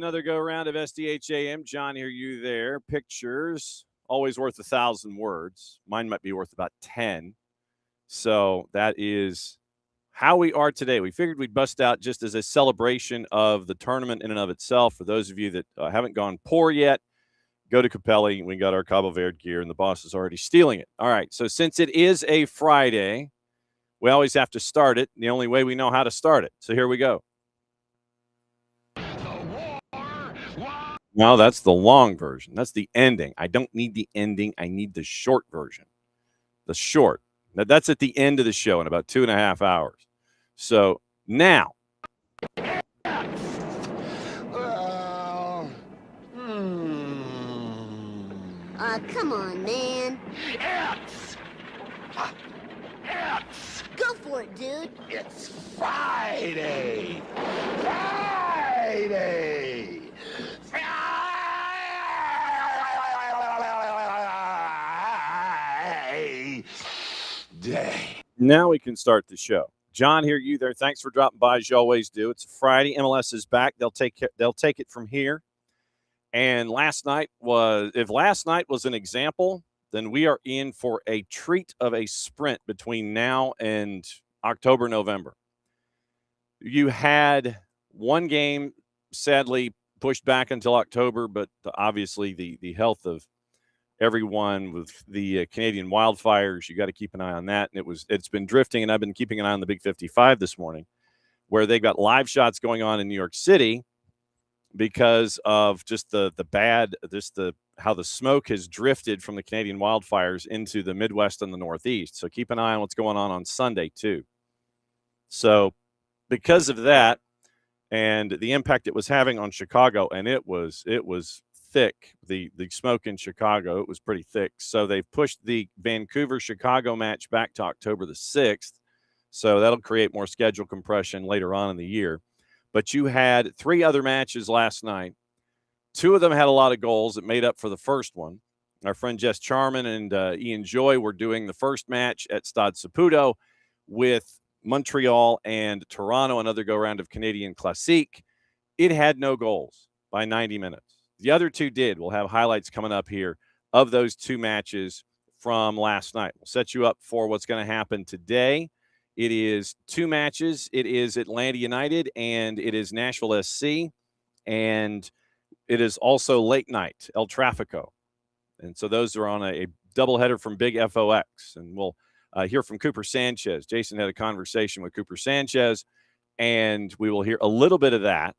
another go-around of SDH John, hear you there. Pictures, always worth 1,000 words. Mine might be worth about 10. So that is how we are today. We figured we'd bust out just as a celebration of the tournament in and of itself. For those of you that haven't gone poor yet, go to Capelli. We got our Cabo Verde gear, and the boss is already stealing it. All right, so since it is a Friday, we always have to start it the only way we know how to start it. So here we go. No, that's the long version. That's the ending. I don't need the ending. I need the short version. The short. That's at the end of the show in about 2.5 hours. So now. Come on, man. Go for it, dude. It's Friday. Friday. Day. Now we can start the show. John, hear you there. Thanks for dropping by as you always do. It's Friday. MLS is back. They'll take it from here. And if last night was an example, then we are in for a treat of a sprint between now and October, November. You had one game sadly pushed back until October, but obviously the health of everyone with the Canadian wildfires, you got to keep an eye on that. And it's been drifting, and I've been keeping an eye on the Big 55 this morning, where they've got live shots going on in New York City because of just how the smoke has drifted from the Canadian wildfires into the Midwest and the Northeast. So keep an eye on what's going on Sunday too. So because of that and the impact it was having on Chicago, and it was thick, the smoke in Chicago, it was pretty thick. So they've pushed the Vancouver-Chicago match back to October the 6th. So that'll create more schedule compression later on in the year. But you had 3 other matches last night. 2 of them had a lot of goals that made up for the first one. Our friend Jess Charman and Ian Joy were doing the first match at Stade Saputo with Montreal and Toronto, another go-round of Canadian Classique. It had no goals by 90 minutes. The other 2 did. We'll have highlights coming up here of those 2 matches from last night. We'll set you up for what's going to happen today. It is 2 matches. It is Atlanta United and it is Nashville SC. And it is also late night, El Tráfico. And so those are on a doubleheader from Big FOX. And we'll hear from Cooper Sanchez. Jason had a conversation with Cooper Sanchez, and we will hear a little bit of that.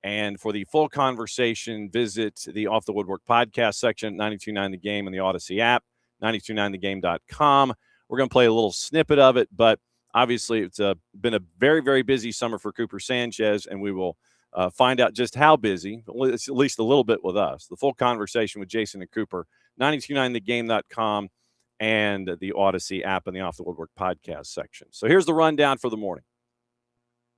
And for the full conversation, visit the Off the Woodwork podcast section, 92.9 The Game, and the Odyssey app, 929thegame.com. We're going to play a little snippet of it, but obviously it's been a very, very busy summer for Cooper Sanchez, and we will find out just how busy, at least a little bit with us. The full conversation with Jason and Cooper, 929thegame.com, and the Odyssey app and the Off the Woodwork podcast section. So here's the rundown for the morning.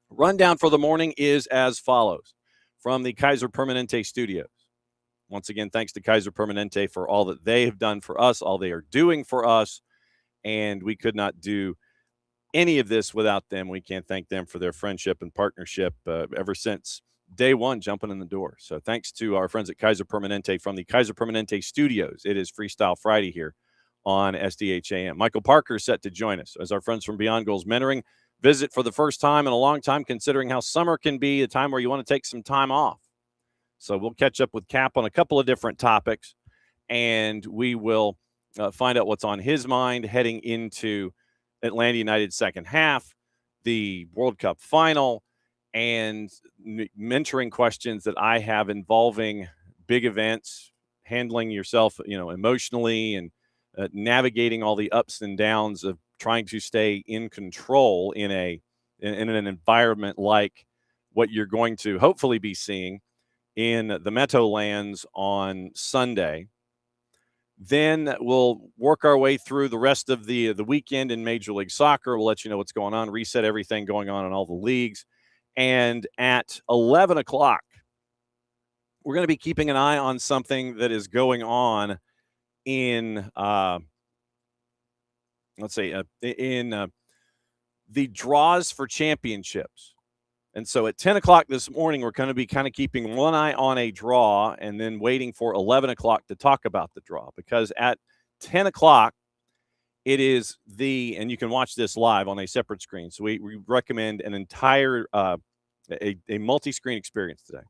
Rundown for the morning is as follows. From the Kaiser Permanente studios. Once again, thanks to Kaiser Permanente for all that they have done for us, all they are doing for us, and we could not do any of this without them. We can't thank them for their friendship and partnership ever since day one jumping in the door. So thanks to our friends at Kaiser Permanente from the Kaiser Permanente studios. It is Freestyle Friday here on SDH. Michael Parker is set to join us as our friends from Beyond Goals Mentoring visit for the first time in a long time, considering how summer can be a time where you want to take some time off. So we'll catch up with Cap on a couple of different topics, and we will find out what's on his mind heading into Atlanta United second half, the World Cup final, and mentoring questions that I have involving big events, handling yourself, emotionally, and navigating all the ups and downs of trying to stay in control in an environment like what you're going to hopefully be seeing in the Meadowlands on Sunday. Then we'll work our way through the rest of the weekend in Major League Soccer. We'll let you know what's going on, reset everything going on in all the leagues. And at 11 o'clock, we're going to be keeping an eye on something that is going on in the draws for championships. And so at 10 o'clock this morning, we're going to be kind of keeping one eye on a draw and then waiting for 11 o'clock to talk about the draw, because at 10 o'clock, it is and you can watch this live on a separate screen. So we recommend an entire, a multi-screen experience today.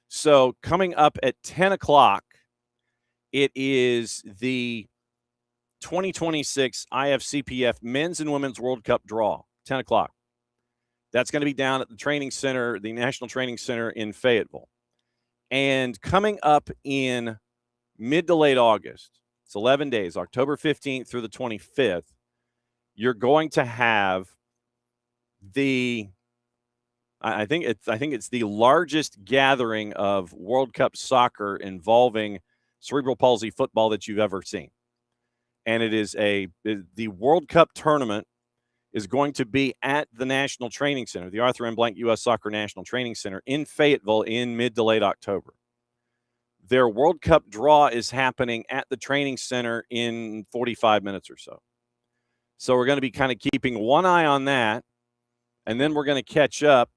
So coming up at 10 o'clock, it is the 2026 IFCPF Men's and Women's World Cup draw, 10 o'clock. That's going to be down at the training center, the National Training Center in Fayetteville. And coming up in mid to late August, it's 11 days, October 15th through the 25th, you're going to have I think it's the largest gathering of World Cup soccer involving cerebral palsy football that you've ever seen. And it is the World Cup tournament is going to be at the National Training Center, the Arthur M. Blank U.S. Soccer National Training Center in Fayetteville in mid to late October. Their World Cup draw is happening at the training center in 45 minutes or so. So we're going to be kind of keeping one eye on that, and then we're going to catch up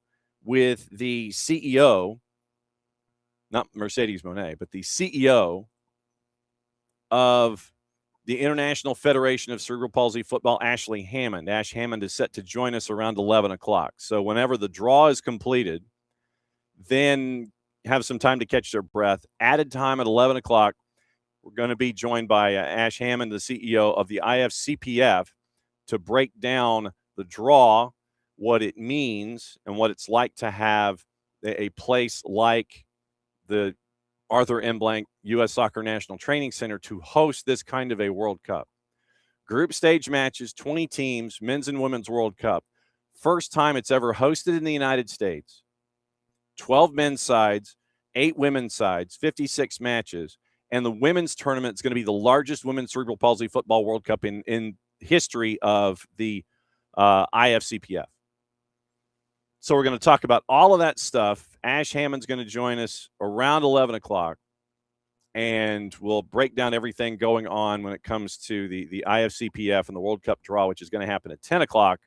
with the CEO, not Mercedes Monet, but the CEO of the International Federation of Cerebral Palsy Football, Ashley Hammond. Ash Hammond is set to join us around 11 o'clock. So whenever the draw is completed, then have some time to catch their breath. Added time at 11 o'clock, we're going to be joined by Ash Hammond, the CEO of the IFCPF, to break down the draw, what it means, and what it's like to have a place like the Arthur M. Blank U.S. Soccer National Training Center to host this kind of a World Cup. Group stage matches, 20 teams, men's and women's World Cup. First time it's ever hosted in the United States. 12 men's sides, 8 women's sides, 56 matches. And the women's tournament is going to be the largest women's cerebral palsy football World Cup in history of the IFCPF. So we're going to talk about all of that stuff. Ash Hammond's going to join us around 11 o'clock, and we'll break down everything going on when it comes to the IFCPF and the World Cup draw, which is going to happen at 10 o'clock.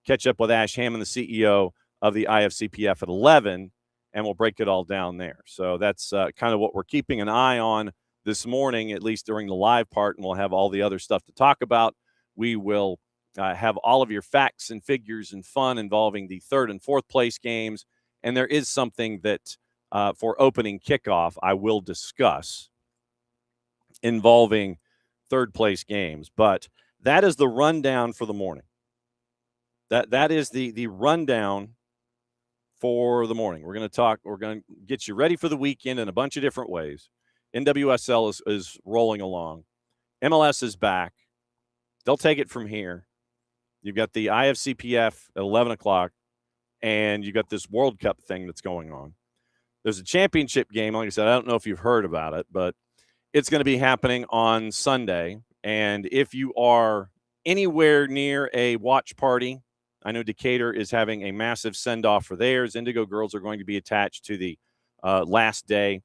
Catch up with Ash Hammond, the CEO of the IFCPF, at 11, and we'll break it all down there. So that's kind of what we're keeping an eye on this morning, at least during the live part, and we'll have all the other stuff to talk about. We will have all of your facts and figures and fun involving the third and fourth place games. And there is something that for opening kickoff I will discuss involving third place games. But that is the rundown for the morning. That is the rundown for the morning. We're going to get you ready for the weekend in a bunch of different ways. NWSL is rolling along. MLS is back. They'll take it from here. You've got the IFCPF at 11 o'clock, and you've got this World Cup thing that's going on. There's a championship game. Like I said, I don't know if you've heard about it, but it's going to be happening on Sunday. And if you are anywhere near a watch party, I know Decatur is having a massive send-off for theirs. Indigo Girls are going to be attached to the last day.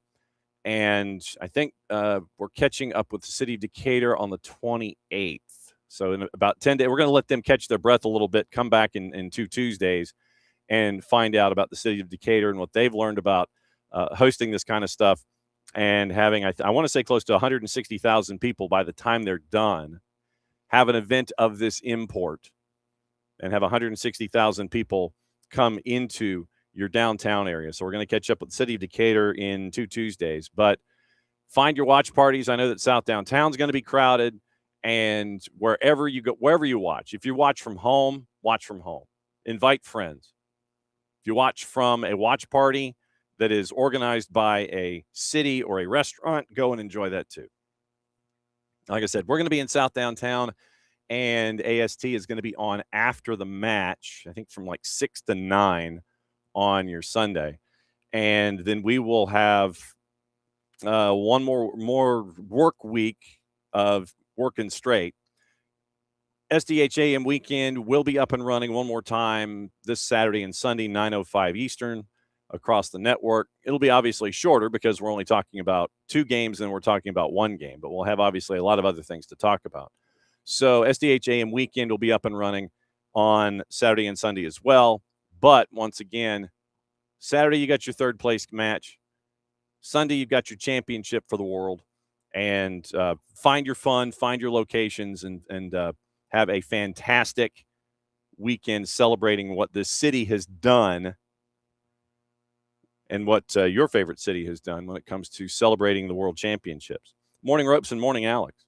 And I think we're catching up with the city of Decatur on the 28th. So in about 10 days, we're going to let them catch their breath a little bit, come back in 2 Tuesdays, and find out about the city of Decatur and what they've learned about hosting this kind of stuff and having, I want to say, close to 160,000 people by the time they're done have an event of this import and have 160,000 people come into your downtown area. So we're going to catch up with the city of Decatur in 2 Tuesdays. But find your watch parties. I know that South Downtown is going to be crowded. And wherever you go, wherever you watch, if you watch from home, watch from home. Invite friends. If you watch from a watch party that is organized by a city or a restaurant, go and enjoy that too. Like I said, we're going to be in South Downtown, and AST is going to be on after the match, I think from like 6 to 9 on your Sunday. And then we will have one more work week of working straight. SDH AM weekend will be up and running one more time this Saturday and Sunday, 9:05 Eastern, across the network. It'll be obviously shorter because we're only talking about 2 games and we're talking about 1 game, but we'll have obviously a lot of other things to talk about. So SDH AM weekend will be up and running on Saturday and Sunday as well. But once again, Saturday you got your third place match. Sunday you've got your championship for the world. And find your fun, find your locations, and have a fantastic weekend celebrating what this city has done and what your favorite city has done when it comes to celebrating the World Championships. Morning Ropes and Morning Alex.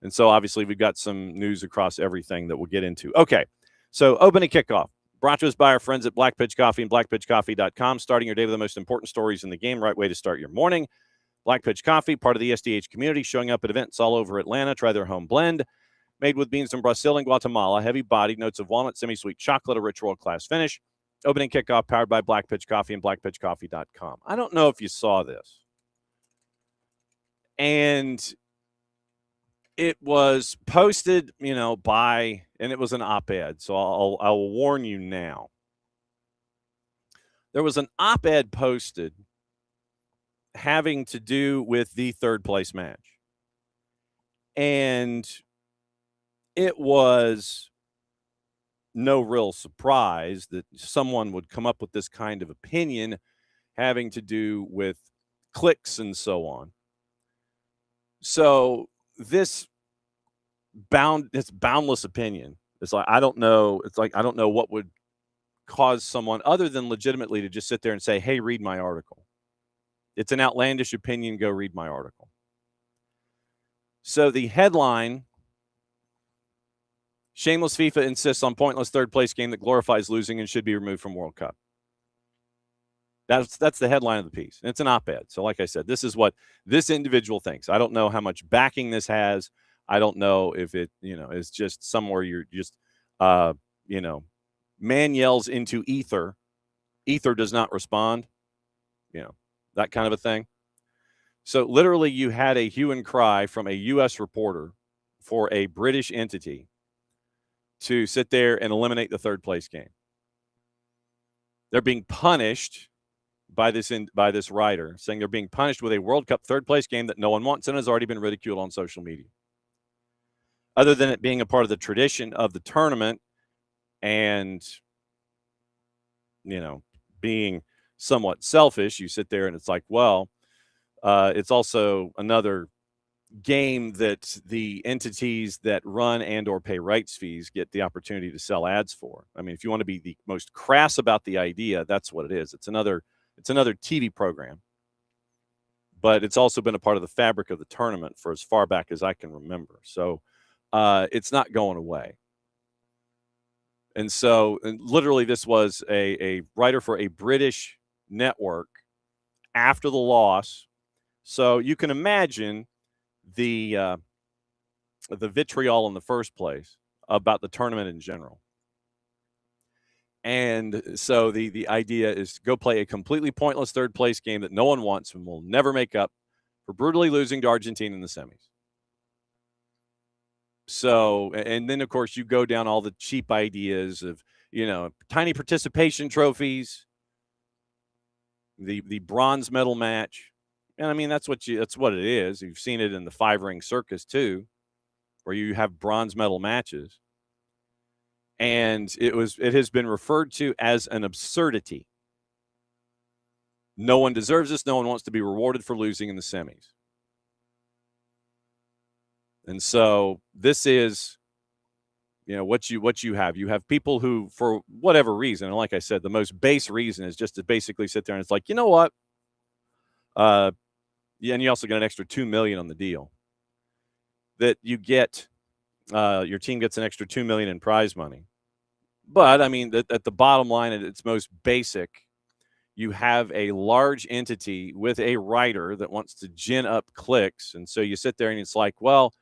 And so obviously we've got some news across everything that we'll get into. Okay, so opening kickoff. Brought to us by our friends at Black Pitch Coffee and blackpitchcoffee.com. Starting your day with the most important stories in the game. Right way to start your morning. Black Pitch Coffee, part of the SDH community, showing up at events all over Atlanta. Try their home blend. Made with beans from Brazil and Guatemala. Heavy-bodied, notes of walnut, semi-sweet chocolate, a rich world-class finish. Opening kickoff powered by Black Pitch Coffee and blackpitchcoffee.com. I don't know if you saw this. And it was posted, by, and it was an op-ed, so I'll warn you now. There was an op-ed posted having to do with the third place match. And it was no real surprise that someone would come up with this kind of opinion having to do with clicks and so on. So this boundless opinion. It's like, I don't know what would cause someone other than legitimately to just sit there and say, hey, read my article. It's an outlandish opinion. Go read my article. So the headline, shameless FIFA insists on pointless third place game that glorifies losing and should be removed from World Cup. That's the headline of the piece. And it's an op-ed. So like I said, this is what this individual thinks. I don't know how much backing this has. I don't know if it, is just somewhere you're just, man yells into ether. Ether does not respond, that kind of a thing. So literally you had a hue and cry from a U.S. reporter for a British entity to sit there and eliminate the third place game. They're being punished by this writer, saying they're being punished with a World Cup third place game that no one wants and has already been ridiculed on social media. Other than it being a part of the tradition of the tournament and, being somewhat selfish, you sit there and it's like, well, it's also another game that the entities that run and or pay rights fees get the opportunity to sell ads for. I mean, if you want to be the most crass about the idea, that's what it is. It's another TV program, but it's also been a part of the fabric of the tournament for as far back as I can remember. So it's not going away. And so literally this was a writer for a British network after the loss. So you can imagine the vitriol in the first place about the tournament in general. And so the idea is to go play a completely pointless third place game that no one wants and will never make up for brutally losing to Argentina in the semis. So, and then of course you go down all the cheap ideas of, tiny participation trophies, the bronze medal match. And I mean, that's what it is. You've seen it in the 5-ring circus too, where you have bronze medal matches. And it has been referred to as an absurdity. No one deserves this. No one wants to be rewarded for losing in the semis. And so this is, what you have. You have people who, for whatever reason, and like I said, the most base reason is just to basically sit there and it's like, you know what? And you also get an extra $2 million on the deal. That you get, your team gets an extra $2 million in prize money. But I mean, at the bottom line, at its most basic, you have a large entity with a writer that wants to gin up clicks, and so you sit there and it's like, well,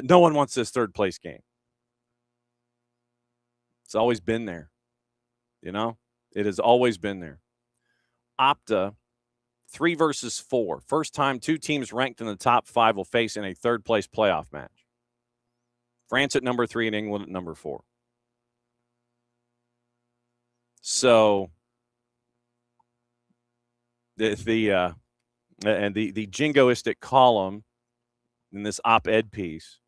no one wants this third place game. It's always been there, It has always been there. Opta, 3 versus 4. First time 2 teams ranked in the top 5 will face in a third place playoff match. France at number 3 and England at number 4. So the jingoistic column in this op-ed piece,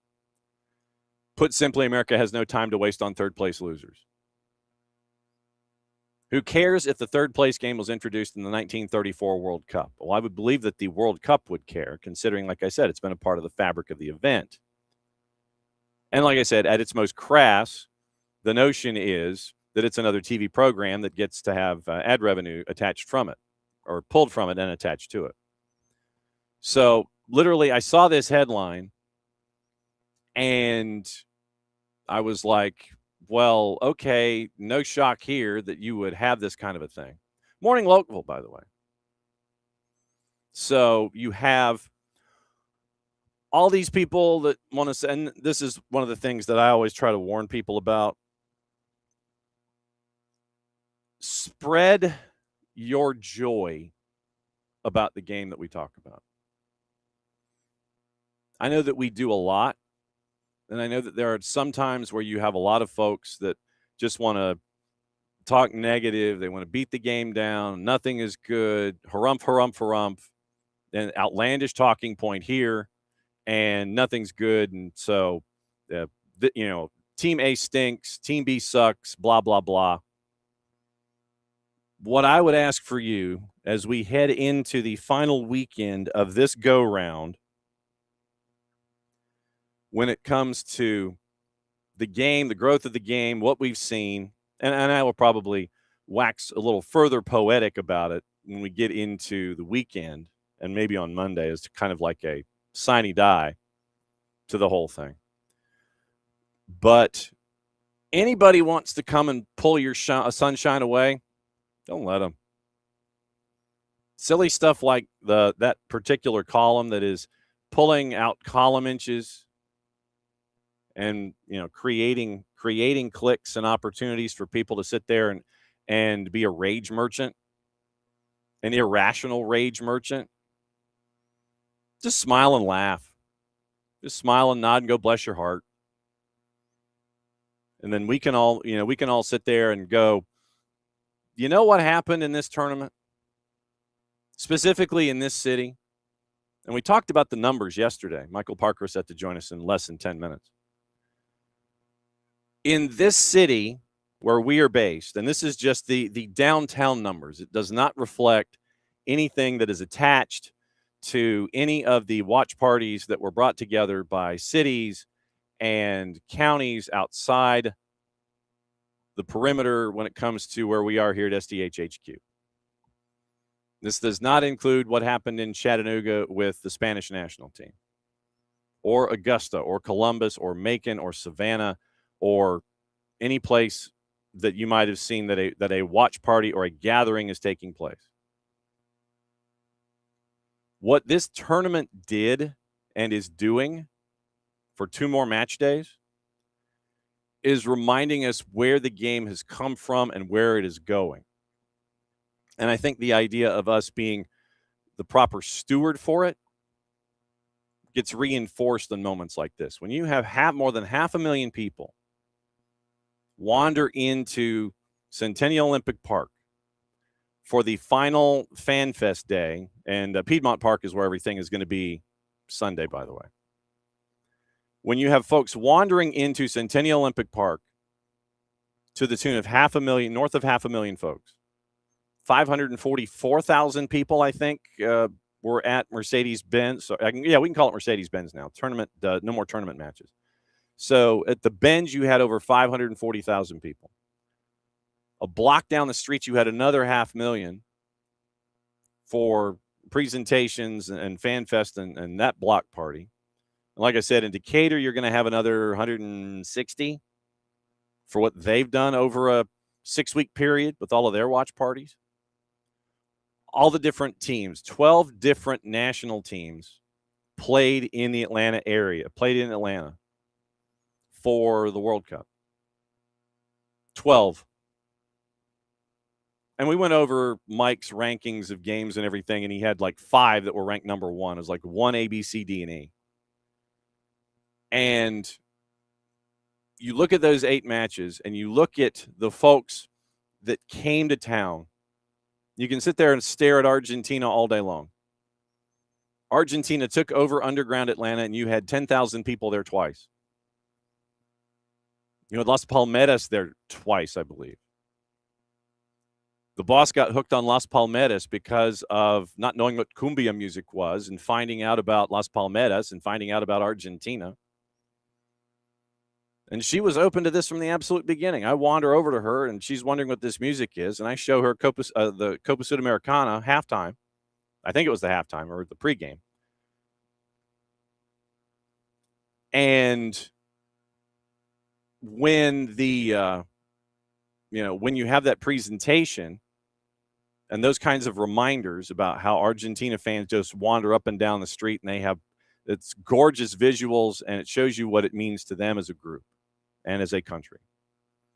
put simply, America has no time to waste on third place losers. Who cares if the third place game was introduced in the 1934 World Cup? Well, I would believe that the World Cup would care, considering, like I said, it's been a part of the fabric of the event. And like I said, at its most crass, the notion is that it's another TV program that gets to have ad revenue attached from it, or pulled from it and attached to it. So literally, I saw this headline and I was like, well, okay, no shock here that you would have this kind of a thing. Morning Local, by the way. So you have all these people that want to say, and this is one of the things that I always try to warn people about. Spread your joy about the game that we talk about. I know that we do a lot, and I know that there are some times where you have a lot of folks that just want to talk negative. They want to beat the game down. Nothing is good. Harumph, harumph, harumph. An outlandish talking point here, and nothing's good. And so, Team A stinks. Team B sucks. Blah, blah, blah. What I would ask for you as we head into the final weekend of this go-round, when it comes to the game, the growth of the game, what we've seen, and I will probably wax a little further poetic about it when we get into the weekend, and maybe on Monday, as kind of like a sine die to the whole thing. But anybody wants to come and pull your sunshine away, don't let them. Silly stuff like that particular column that is pulling out column inches and creating clicks and opportunities for people to sit there and be a rage merchant, an irrational rage merchant. Just smile and laugh. Just smile and nod and go, bless your heart. And then we can all sit there and go, you know what happened in this tournament? Specifically in this city. And we talked about the numbers yesterday. Michael Parkhurst had to join us in less than 10 minutes. In this city where we are based, and this is just the downtown numbers, it does not reflect anything that is attached to any of the watch parties that were brought together by cities and counties outside the perimeter when it comes to where we are here at SDH HQ. This does not include what happened in Chattanooga with the Spanish national team, or Augusta, or Columbus, or Macon, or Savannah, or any place that you might have seen that a watch party or a gathering is taking place. What this tournament did and is doing for 2 more match days is reminding us where the game has come from and where it is going. And I think the idea of us being the proper steward for it gets reinforced in moments like this. When you have more than 500,000 people wander into Centennial Olympic Park for the final Fan Fest day, and Piedmont Park is where everything is going to be Sunday, by the way. When you have folks wandering into Centennial Olympic Park to the tune of 500,000, north of 500,000 folks, 544,000 people, I think, were at Mercedes-Benz. So we can call it Mercedes-Benz now. Tournament, no more tournament matches. So at the Benz, you had over 540,000 people. A block down the street, you had another 500,000 for presentations and Fan Fest and that block party. And like I said, in Decatur, you're going to have another 160 for what they've done over a 6-week period with all of their watch parties. All the different teams, 12 different national teams played in the Atlanta area, played in Atlanta for the World Cup. 12. And we went over Mike's rankings of games and everything, and he had like 5 that were ranked number 1. It was like 1 A, B, C, D, and E. And you look at those 8 matches, and you look at the folks that came to town. You can sit there and stare at Argentina all day long. Argentina took over underground Atlanta, and you had 10,000 people there twice. You had Las Palmeras there twice, I believe. The boss got hooked on Las Palmeras because of not knowing what cumbia music was and finding out about Las Palmeras and finding out about Argentina. And she was open to this from the absolute beginning. I wander over to her, and she's wondering what this music is, and I show her the Copa Sudamericana halftime. I think it was the halftime or the pregame. And when when you have that presentation and those kinds of reminders about how Argentina fans just wander up and down the street and it's gorgeous visuals, and it shows you what it means to them as a group and as a country.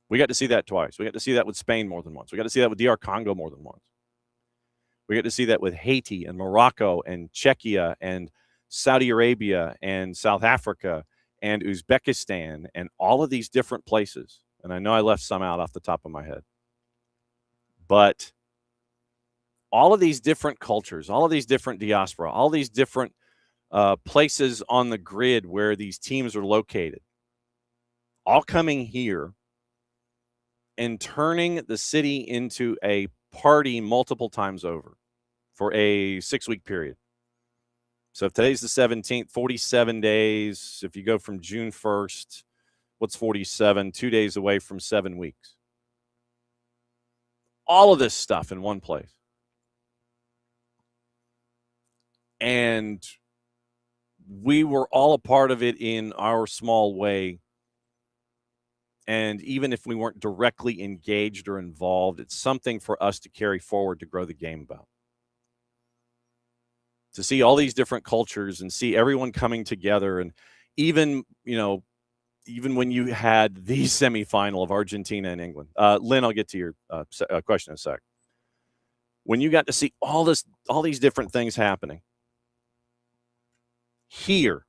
We got to see that twice. We got to see that with Spain more than once. We got to see that with DR Congo more than once. We got to see that with Haiti and Morocco and Czechia and Saudi Arabia and South Africa and Uzbekistan and all of these different places. And I know I left some out off the top of my head. But all of these different cultures, all of these different diaspora, all these different places on the grid where these teams are located, all coming here and turning the city into a party multiple times over for a 6-week period. So if today's the 17th, 47 days. If you go from June 1st, what's 47? 2 days away from 7 weeks. All of this stuff in one place. And we were all a part of it in our small way. And even if we weren't directly engaged or involved, it's something for us to carry forward to grow the game about. To see all these different cultures and see everyone coming together. And even when you had the semifinal of Argentina and England. Lynn, I'll get to your question in a sec. When you got to see all these different things happening here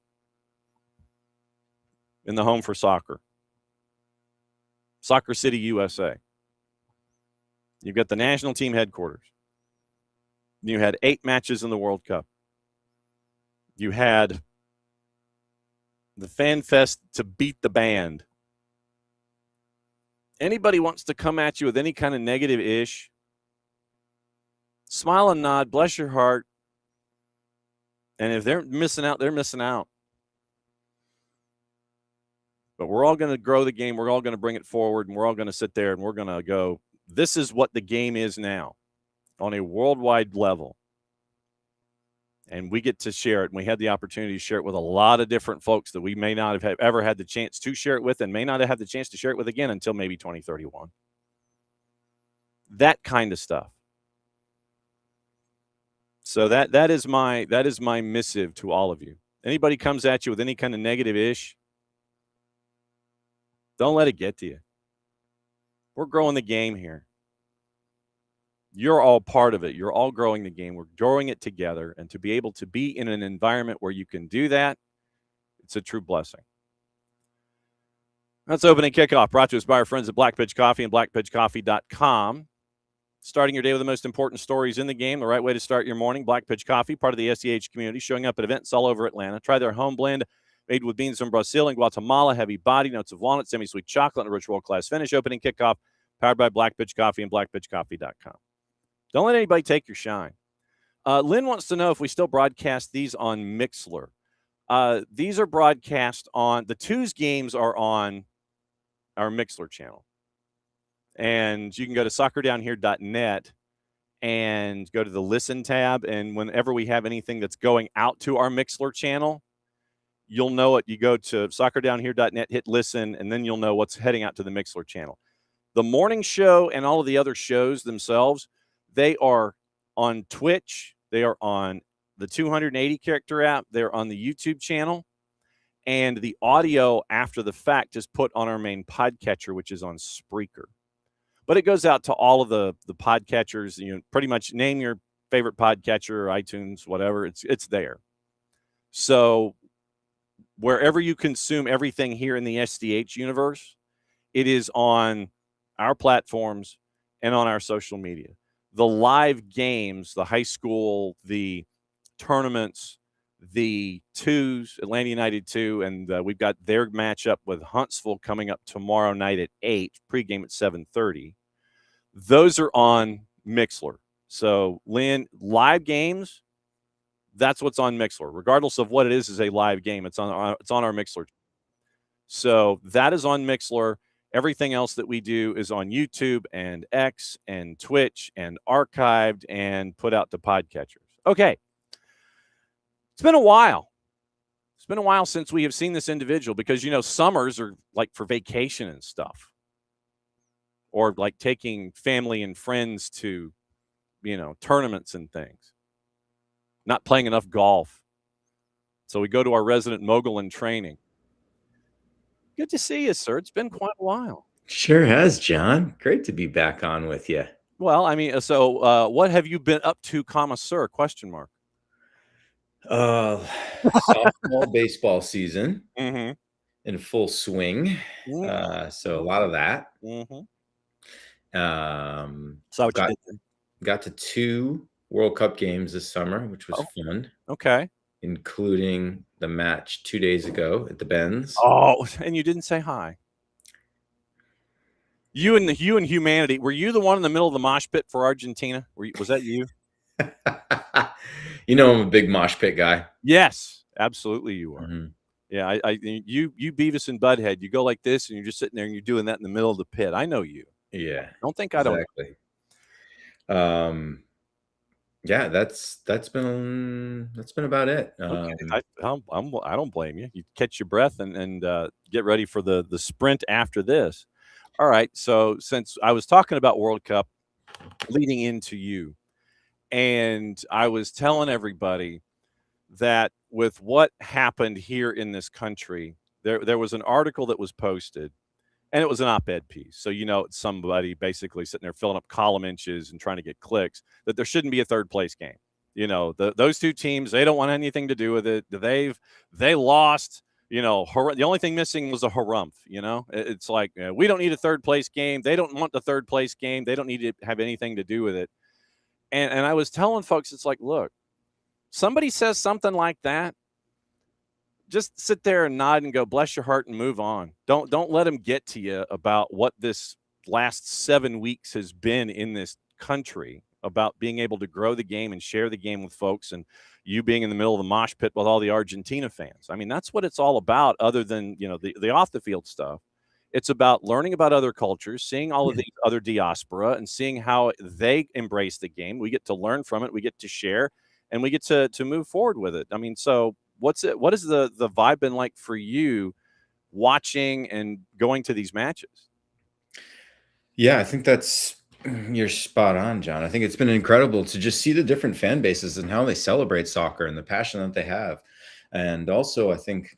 in the home for soccer, Soccer City, USA. You've got the national team headquarters. You had 8 matches in the World Cup. You had the Fan Fest to beat the band. Anybody wants to come at you with any kind of negative-ish, smile and nod, bless your heart. And if they're missing out, they're missing out. But we're all going to grow the game. We're all going to bring it forward, and we're all going to sit there and we're going to go, this is what the game is now on a worldwide level. And we get to share it. And we had the opportunity to share it with a lot of different folks that we may not have ever had the chance to share it with and may not have had the chance to share it with again until maybe 2031. That kind of stuff. So that is my missive to all of you. Anybody comes at you with any kind of negative-ish, don't let it get to you. We're growing the game here. You're all part of it. You're all growing the game. We're growing it together. And to be able to be in an environment where you can do that, it's a true blessing. That's opening kickoff, brought to us by our friends at Black Pitch Coffee and blackpitchcoffee.com. Starting your day with the most important stories in the game, the right way to start your morning. Black Pitch Coffee, part of the SDH community, showing up at events all over Atlanta. Try their home blend made with beans from Brazil and Guatemala, heavy body, notes of walnut, semi-sweet chocolate, and a rich world-class finish. Opening kickoff, powered by Black Pitch Coffee and blackpitchcoffee.com. Don't let anybody take your shine. Lynn wants to know if we still broadcast these on Mixlr. These are broadcast on, the Twos games are on our Mixlr channel. And you can go to soccerdownhere.net and go to the Listen tab. And whenever we have anything that's going out to our Mixlr channel, you'll know it. You go to soccerdownhere.net, hit Listen, and then you'll know what's heading out to the Mixlr channel. The morning show and all of the other shows themselves, they are on Twitch. They are on the 280 character app. They're on the YouTube channel. And the audio after the fact is put on our main podcatcher, which is on Spreaker. But it goes out to all of the podcatchers. You know, pretty much name your favorite podcatcher, iTunes, whatever. It's there. So wherever you consume everything here in the SDH universe, it is on our platforms and on our social media. The live games, the high school, the tournaments, the Twos, Atlanta United 2, and we've got their matchup with Huntsville coming up tomorrow night at 8, pregame at 7:30. Those are on Mixler. So, Lynn, live games, that's what's on Mixler. Regardless of what it is a live game. It's on our Mixler. So that is on Mixler. Everything else that we do is on YouTube and X and Twitch and archived and put out to podcatchers. Okay. It's been a while. It's been a while since we have seen this individual because, summers are like for vacation and stuff, or like taking family and friends to, tournaments and things, not playing enough golf. So we go to our resident mogul in training. Good to see you, sir. It's been quite a while. Sure has, John. Great to be back on with you. Well, I mean, so what have you been up to, sir? ? Softball, baseball season Mm-hmm. in full swing. So a lot of that. Mm-hmm. So got to 2 World Cup games this summer, which was fun. Okay. Including the match 2 days ago at the Benz. Oh, and you didn't say hi. You and humanity. Were you the one in the middle of the mosh pit for Argentina? Was that you? I'm a big mosh pit guy. Yes, absolutely you are. Mm-hmm. Yeah, you Beavis and Butthead. You go like this, and you're just sitting there, and you're doing that in the middle of the pit. I know you. Yeah. Don't think I don't. Exactly. Yeah, that's been about it. Okay. I don't blame you. You catch your breath and get ready for the sprint after this. All right. So since I was talking about World Cup leading into you, and I was telling everybody that with what happened here in this country, there was an article that was posted, and it was an op-ed piece. So, it's somebody basically sitting there filling up column inches and trying to get clicks, that there shouldn't be a third place game. Those 2 teams, they don't want anything to do with it. They lost, the only thing missing was a harumph, It's like, we don't need a third place game. They don't want the third place game. They don't need to have anything to do with it. And I was telling folks, it's like, look, somebody says something like that, just sit there and nod and go, bless your heart, and move on. Don't let them get to you about what this last 7 weeks has been in this country, about being able to grow the game and share the game with folks, and you being in the middle of the mosh pit with all the Argentina fans. I mean, that's what it's all about, other than, the off the field stuff. It's about learning about other cultures, seeing all of the other diaspora, and seeing how they embrace the game. We get to learn from it. We get to share, and we get to move forward with it. I mean, so what is the vibe been like for you watching and going to these matches? Yeah, I think you're spot on, John. I think it's been incredible to just see the different fan bases and how they celebrate soccer and the passion that they have. And also, I think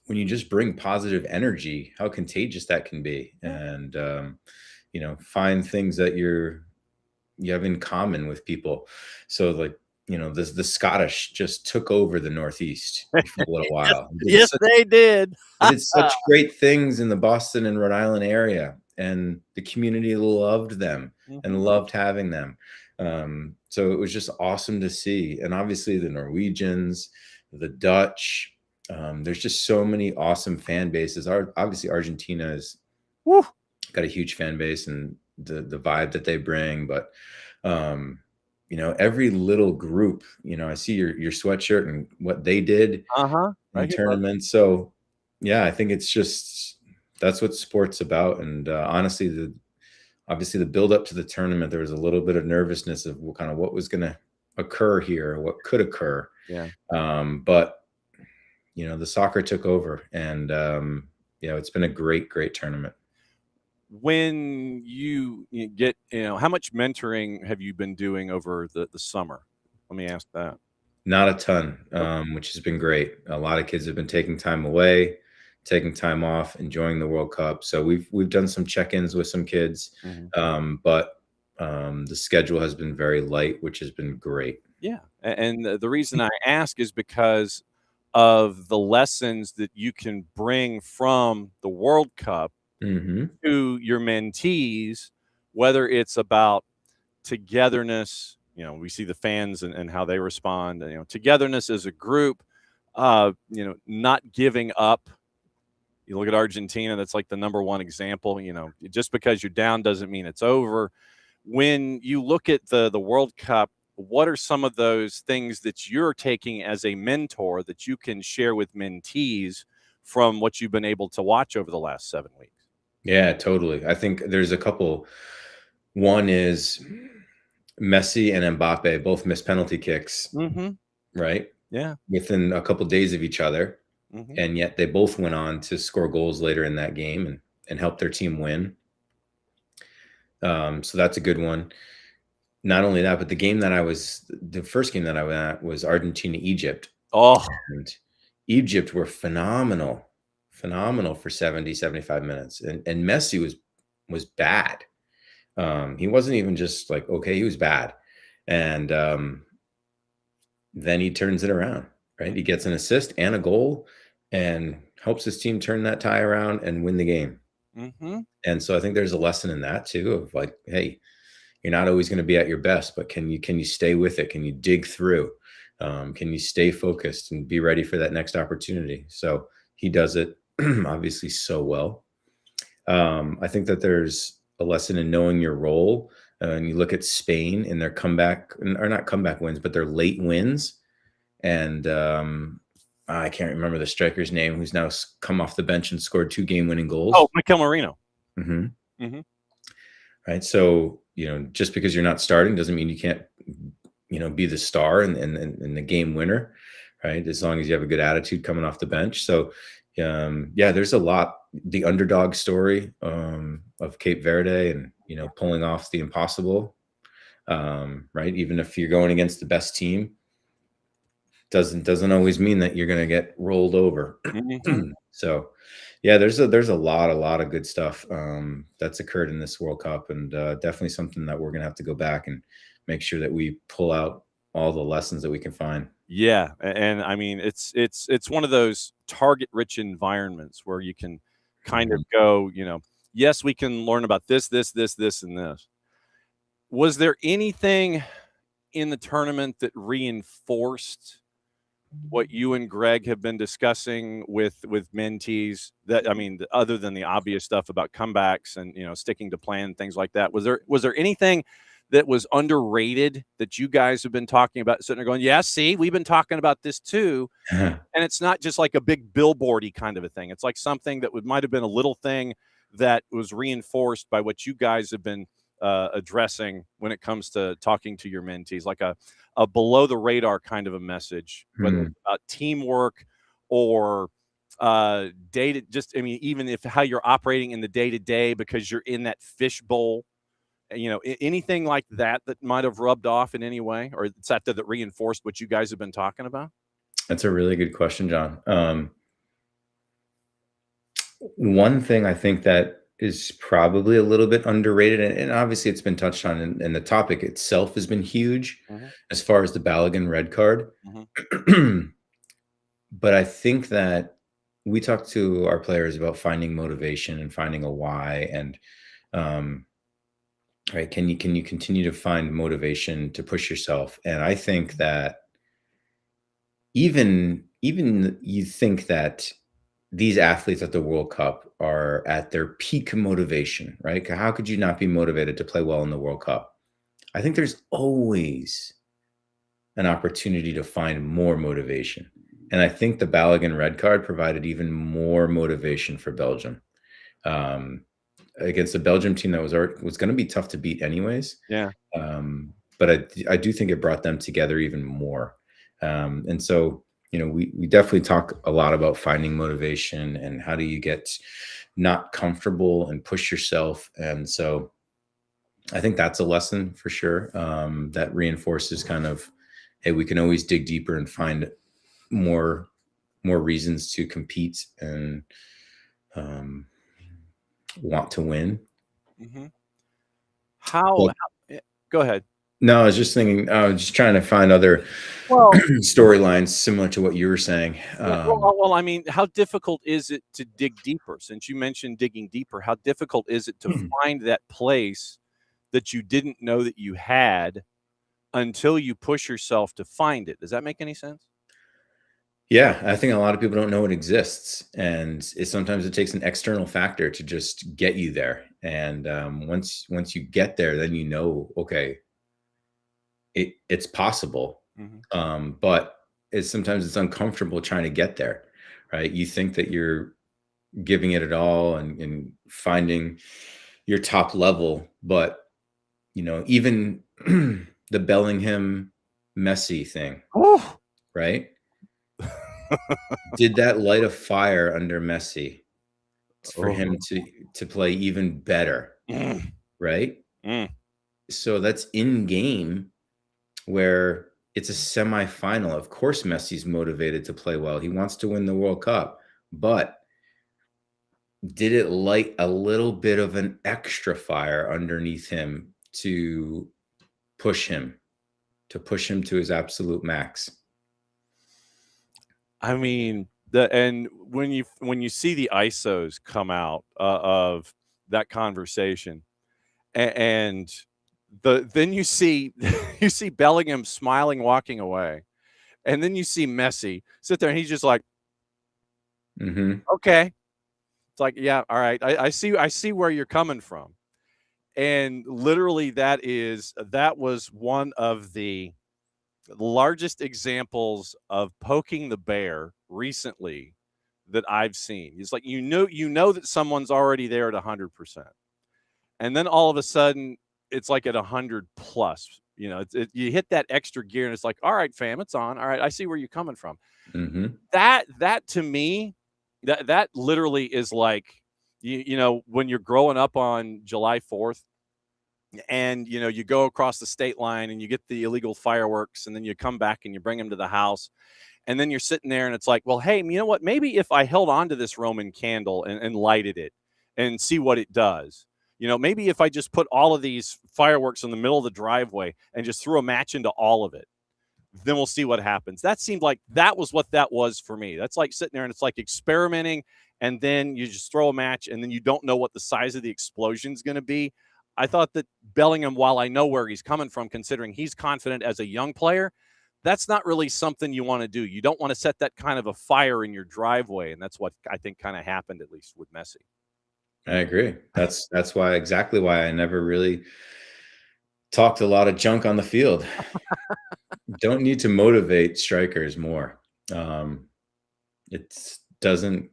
when you just bring positive energy, how contagious that can be. And, find things that you have in common with people. So like, the Scottish just took over the Northeast for a little while. Yes, they did. They did such great things in the Boston and Rhode Island area, and the community loved them and loved having them. So it was just awesome to see. And obviously the Norwegians, the Dutch, there's just so many awesome fan bases. Obviously Argentina has got a huge fan base, and the vibe that they bring, but every little group, I see your sweatshirt and what they did in tournaments. So yeah, I think it's just, that's what sport's about. And honestly, obviously the build up to the tournament, there was a little bit of nervousness of what was going to occur here, what could occur. Yeah. But the soccer took over, and it's been a great tournament. When you get, how much mentoring have you been doing over the summer? Let me ask that. Not a ton, which has been great. A lot of kids have been taking time away, taking time off, enjoying the World Cup. So we've done some check-ins with some kids, but the schedule has been very light, which has been great. Yeah, and the reason I ask is because of the lessons that you can bring from the World Cup to your mentees, whether it's about togetherness. We see the fans and how they respond, togetherness as a group, not giving up. You look at Argentina, that's like the number one example. Just because you're down doesn't mean it's over. when you look at the World Cup, what are some of those things that you're taking as a mentor that you can share with mentees from what you've been able to watch over the last 7 weeks? Yeah, totally. I think there's a couple. One is Messi and Mbappe both missed penalty kicks, right? Yeah. Within a couple days of each other. Mhm. And yet they both went on to score goals later in that game and help their team win. So that's a good one. Not only that, but the first game that I was at was Argentina-Egypt. Oh, And Egypt were phenomenal for 70, 75 minutes. And Messi was bad. He wasn't even just like, okay, he was bad. And then he turns it around, right? He gets an assist and a goal and helps his team turn that tie around and win the game. And so I think there's a lesson in that too, of like, hey, you're not always going to be at your best, but can you stay with it? Can you dig through? Can you stay focused and be ready for that next opportunity? So he does it obviously so well. I think that there's a lesson in knowing your role. And you look at Spain and their comeback, or not comeback wins, but their late wins. And I can't remember the striker's name, who's now come off the bench and scored 2 game-winning goals. Oh, Mikel Merino. Right. So, just because you're not starting doesn't mean you can't, be the star and the game winner, right? As long as you have a good attitude coming off the bench. So, there's a lot. The underdog story of Cape Verde and, pulling off the impossible, right? Even if you're going against the best team, doesn't always mean that you're going to get rolled over. So, there's a lot of good stuff that's occurred in this World Cup, and definitely something that we're going to have to go back and make sure that we pull out all the lessons that we can find. Yeah, and I mean, it's one of those target-rich environments where you can kind of go, yes, we can learn about this, and this. Was there anything in the tournament that reinforced what you and Greg have been discussing with mentees, that, I mean, other than the obvious stuff about comebacks and, sticking to plan, things like that? Was there anything that was underrated that you guys have been talking about, sitting there going, yeah, see, we've been talking about this too? And it's not just like a big billboardy kind of a thing. It's like something that might have been a little thing that was reinforced by what you guys have been addressing when it comes to talking to your mentees, like a below the radar kind of a message, whether it's about teamwork or even if how you're operating in the day-to-day because you're in that fishbowl, anything like that might have rubbed off in any way, or it's that reinforced what you guys have been talking about? That's a really good question, John. One thing I think that is probably a little bit underrated, and obviously it's been touched on, and the topic itself has been huge as far as the Balogun red card. But I think that we talk to our players about finding motivation and finding a why, and right, can you continue to find motivation to push yourself? And I think that even you think that these athletes at the World Cup are at their peak motivation, right? How could you not be motivated to play well in the World Cup? I think there's always an opportunity to find more motivation. And I think the Balogun red card provided even more motivation for Belgium against a Belgium team that was going to be tough to beat anyways. Yeah. But I do think it brought them together even more. And so, we definitely talk a lot about finding motivation and how do you get not comfortable and push yourself. And so I think that's a lesson for sure, that reinforces kind of, hey, we can always dig deeper and find more reasons to compete and want to win. How go ahead. No, I was just thinking, I was just trying to find other storylines similar to what you were saying. Well, I mean, how difficult is it to dig deeper? Since you mentioned digging deeper, how difficult is it to find that place that you didn't know that you had until you push yourself to find it? Does that make any sense? Yeah, I think a lot of people don't know it exists, and sometimes it takes an external factor to just get you there. And once you get there, then you know, okay, it's possible. Mhm. But sometimes it's uncomfortable trying to get there, right? You think that you're giving it all and finding your top level, but even the Bellingham Messi thing, Whew. right? Did that light a fire under Messi for Oh. him to play even better, Mm, right? mm. So that's in game where it's a semifinal. Of course, Messi's motivated to play well. He wants to win the World Cup, but did it light a little bit of an extra fire underneath him to push him to his absolute max? I mean, and when you see the ISOs come out of that conversation, and then you see you see Bellingham smiling, walking away, and then you see Messi sit there, and he's just like, Mhm. okay, it's like, yeah, all right, I see where you're coming from, and literally that was one of the largest examples of poking the bear recently that I've seen. It's like you know that someone's already there at 100%. And then all of a sudden it's like at 100 plus. You know, you hit that extra gear and it's like, all right, fam, it's on. All right, I see where you're coming from. Mhm. That to me, that literally is like you know, when you're growing up on July 4th and you know you go across the state line and you get the illegal fireworks and then you come back and you bring them to the house and then you're sitting there and it's like, well, hey, you know what, maybe if I held on to this Roman candle and lighted it and see what it does, you know, maybe if I just put all of these fireworks in the middle of the driveway and just threw a match into all of it, then we'll see what happens. That seemed like that was what that was for me. That's like sitting there and it's like experimenting and then you just throw a match and then you don't know what the size of the explosion is going to be. I thought that Bellingham, while I know where he's coming from, considering he's confident as a young player, that's not really something you want to do. You don't want to set that kind of a fire in your driveway. And that's what I think kind of happened, at least with Messi. I agree. That's why exactly why I never really talked a lot of junk on the field. Don't need to motivate strikers more. It doesn't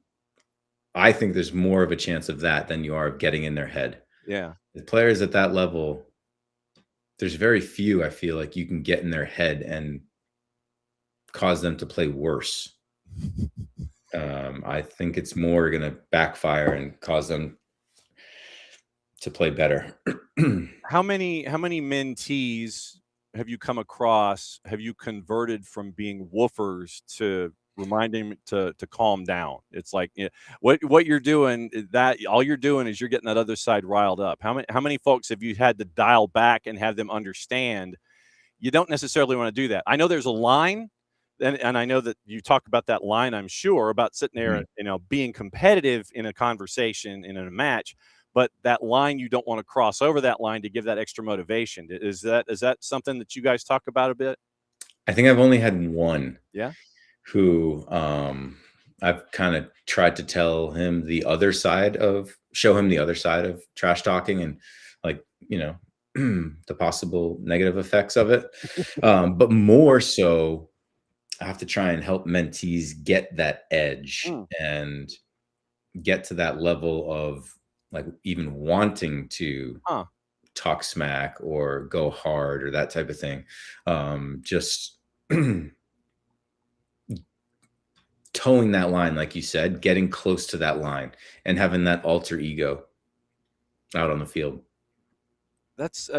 I think there's more of a chance of that than you are of getting in their head. Yeah. The players at that level, there's very few I feel like you can get in their head and cause them to play worse. I think it's more going to backfire and cause them to play better. How many mentees have you come across? Have you converted from being woofers to reminding them to calm down? It's like, what you're doing that all you're doing is you're getting that other side riled up. How many folks have you had to dial back and have them understand you don't necessarily want to do that? I know there's a line, and I know that you talk about that line, I'm sure, about sitting there, Mhm. you know, being competitive in a conversation, in a match, but that line, you don't want to cross over that line to give that extra motivation. Is that something that you guys talk about a bit? I think I've only had one Yeah. who I've kind of tried to show him the other side of trash talking and like, the possible negative effects of it. But more so, I have to try and help mentees get that edge Mm. and get to that level of like even wanting to Huh. talk smack or go hard or that type of thing. Just towing that line, like you said, getting close to that line and having that alter ego out on the field. That's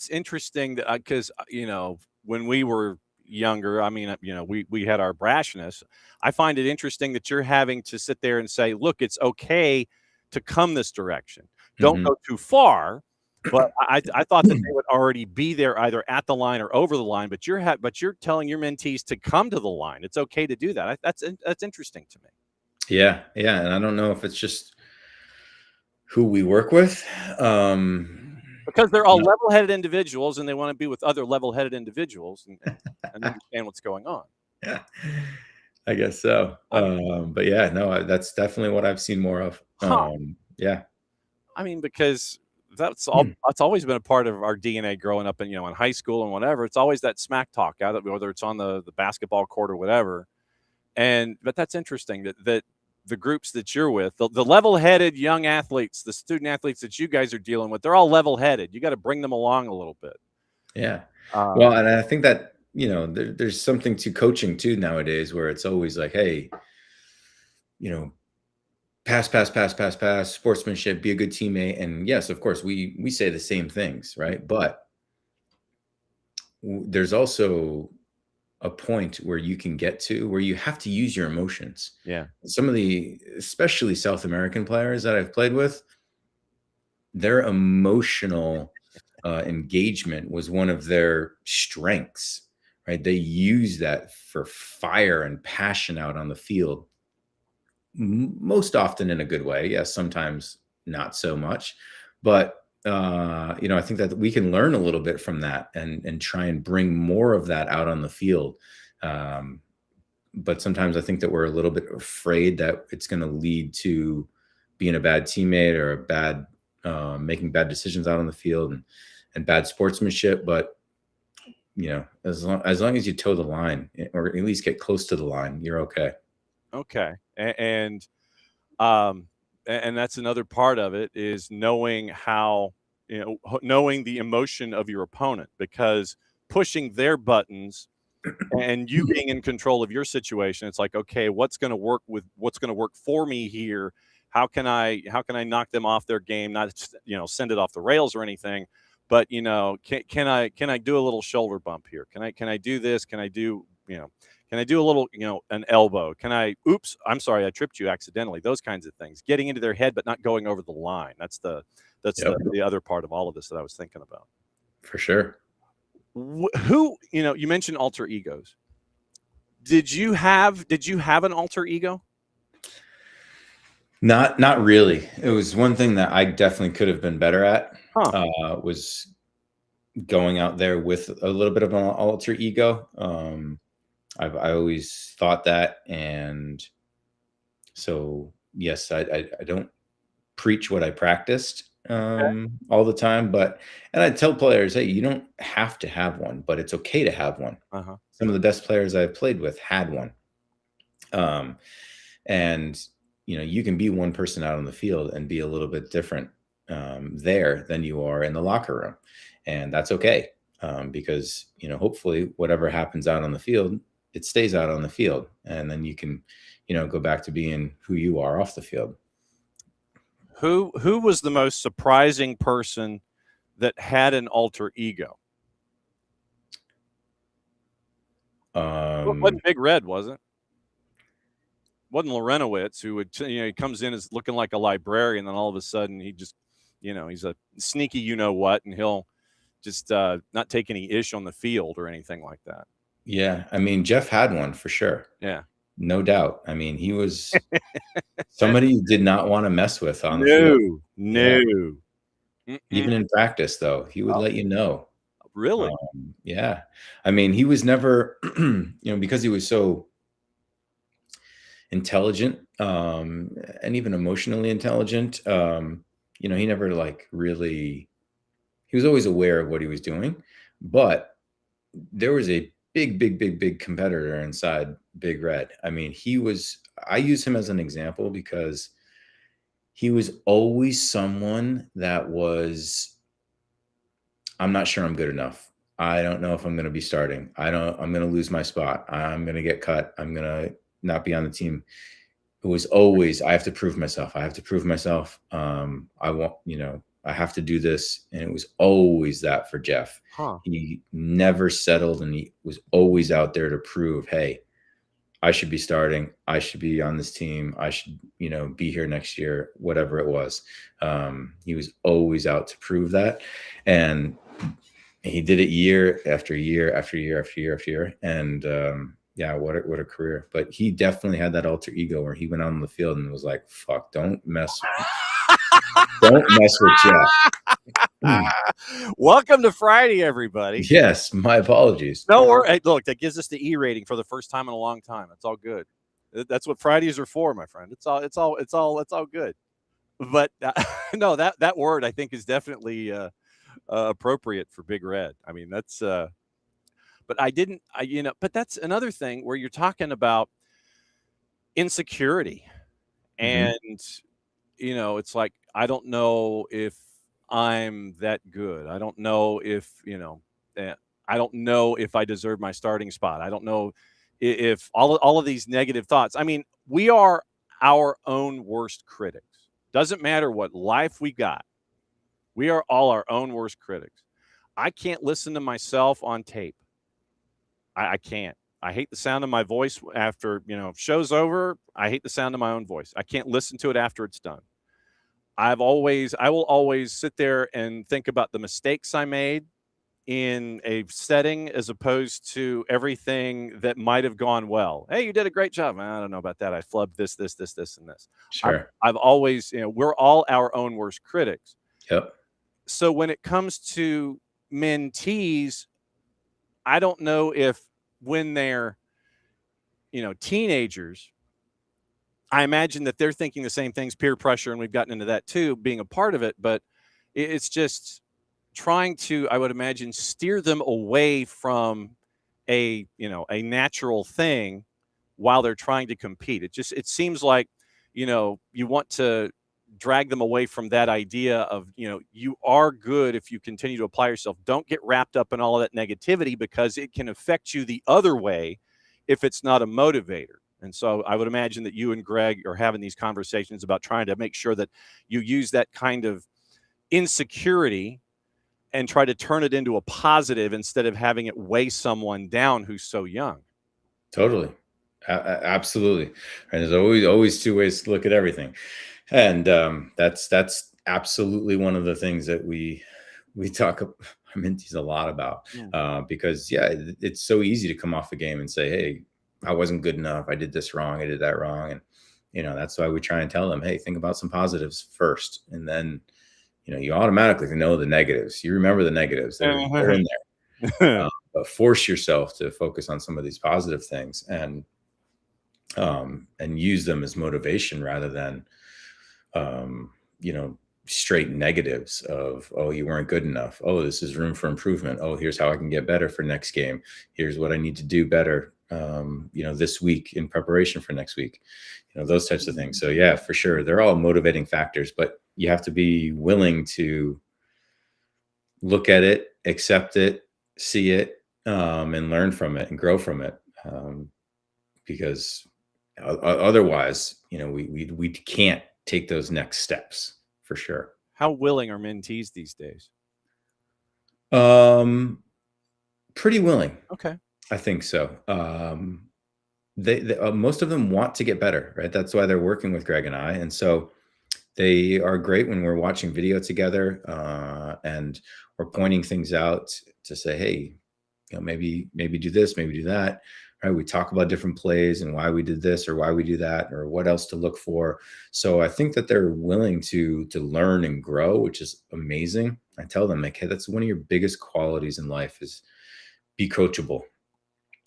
interesting that because you know when we were younger, I mean, you know, we had our brashness. I find it interesting that you're having to sit there and say, look, it's okay to come this direction. Don't Mhm. go too far. But I thought that they would already be there either at the line or over the line. But you're telling your mentees to come to the line. It's okay to do that. That's interesting to me. Yeah, yeah, and I don't know if it's just who we work with. Because they're all No. level-headed individuals, and they wanna be with other level-headed individuals and understand what's going on. Yeah. I guess so. But yeah, no, that's definitely what I've seen more of. Huh. Yeah. I mean, because Hmm. that's always been a part of our DNA growing up in, in high school and whatever. It's always that smack talk out of whether it's on the basketball court or whatever. But that's interesting that the groups that you're with, the level-headed young athletes, the student athletes that you guys are dealing with, they're all level-headed. You got to bring them along a little bit. Yeah. Well, Um, and I think that, there's something to coaching too nowadays where it's always like, hey, you know, pass, pass, pass, pass, pass, sportsmanship, be a good teammate. And yes, of course, we say the same things, right? But there's also a point where you can get to where you have to use your emotions. yeah. Some of the, especially South American players that I've played with, their emotional engagement was one of their strengths, right? They use that for fire and passion out on the field, most often in a good way. Yes, sometimes not so much, but I think that we can learn a little bit from that and try and bring more of that out on the field. Um, but sometimes I think that we're a little bit afraid that it's going to lead to being a bad teammate or a bad making bad decisions out on the field and bad sportsmanship. But as long as you toe the line or at least get close to the line, you're okay. Okay. Um, and that's another part of it is knowing how, knowing the emotion of your opponent, because pushing their buttons and you being in control of your situation, it's like, okay, what's going to work for me here? How can I knock them off their game? Not, send it off the rails or anything, but can I do a little shoulder bump here? Can I do this? Can I do a little, an elbow? Oops, I'm sorry, I tripped you accidentally. Those kinds of things. Getting into their head, but not going over the line. That's Yep, the other part of all of this that I was thinking about. for sure. Who, you mentioned alter egos. Did you have an alter ego? Not really. It was one thing that I definitely could have been better at. Huh. Was going out there with a little bit of an alter ego. I always thought that, and so yes, I don't preach what I practiced all the time, and I tell players, hey, you don't have to have one, but it's okay to have one. Uh-huh. Some of the best players I've played with had one, and you can be one person out on the field and be a little bit different there than you are in the locker room, and that's okay because hopefully whatever happens out on the field, it stays out on the field, and then you can go back to being who you are off the field. Who was the most surprising person that had an alter ego? Wasn't Big Red, was it? Wasn't Lorenowitz, who would, he comes in as looking like a librarian, and then all of a sudden he just, he's a sneaky, and he'll just not take any ish on the field or anything like that. Yeah, I mean, Jeff had one for sure. Yeah, no doubt. I mean, he was somebody you did not want to mess with on the field. No. Even in practice, though, he would let you know. Really? Yeah. I mean, he was never, because he was so intelligent and even emotionally intelligent, he never really, he was always aware of what he was doing. But there was a big competitor inside Big Red. I mean, I use him as an example because he was always someone that was, I'm not sure I'm good enough. I don't know if I'm going to be starting. I'm going to lose my spot. I'm going to get cut. I'm going to not be on the team. It was always, I have to prove myself. I have to prove myself. I have to do this. And it was always that for Jeff. Huh. He never settled, and he was always out there to prove, hey, I should be starting. I should be on this team. I should, be here next year, whatever it was. He was always out to prove that. And he did it year after year after year after year after year. And what a career. But he definitely had that alter ego where he went out on the field and was like, fuck, don't mess with Jeff. Welcome to Friday, everybody. Yes, my apologies. No worries. Hey, look, that gives us the E rating for the first time in a long time. It's all good. That's what Fridays are for, my friend. It's all good. But no, that word I think is definitely appropriate for Big Red. I mean, that's. But but that's another thing where you're talking about insecurity, Mhm. and it's like I don't know if I'm that good. I don't know if I don't know if I deserve my starting spot. I don't know if all of these negative thoughts. I mean, we are our own worst critics. Doesn't matter what life we got. We are all our own worst critics. I can't listen to myself on tape. I can't. I hate the sound of my voice after, show's over. I hate the sound of my own voice. I can't listen to it after it's done. I will always sit there and think about the mistakes I made in a setting as opposed to everything that might have gone well. Hey, you did a great job. I don't know about that. I flubbed this, and this. Sure. I've always, we're all our own worst critics. Yep. So when it comes to mentees, I don't know if when they're, teenagers, I imagine that they're thinking the same things, peer pressure, and we've gotten into that too, being a part of it. But it's just trying to, I would imagine, steer them away from a natural thing while they're trying to compete. It seems like, you want to drag them away from that idea of, you are good if you continue to apply yourself. Don't get wrapped up in all of that negativity because it can affect you the other way if it's not a motivator. And so I would imagine that you and Greg are having these conversations about trying to make sure that you use that kind of insecurity and try to turn it into a positive instead of having it weigh someone down who's so young. Totally. Absolutely. And there's always two ways to look at everything. And that's absolutely one of the things that we talk mentees a lot about, because it's so easy to come off a game and say, hey, I wasn't good enough. I did this wrong. I did that wrong. And, that's why we try and tell them, hey, think about some positives first. And then, you automatically know the negatives. You remember the negatives. They're in there. But force yourself to focus on some of these positive things and use them as motivation rather than, straight negatives of, oh, you weren't good enough. Oh, this is room for improvement. Oh, here's how I can get better for next game. Here's what I need to do better, this week in preparation for next week, those types of things. So yeah, for sure. They're all motivating factors, but you have to be willing to look at it, accept it, see it, and learn from it and grow from it. Because otherwise, we can't take those next steps for sure. How willing are mentees these days? Pretty willing. Okay. I think so. They most of them want to get better, right? That's why they're working with Greg and I. And so they are great when we're watching video together, and we're pointing things out to say, hey, maybe do this, maybe do that. Right? We talk about different plays and why we did this or why we do that or what else to look for. So I think that they're willing to learn and grow, which is amazing. I tell them, like, hey, that's one of your biggest qualities in life is be coachable,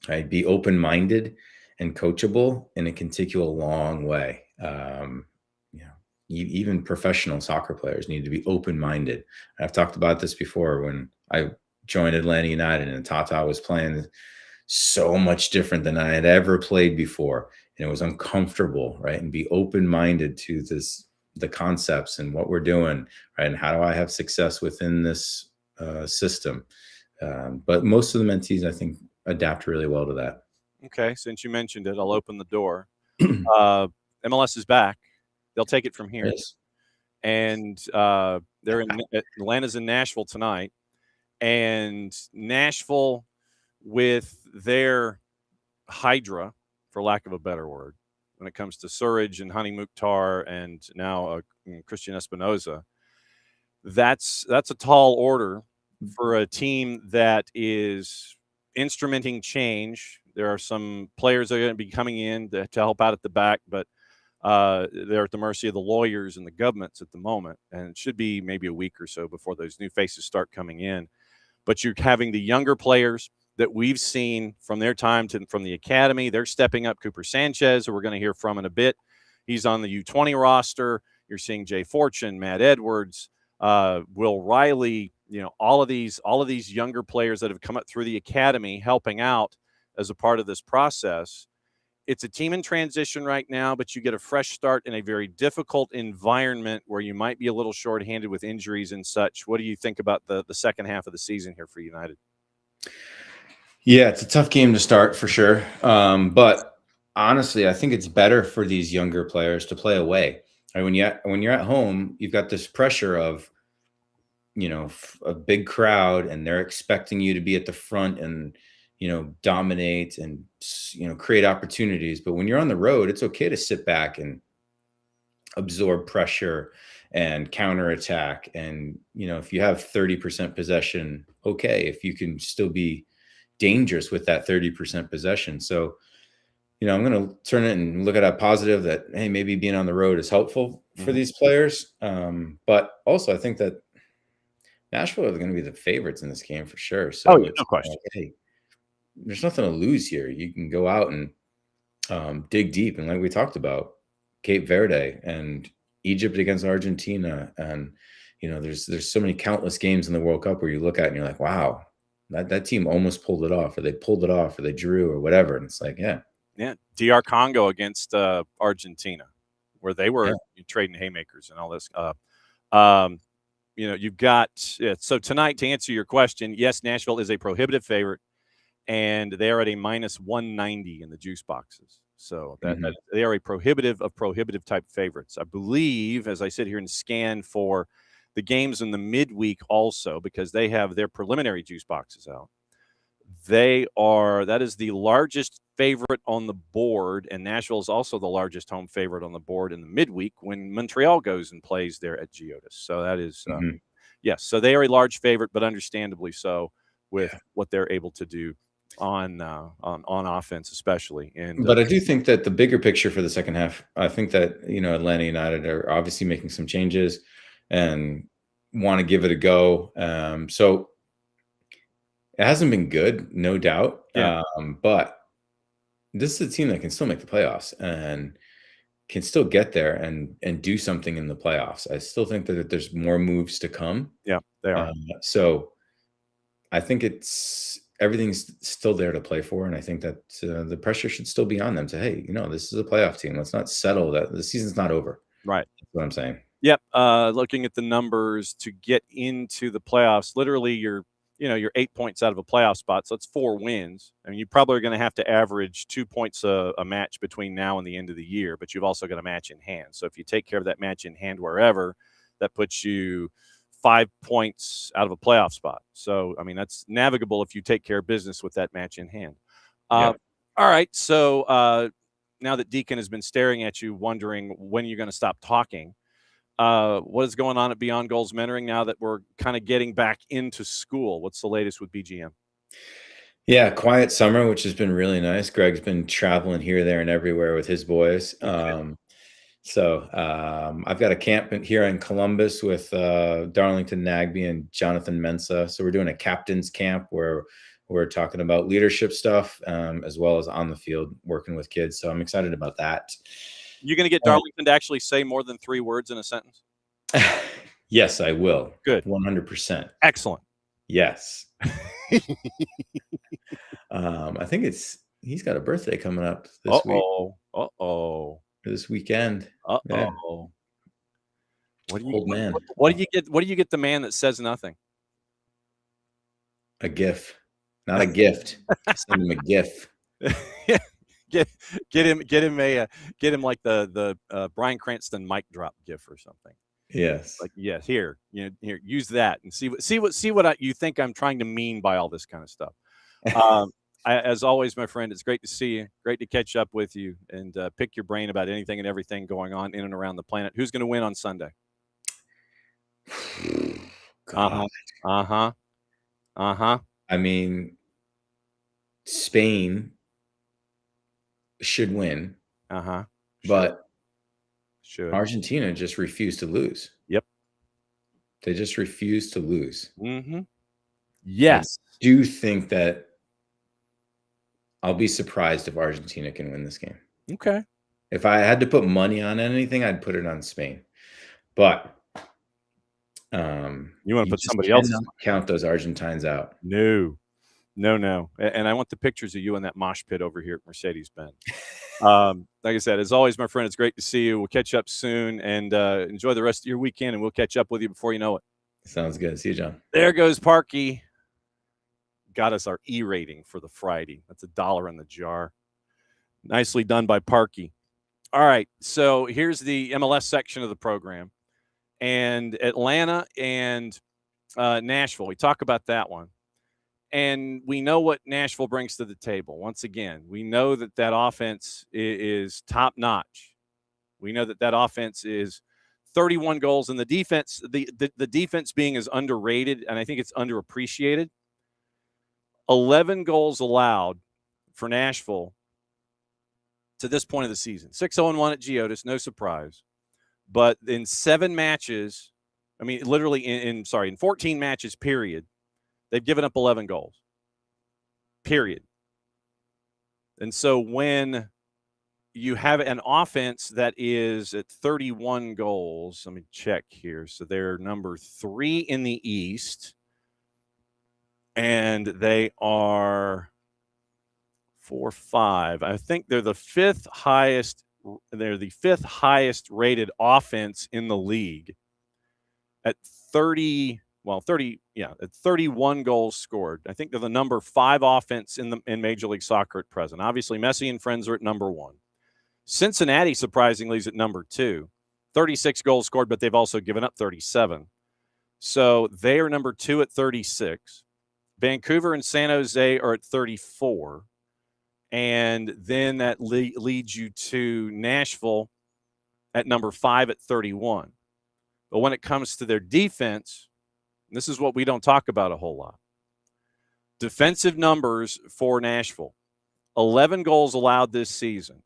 right? Be open-minded and coachable, and it can take you a long way. Even professional soccer players need to be open-minded. I've talked about this before when I joined Atlanta United and Tata was playing so much different than I had ever played before. And it was uncomfortable, right? And be open-minded to the concepts and what we're doing, right? And how do I have success within this system? But most of the mentees, I think, adapt really well to that. Okay. Since you mentioned it, I'll open the door. MLS is back. They'll take it from here. Yes. And they're in Atlanta's in Nashville tonight. And Nashville, with their Hydra, for lack of a better word, when it comes to Surridge and Hani Mukhtar and now Christian Espinoza, that's a tall order for a team that is instrumenting change. There are some players that are going to be coming in to help out at the back, but they're at the mercy of the lawyers and the governments at the moment, and it should be maybe a week or so before those new faces start coming in. But you're having the younger players that we've seen from their time from the academy. They're stepping up. Cooper Sanchez, who we're going to hear from in a bit, he's on the U20 roster. You're seeing Jay Fortune, Matt Edwards, Will Riley. All of these younger players that have come up through the academy helping out as a part of this process. It's a team in transition right now, but you get a fresh start in a very difficult environment where you might be a little shorthanded with injuries and such. What do you think about the second half of the season here for United? Yeah, it's a tough game to start for sure. But honestly, I think it's better for these younger players to play away. When you're at home, you've got this pressure of, a big crowd, and they're expecting you to be at the front and, dominate and, create opportunities. But when you're on the road, it's okay to sit back and absorb pressure and counterattack. And, if you have 30% possession, okay, if you can still be dangerous with that 30% possession. So, I'm going to turn it and look at a positive that, hey, maybe being on the road is helpful for these players. But also I think that Nashville are going to be the favorites in this game for sure. So yeah, no question. Hey, there's nothing to lose here. You can go out and dig deep. And like we talked about, Cape Verde and Egypt against Argentina. And, there's so many countless games in the World Cup where you look at it and you're like, wow, that team almost pulled it off, or they pulled it off, or they drew, or whatever. And it's like, yeah. DR Congo against Argentina, where they were trading haymakers and all this. You've got so tonight, to answer your question, yes, Nashville is a prohibitive favorite, and they are at a minus 190 in the juice boxes. So that they are a prohibitive type favorites. I believe, as I sit here and scan for the games in the midweek also, because they have their preliminary juice boxes out. That is the largest favorite on the board, and Nashville is also the largest home favorite on the board in the midweek when Montreal goes and plays there at Geodis. So that is, yes, so they are a large favorite, but understandably so with what they're able to do on offense, especially. But I do think that the bigger picture for the second half, I think that Atlanta United are obviously making some changes and want to give it a go. So it hasn't been good, no doubt. But this is a team that can still make the playoffs and can still get there and do something in the playoffs. I still think that there's more moves to come. Yeah, they are. So I think everything's still there to play for. And I think that the pressure should still be on them to, hey, this is a playoff team. Let's not settle that the season's not over. Right. That's what I'm saying. Yep. Looking at the numbers to get into the playoffs, literally you're 8 points out of a playoff spot. So it's 4 wins. I mean, you probably are going to have to average 2 points a match between now and the end of the year, but you've also got a match in hand. So if you take care of that match in hand wherever, that puts you 5 points out of a playoff spot. So, I mean, that's navigable if you take care of business with that match in hand. All right. So now that Deacon has been staring at you, wondering when you're going to stop talking, what is going on at Beyond Goals Mentoring now that we're kind of getting back into school? What's the latest with BGM? Yeah, quiet summer, which has been really nice. Greg's been traveling here, there, and everywhere with his boys. So I've got a camp here in Columbus with Darlington Nagby and Jonathan Mensah. So we're doing a captain's camp where we're talking about leadership stuff as well as on the field working with kids. So I'm excited about that. You're going to get Darlington to actually say more than 3 words in a sentence? Yes, I will. Good. 100%. Excellent. Yes. I think he's got a birthday coming up this week. This weekend. Yeah. What do you get the man that says nothing? A GIF. Not a gift. Send him a GIF. Get him like the Bryan Cranston mic drop GIF or something. Yes. Like, yes, here, use that and see what you think I'm trying to mean by all this kind of stuff. As always, my friend, it's great to see you. Great to catch up with you and pick your brain about anything and everything going on in and around the planet. Who's going to win on Sunday? I mean, Spain should win. Sure. But Should. Argentina just refused to lose. Yep. They just refused to lose. Mm-hmm. Yes. I do think that I'll be surprised if Argentina can win this game. Okay. If I had to put money on anything, I'd put it on Spain. But you want to put just somebody else? Cannot count those Argentines out. No. And I want the pictures of you in that mosh pit over here at Mercedes-Benz. Like I said, as always, my friend, it's great to see you. We'll catch up soon, and enjoy the rest of your weekend, and we'll catch up with you before you know it. Sounds good. See you, John. There goes Parky. Got us our E rating for the Friday. That's $1 in the jar. Nicely done by Parky. All right, so here's the MLS section of the program. And Atlanta and Nashville, we talk about that one. And we know what Nashville brings to the table. Once again, we know that offense is top-notch. We know that offense is 31 goals, and the defense, the defense being as underrated, and I think it's underappreciated. 11 goals allowed for Nashville to this point of the season. 6-0-1 at Geodis, no surprise. But in 7 matches, I mean, literally in 14 matches, period, they've given up 11 goals, period. And so when you have an offense that is at 31 goals, let me check here. So they're number 3 in the East, and they are 4-5. I think they're the 5th highest. They're the 5th highest rated offense in the league at 31 goals scored. I think they're the number 5 offense in Major League Soccer at present. Obviously, Messi and friends are at number 1. Cincinnati, surprisingly, is at number 2. 36 goals scored, but they've also given up 37. So they are number 2 at 36. Vancouver and San Jose are at 34. And then that leads you to Nashville at number 5 at 31. But when it comes to their defense, this is what we don't talk about a whole lot. Defensive numbers for Nashville. 11 goals allowed this season.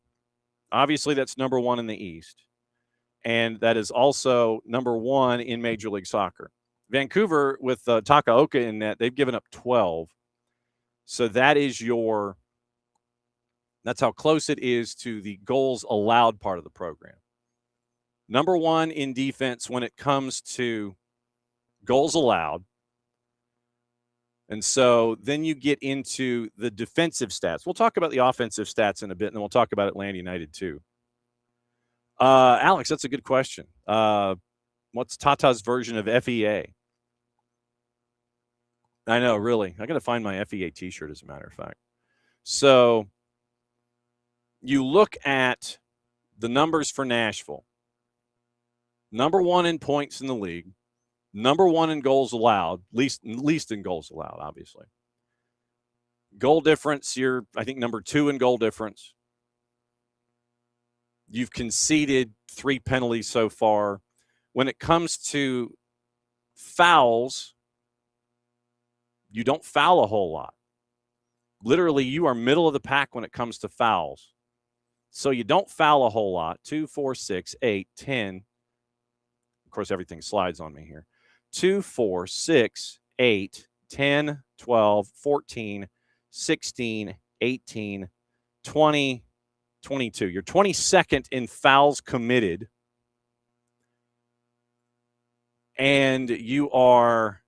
Obviously, that's number 1 in the East. And that is also number 1 in Major League Soccer. Vancouver, with Takaoka in net, they've given up 12. So that's how close it is to the goals allowed part of the program. Number 1 in defense when it comes to goals allowed. And so then you get into the defensive stats. We'll talk about the offensive stats in a bit, and then we'll talk about Atlanta United too. Alex, that's a good question. What's Tata's version of FEA? I know, really. I got to find my FEA t-shirt, as a matter of fact. So you look at the numbers for Nashville. Number 1 in points in the league. Number 1 in goals allowed, least in goals allowed, obviously. Goal difference, you're, I think, number 2 in goal difference. You've conceded 3 penalties so far. When it comes to fouls, you don't foul a whole lot. Literally, you are middle of the pack when it comes to fouls. So you don't foul a whole lot. 2, 4, 6, 8, 10. Of course, everything slides on me here. 2, 4, 6, 8, 10, 12, 14, 16, 18, 20, 22. You're 22nd in fouls committed. And you are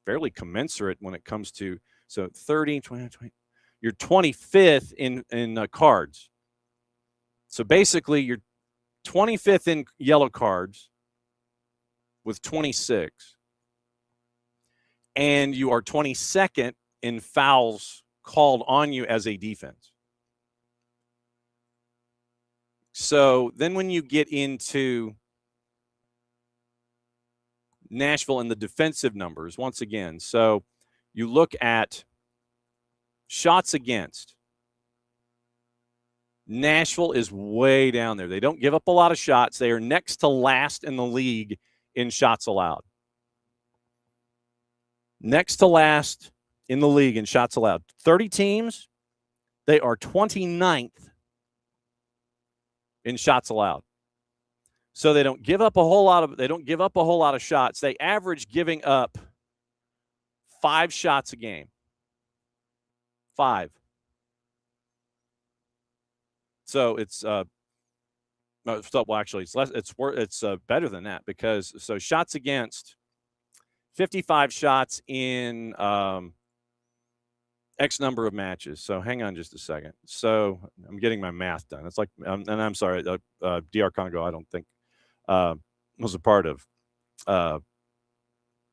fairly commensurate when it comes to, so 30, 20, 20. You're 25th in cards. So basically, you're 25th in yellow cards with 26. And you are 22nd in fouls called on you as a defense. So then when you get into Nashville and the defensive numbers, once again, so you look at shots against. Nashville is way down there. They don't give up a lot of shots. They are next to last in the league in shots allowed. Next to last in the league in shots allowed. 30 teams, they are 29th in shots allowed. So they don't give up a whole lot of shots. They average giving up 5 shots a game. 5. So it's actually it's less. It's better than that, because so shots against, 55 shots in X number of matches. So hang on just a second. So I'm getting my math done. It's like, and I'm sorry, DR Congo, I don't think was a part of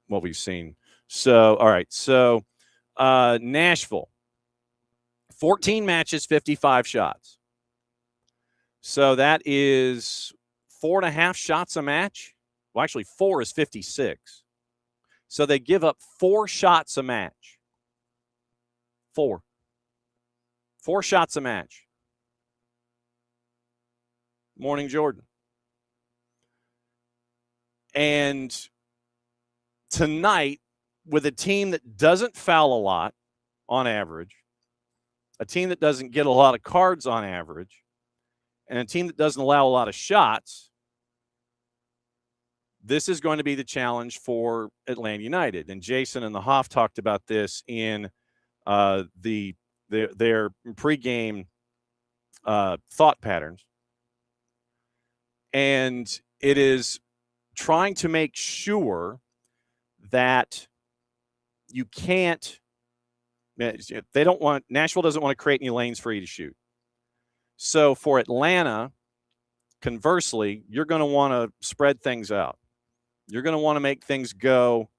what we've seen. So, all right. So Nashville, 14 matches, 55 shots. So that is 4.5 shots a match. Well, actually, 4 is 56. So they give up 4 shots a match. 4 shots a match. Morning, Jordan. And tonight, with a team that doesn't foul a lot on average, a team that doesn't get a lot of cards on average, and a team that doesn't allow a lot of shots, this is going to be the challenge for Atlanta United. And Jason and the Hoff talked about this in their pregame thought patterns. And it is trying to make sure that you can't, Nashville doesn't want to create any lanes for you to shoot. So for Atlanta, conversely, you're going to want to spread things out. You're going to want to make things go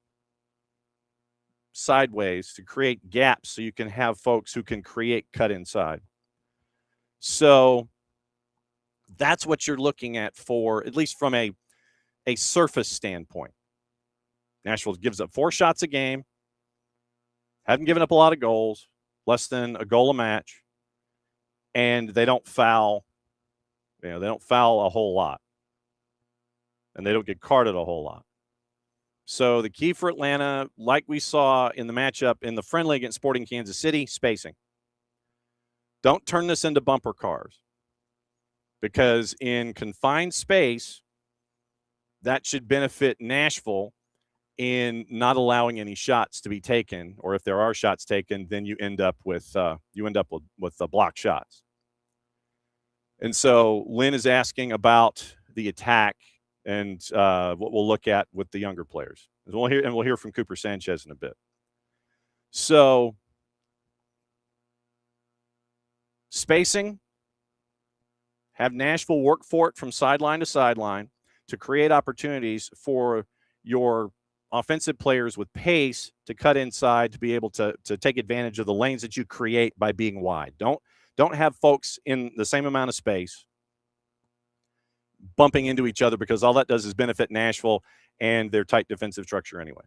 sideways to create gaps so you can have folks who can create cut inside. So that's what you're looking at, for at least from a surface standpoint. Nashville gives up 4 shots a game, haven't given up a lot of goals, less than a goal a match, and they don't foul. They don't foul a whole lot, and they don't get carded a whole lot. So the key for Atlanta, like we saw in the matchup in the friendly against Sporting Kansas City, spacing. Don't turn this into bumper cars, because in confined space, that should benefit Nashville in not allowing any shots to be taken, or if there are shots taken, then you end up with blocked shots. And so Lynn is asking about the attack and what we'll look at with the younger players. And we'll hear from Cooper Sanchez in a bit. So spacing, have Nashville work for it from sideline to sideline to create opportunities for your offensive players with pace to cut inside, to be able to take advantage of the lanes that you create by being wide. Don't have folks in the same amount of space bumping into each other, because all that does is benefit Nashville and their tight defensive structure anyway.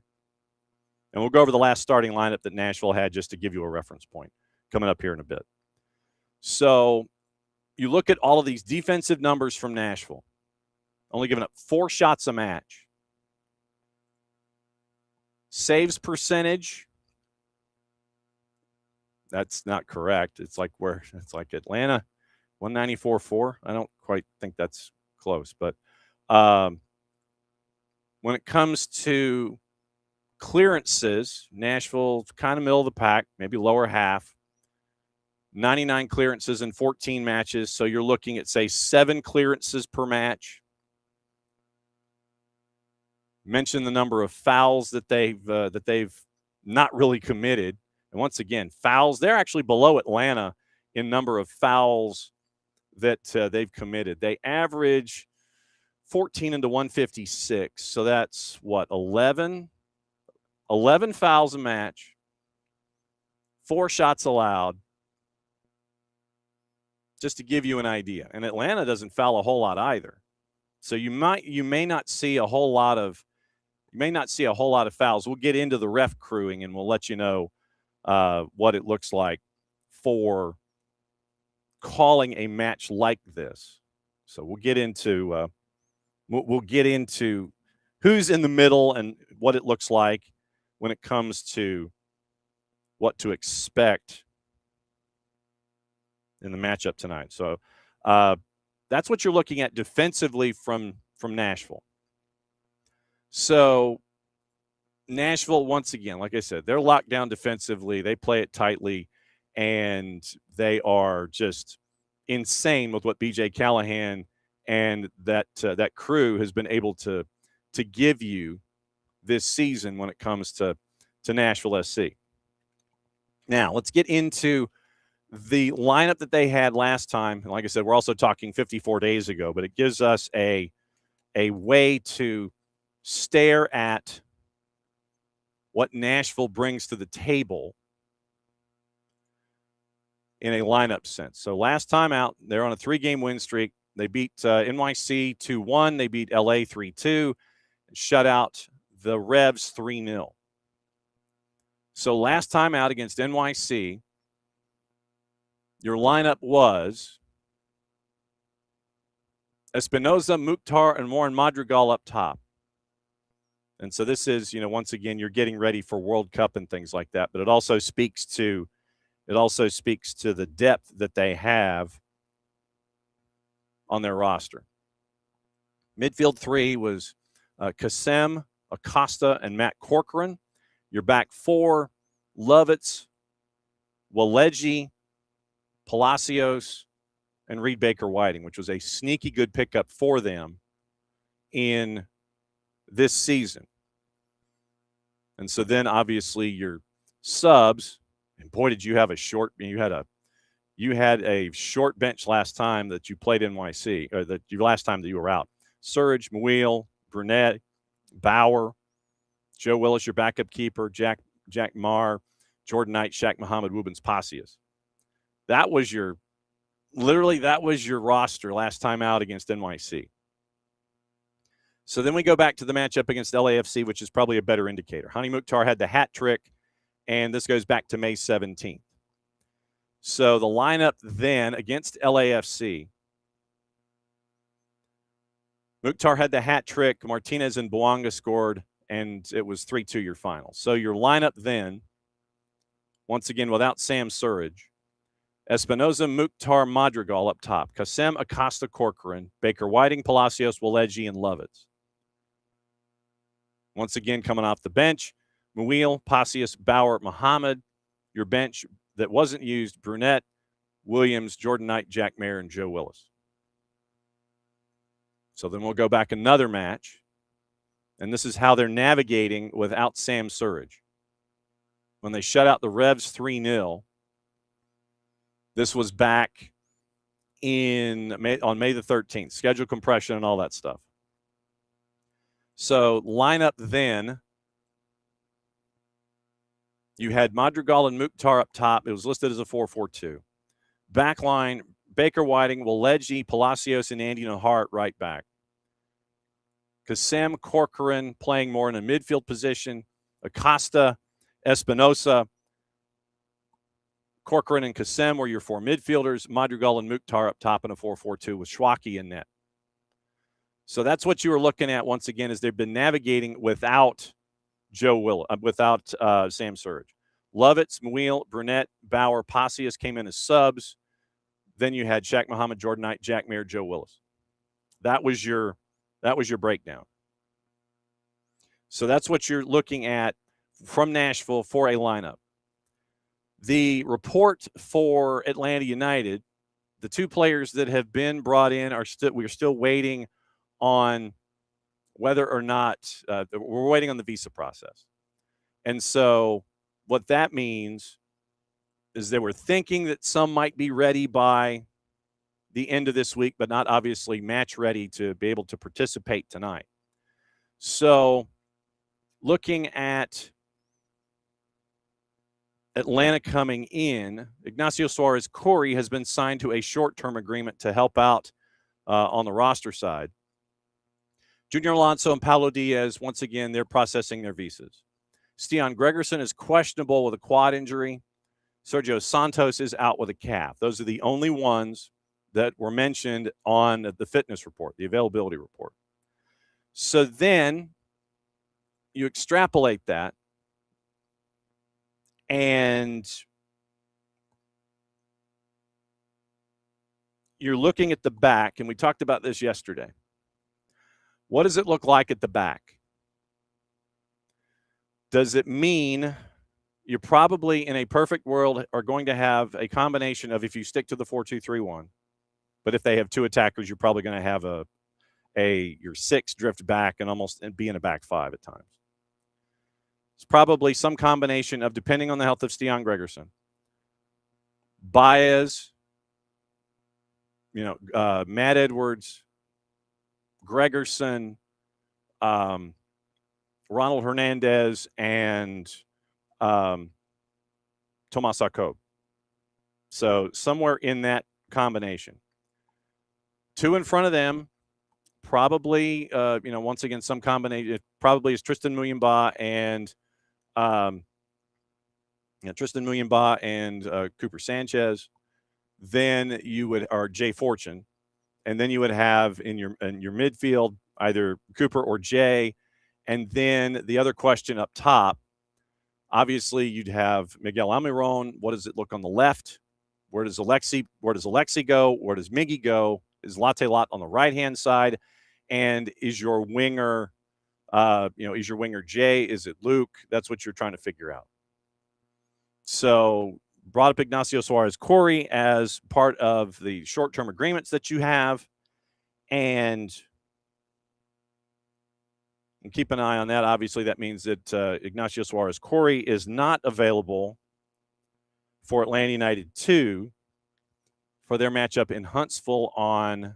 And we'll go over the last starting lineup that Nashville had, just to give you a reference point, coming up here in a bit. So you look at all of these defensive numbers from Nashville, only giving up 4 shots a match. Saves percentage, that's not correct. It's like Atlanta, 194.4. I don't quite think that's close. But when it comes to clearances, Nashville's kind of middle of the pack, maybe lower half. 99 clearances in 14 matches. So you're looking at, say, 7 clearances per match. Mention the number of fouls that they've not really committed. And once again, fouls, they're actually below Atlanta in number of fouls that they've committed. They average 14 into 156. So that's what, 11 fouls a match, 4 shots allowed, just to give you an idea. And Atlanta doesn't foul a whole lot either. So you may not see a whole lot of fouls. We'll get into the ref crewing, and we'll let you know what it looks like for calling a match like this. So we'll get into who's in the middle and what it looks like when it comes to what to expect in the matchup tonight. So that's what you're looking at defensively from Nashville. So Nashville, once again, like I said, they're locked down defensively. They play it tightly, and they are just insane with what B.J. Callahan and that crew has been able to give you this season when it comes to Nashville SC. Now, let's get into the lineup that they had last time. And like I said, we're also talking 54 days ago, but it gives us a way to stare at what Nashville brings to the table in a lineup sense. So last time out, they're on a 3-game win streak. They beat NYC 2-1. They beat LA 3-2. Shut out the Revs 3-0. So last time out against NYC, your lineup was Espinoza, Mukhtar, and Warren Madrigal up top. And so this is, once again, you're getting ready for World Cup and things like that. But it also speaks to the depth that they have on their roster. Midfield 3 was CupAM, Acosta, and Matt Corcoran. Your back 4, Lovitz, Waleji, Palacios, and Reed Baker-Whiting, which was a sneaky good pickup for them in this season. And so then obviously your subs, and boy, did you have a short bench last time that you played NYC, or last time that you were out. Surge, Muil, Brunette, Bauer, Joe Willis, your backup keeper, Jack Marr, Jordan Knight, Shaq Muhammad, Wubens Passius. That was your roster last time out against NYC. So then we go back to the matchup against LAFC, which is probably a better indicator. Hani Mukhtar had the hat trick, and this goes back to May 17th. So the lineup then against LAFC, Mukhtar had the hat trick, Martinez and Bouanga scored, and it was 3-2 your final. So your lineup then, once again without Sam Surridge, Espinoza, Mukhtar, Madrigal up top, CupAM, Acosta, Corcoran, Baker-Whiting, Palacios, Waleji, and Lovitz. Once again, coming off the bench, Muil, Passius, Bauer, Muhammad. Your bench that wasn't used, Brunette, Williams, Jordan Knight, Jack Mayer, and Joe Willis. So then we'll go back another match, and this is how they're navigating without Sam Surridge. When they shut out the Revs 3-0, this was back on May the 13th, schedule compression and all that stuff. So lineup then, you had Madrigal and Mukhtar up top. It was listed as a 4-4-2. Backline, Baker-Whiting, Waleji, Palacios, and Andy Nahart right back. CupAM, Corcoran playing more in a midfield position. Acosta, Espinosa, Corcoran, and CupAM were your 4 midfielders. Madrigal and Mukhtar up top in a 4-4-2 with Schwacke in net. So that's what you were looking at once again, as they've been navigating without Sam Surridge. Lovitz, Muil, Brunette, Bauer, Passius came in as subs. Then you had Shaq Muhammad, Jordan Knight, Jack Mayer, Joe Willis. That was your breakdown. So that's what you're looking at from Nashville for a lineup. The report for Atlanta United, the 2 players that have been brought in we're still waiting on whether or not we're waiting on the visa process. And so what that means is they were thinking that some might be ready by the end of this week, but not obviously match ready to be able to participate tonight. So looking at Atlanta coming in, Ignacio Suarez Corey has been signed to a short-term agreement to help out on the roster side. Junior Alonso and Paulo Diaz, once again, they're processing their visas. Stian Gregerson is questionable with a quad injury. Sergio Santos is out with a calf. Those are the only ones that were mentioned on the fitness report, the availability report. So then you extrapolate that, and you're looking at the back, and we talked about this yesterday. What does it look like at the back? Does it mean you're probably in a perfect world are going to have a combination of, if you stick to the 4-2-3-1, but if they have two attackers, you're probably going to have your 6 drift back and be in a back 5 at times. It's probably some combination of, depending on the health of Stian Gregerson, Baez, Matt Edwards, Gregerson, Ronald Hernandez, and Tomas Jakob. So somewhere in that combination. 2 in front of them, probably, once again, some combination. It probably is Tristan Muyumba and Cooper Sanchez. Then you would, or Jay Fortune, and then you would have in your midfield either Cooper or Jay, and then the other question up top. Obviously, you'd have Miguel Almiron. What does it look on the left? Where does Alexi go? Where does Miggy go? Is Latte Lot on the right-hand side? And is your winger, Jay? Is it Luke? That's what you're trying to figure out. So brought up Ignacio Suarez-Corey as part of the short-term agreements that you have. And keep an eye on that. Obviously, that means that Ignacio Suarez-Corey is not available for Atlanta United 2 for their matchup in Huntsville on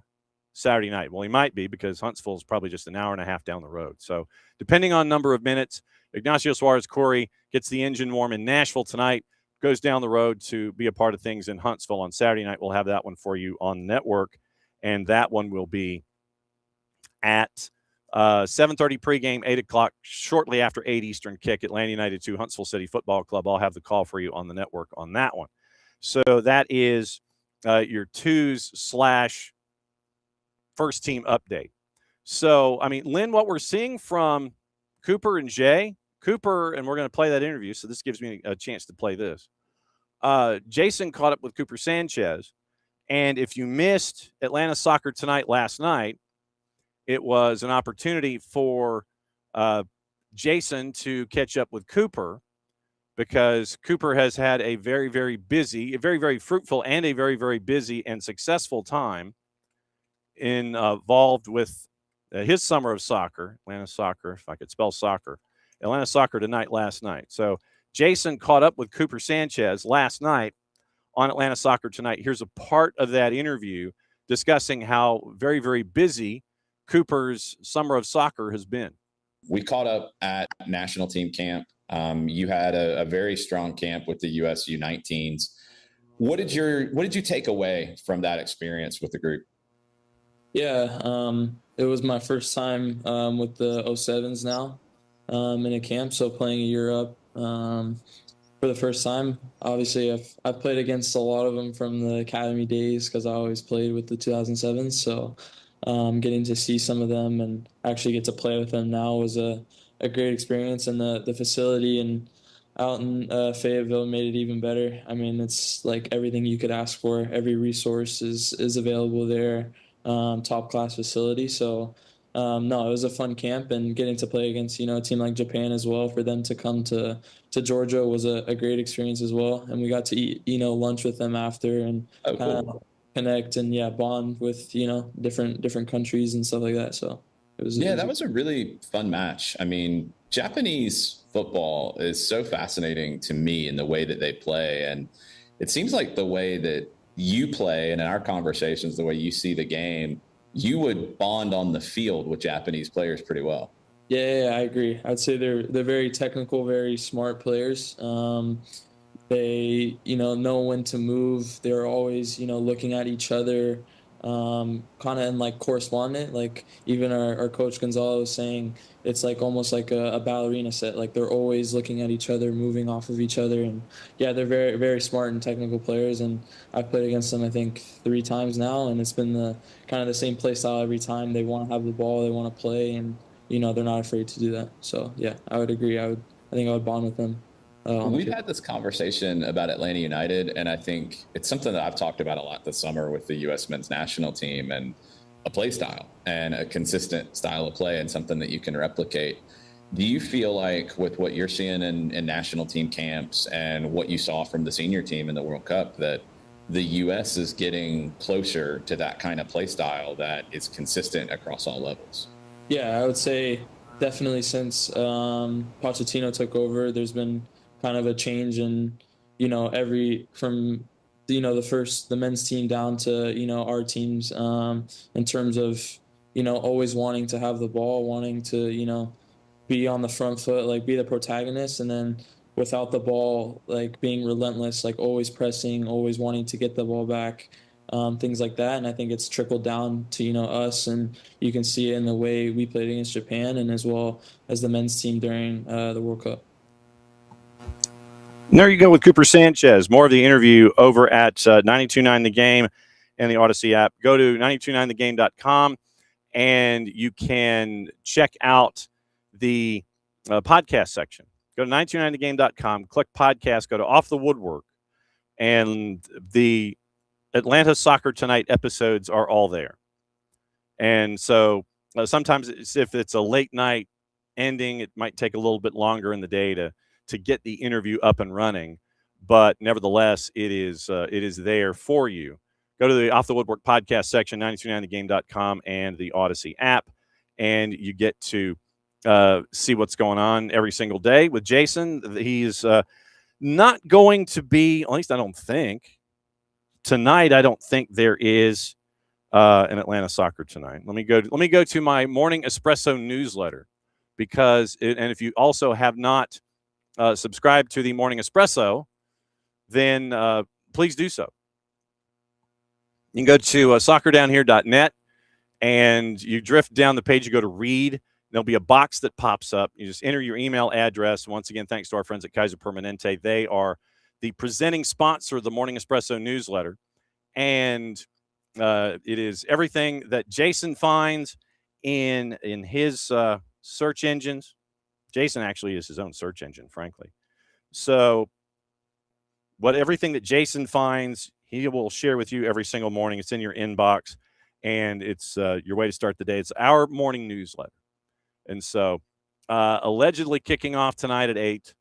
Saturday night. Well, he might be, because Huntsville is probably just an hour and a half down the road. So depending on number of minutes, Ignacio Suarez-Corey gets the engine warm in Nashville tonight, goes down the road to be a part of things in Huntsville on Saturday night. We'll have that one for you on the network, and that one will be at 7:30 pregame, 8 o'clock, shortly after 8 Eastern kick, Atlanta United 2, Huntsville City Football Club. I'll have the call for you on the network on that one. So that is your 2s/ first team update. So, Lynn, what we're seeing from Cooper and Jay, and we're going to play that interview, so this gives me a chance to play this. Jason caught up with Cooper Sanchez, and if you missed Atlanta Soccer Tonight last night, it was an opportunity for Jason to catch up with Cooper, because Cooper has had a very, very busy, a very, very fruitful, and a very, very busy and successful time involved with his summer of soccer, Atlanta Soccer, if I could spell soccer, Atlanta Soccer Tonight last night. So Jason caught up with Cooper Sanchez last night on Atlanta Soccer Tonight. Here's a part of that interview discussing how very, very busy Cooper's summer of soccer has been. We caught up at national team camp. You had a very strong camp with the US U19s. What did you take away from that experience with the group? Yeah, it was my first time with the 07s now in a camp, so playing in Europe for the first time. Obviously, I've played against a lot of them from the academy days, because I always played with the 2007s, so getting to see some of them and actually get to play with them now was a great experience. And the facility and out in Fayetteville made it even better. It's like everything you could ask for. Every resource is available there. Top class facility. So no, it was a fun camp, and getting to play against a team like Japan as well, for them to come to Georgia was a great experience as well. And we got to eat lunch with them after, and cool. Connect and bond with different countries and stuff like that. So that was a really fun match. Japanese football is so fascinating to me in the way that they play, and it seems like the way that you play, and in our conversations, the way you see the game, you would bond on the field with Japanese players pretty well. Yeah, I agree. I'd say they're very technical, very smart players. They, know when to move. They're always, looking at each other, kind of in like correspondent. Like even our coach Gonzalo was saying, it's like almost like a ballerina set. Like they're always looking at each other, moving off of each other. And yeah, they're very, very smart and technical players. And I've played against them, I think, 3 times now. And it's been the kind of the same play style every time. They want to have the ball, they want to play, and, they're not afraid to do that. So yeah, I would agree. I think I would bond with them. on the We've field. had this conversation about Atlanta United, and I think it's something that I've talked about a lot this summer with the U.S. men's national team, and a play style and a consistent style of play and something that you can replicate. Do you feel like with what you're seeing in national team camps and what you saw from the senior team in the World Cup that the U.S. is getting closer to that kind of play style that is consistent across all levels? Yeah, I would say definitely since Pochettino took over, there's been kind of a change in, from the men's team down to our teams, in terms of always wanting to have the ball, wanting to be on the front foot, like be the protagonist, and then without the ball, like being relentless, like always pressing, always wanting to get the ball back, things like that. And I think it's trickled down to us, and you can see it in the way we played against Japan, and as well as the men's team during the World Cup. And there you go with Cooper Sanchez. More of the interview over at 92.9 The Game and the Odyssey app. Go to 929thegame.com and you can check out the podcast section. Go to 929thegame.com, click podcast, go to Off the Woodwork, and the Atlanta Soccer Tonight episodes are all there. And so sometimes if it's a late night ending, it might take a little bit longer in the day to get the interview up and running. But nevertheless, it is there for you. Go to the Off the Woodwork podcast section, 929thegame.com, and the Odyssey app, and you get to see what's going on every single day with Jason. He's not going to be, at least I don't think, tonight. I don't think there is an Atlanta Soccer Tonight. Let me go to my morning espresso newsletter, because and if you also have not subscribed to the Morning Espresso, then please do so. You can go to soccerdownhere.net, and you drift down the page. You go to read. There'll be a box that pops up. You just enter your email address. Once again, thanks to our friends at Kaiser Permanente. They are the presenting sponsor of the Morning Espresso newsletter. And it is everything that Jason finds in his search engines. Jason actually is his own search engine, frankly. So everything that Jason finds, he will share with you every single morning. It's in your inbox, and it's your way to start the day. It's our morning newsletter. And so allegedly kicking off tonight at 8.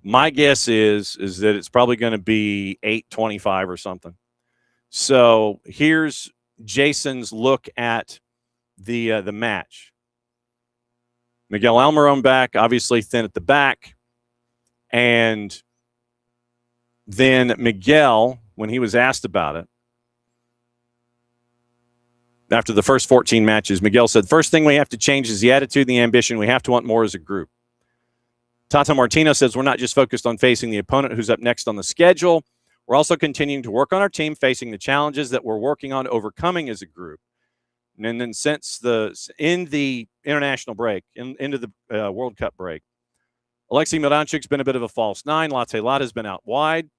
My guess is that it's probably going to be 8:25 or something. So here's Jason's look at the match. Miguel Almiron back, obviously thin at the back. And then Miguel, when he was asked about it, after the first 14 matches, Miguel said, first thing we have to change is the attitude and the ambition. We have to want more as a group. Tata Martino says we're not just focused on facing the opponent who's up next on the schedule. We're also continuing to work on our team, facing the challenges that we're working on overcoming as a group. And then in the international break, into the World Cup break, Alexei Miranchuk's been a bit of a false nine. Latte Lat has been out wide.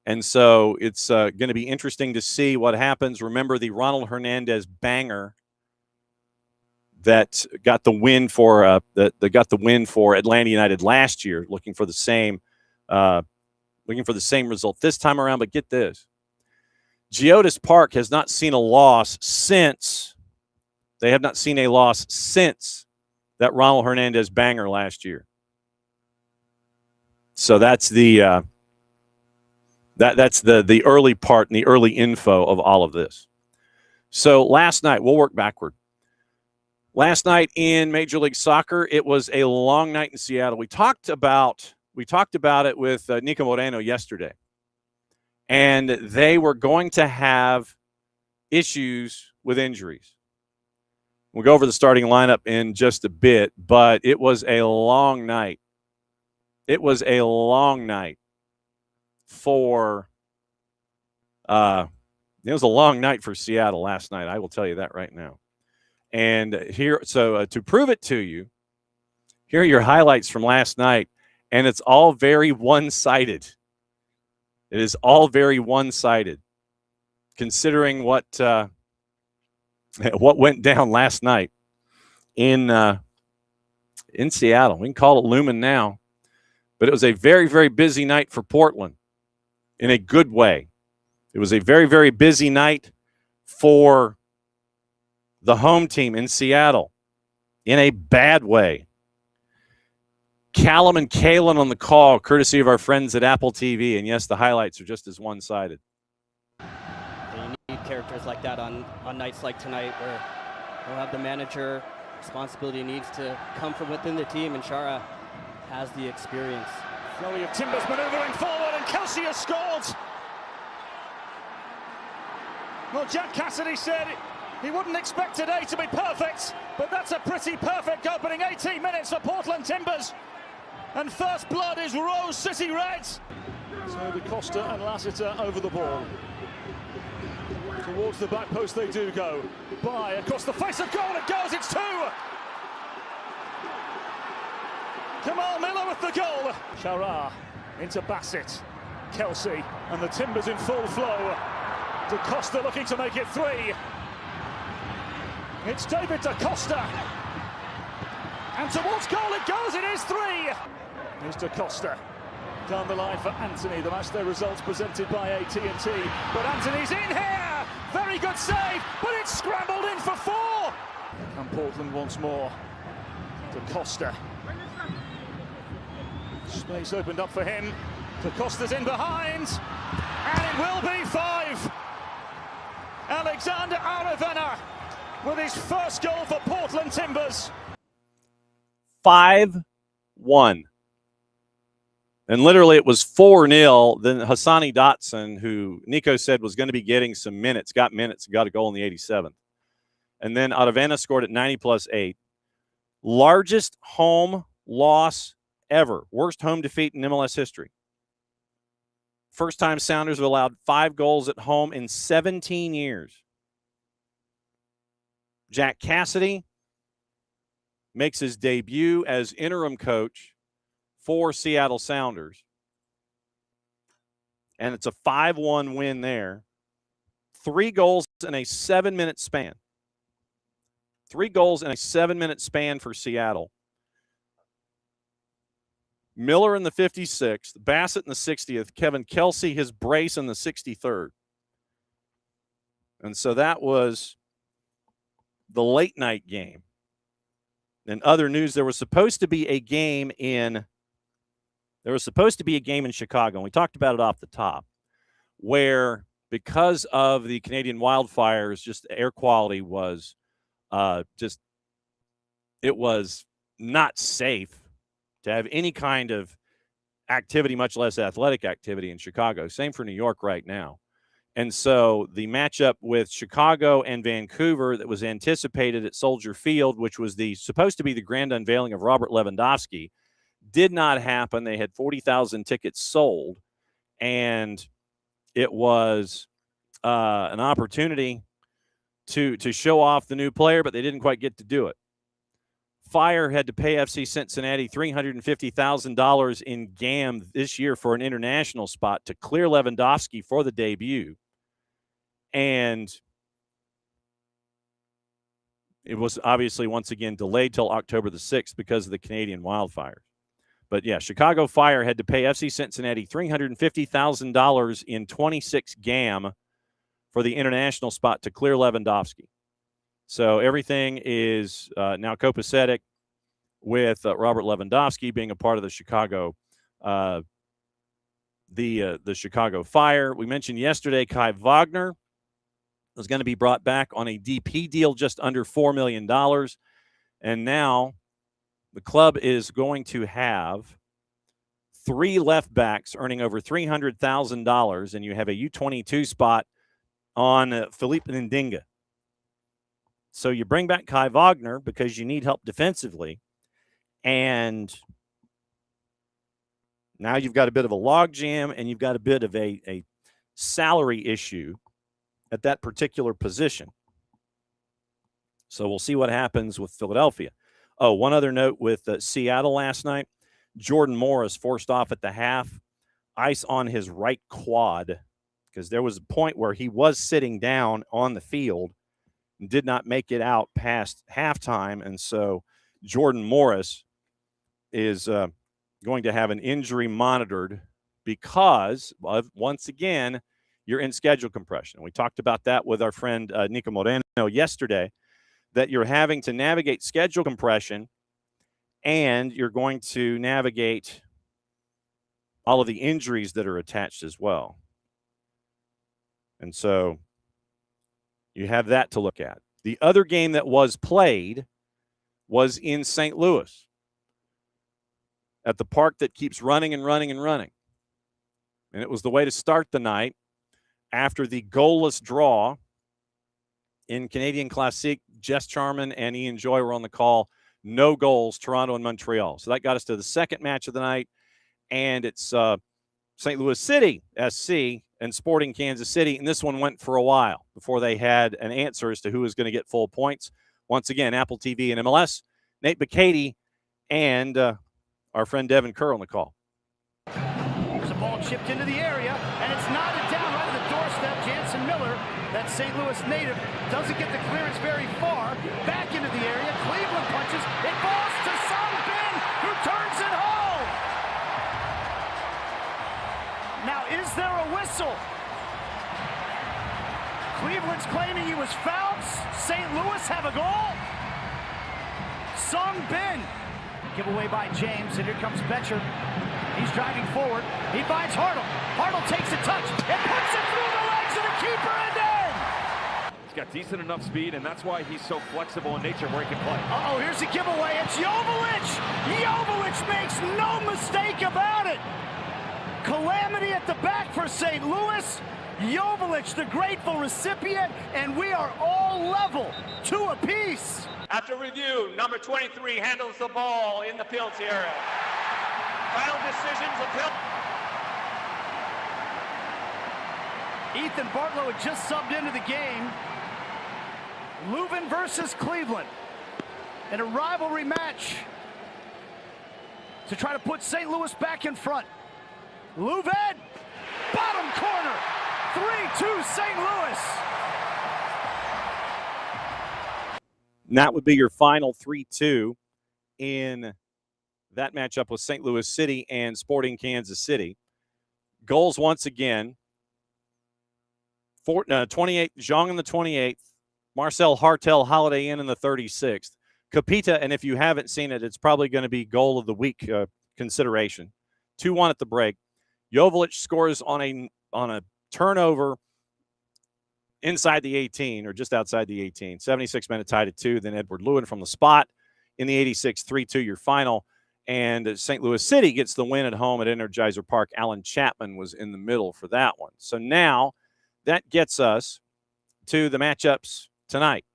And so it's going to be interesting to see what happens. Remember the Ronald Hernandez banger that got the win for Atlanta United last year, looking for the same result this time around. But get this. Geodis Park has not seen a loss since that Ronald Hernandez banger last year. So that's the early part and the early info of all of this. So last night, we'll work backward. Last night in Major League Soccer, it was a long night in Seattle. We talked about it with Nico Moreno yesterday. And they were going to have issues with injuries. We'll go over the starting lineup in just a bit, but it was a long night. It was a long night for Seattle last night. I will tell you that right now. And here, so to prove it to you, here are your highlights from last night, and it's all very one-sided. It is all very one-sided, considering what went down last night in Seattle. We can call it Lumen now. But it was a very, very busy night for Portland in a good way. It was a very, very busy night for the home team in Seattle in a bad way. Callum and Kalen on the call, courtesy of our friends at Apple TV. And yes, the highlights are just as one-sided. You need characters like that on nights like tonight where we'll have the manager. Responsibility needs to come from within the team, and Shara has the experience. Flurry of Timbers manoeuvring forward, and Kelsey has scored. Well, Jack Cassidy said he wouldn't expect today to be perfect, but that's a pretty perfect opening 18 minutes for Portland Timbers. And first blood is Rose City Reds. So DaCosta and Lassiter over the ball. Towards the back post they do go. By across the face of goal, it goes, it's 2! Kamal Miller with the goal. Shara into Bassett. Kelsey and the Timbers in full flow. DaCosta looking to make it 3. It's David DaCosta. And towards goal it goes, it is 3! Here's DaCosta. Down the line for Anthony. The matchday results presented by AT&T. But Anthony's in here! Very good save, but it's scrambled in for 4! And Portland once more. DaCosta. Space opened up for him. DaCosta's in behind. And it will be 5! Alexander Aravena with his first goal for Portland Timbers. 5-1. And literally it was 4-0. Then Hassani Dotson, who Nico said was going to be getting some minutes, got a goal in the 87th. And then Aravena scored at 90+8. Largest home loss ever. Worst home defeat in MLS history. First time Sounders have allowed 5 goals at home in 17 years. Jack Cassidy makes his debut as interim coach for Seattle Sounders. And it's a 5-1 win there. 3 goals in a 7-minute span. 3 goals in a 7-minute span for Seattle. Miller in the 56th, Bassett in the 60th, Kevin Kelsey, his brace in the 63rd. And so that was the late night game. In other news, there was supposed to be a game in Chicago, and we talked about it off the top, where because of the Canadian wildfires, just the air quality was it was not safe to have any kind of activity, much less athletic activity in Chicago. Same for New York right now. And so the matchup with Chicago and Vancouver that was anticipated at Soldier Field, which was supposed to be the grand unveiling of Robert Lewandowski, did not happen. They had 40,000 tickets sold, and it was an opportunity to show off the new player, but they didn't quite get to do it. Fire had to pay FC Cincinnati $350,000 in GAM this year for an international spot to clear Lewandowski for the debut. And it was obviously once again delayed till October the 6th because of the Canadian wildfires. But yeah, Chicago Fire had to pay FC Cincinnati $350,000 in 26 GAM for the international spot to clear Lewandowski. So everything is now copacetic with Robert Lewandowski being a part of the Chicago, the Chicago Fire. We mentioned yesterday Kai Wagner was going to be brought back on a DP deal just under $4 million, and now the club is going to have 3 left backs earning over $300,000, and you have a U22 spot on Philippe Ndinga. So you bring back Kai Wagner because you need help defensively, and now you've got a bit of a logjam and you've got a bit of a salary issue at that particular position. So we'll see what happens with Philadelphia. Oh, one other note with Seattle last night. Jordan Morris forced off at the half, ice on his right quad, because there was a point where he was sitting down on the field and did not make it out past halftime. And so Jordan Morris is going to have an injury monitored because of, once again, you're in schedule compression. We talked about that with our friend Nico Moreno yesterday, that you're having to navigate schedule compression and you're going to navigate all of the injuries that are attached as well. And so you have that to look at. The other game that was played was in St. Louis at the park that keeps running and running and running. And it was the way to start the night after the goalless draw in Canadian Classique. Jess Charman and Ian Joy were on the call. No goals, Toronto and Montreal. So that got us to the second match of the night. And it's St. Louis City SC and Sporting Kansas City. And this one went for a while before they had an answer as to who was going to get full points. Once again, Apple TV and MLS, Nate Bacady and our friend Devin Kerr on the call. There's a ball chipped into the area, and it's knotted down right at the doorstep. Jansen Miller, that St. Louis native, doesn't get the clearance very far. Back into the area. Cleveland punches. It falls to Song Bin, who turns it home. Now, is there a whistle? Cleveland's claiming he was fouled. St. Louis have a goal. Song Bin. Giveaway by James, and here comes Betcher. He's driving forward. He finds Hartle. Hartle takes a touch and puts it through the legs of the keeper and in. He's got decent enough speed, and that's why he's so flexible in nature where he can play. Uh-oh, here's a giveaway. It's Joveljic. Joveljic makes no mistake about it. Calamity at the back for St. Louis. Joveljic, the grateful recipient, and we are all level, 2 apiece. After review, number 23 handles the ball in the penalty area. Final decisions of Ethan Bartlow had just subbed into the game. Leuven versus Cleveland in a rivalry match to try to put St. Louis back in front. Leuven, bottom corner, 3-2 St. Louis. And that would be your final 3-2 in that matchup with St. Louis City and Sporting Kansas City. Goals once again. 28, Zhang in the 28th. Marcel Hartel Holiday in the 36th. Capita, and if you haven't seen it, it's probably going to be goal of the week consideration. 2-1 at the break. Joveljic scores on a turnover inside the 18 or just outside the 18. 76 minute tied at 2. Then Edward Lewin from the spot in the 86th, 3-2 your final. And St. Louis City gets the win at home at Energizer Park. Alan Chapman was in the middle for that one. So now that gets us to the matchups tonight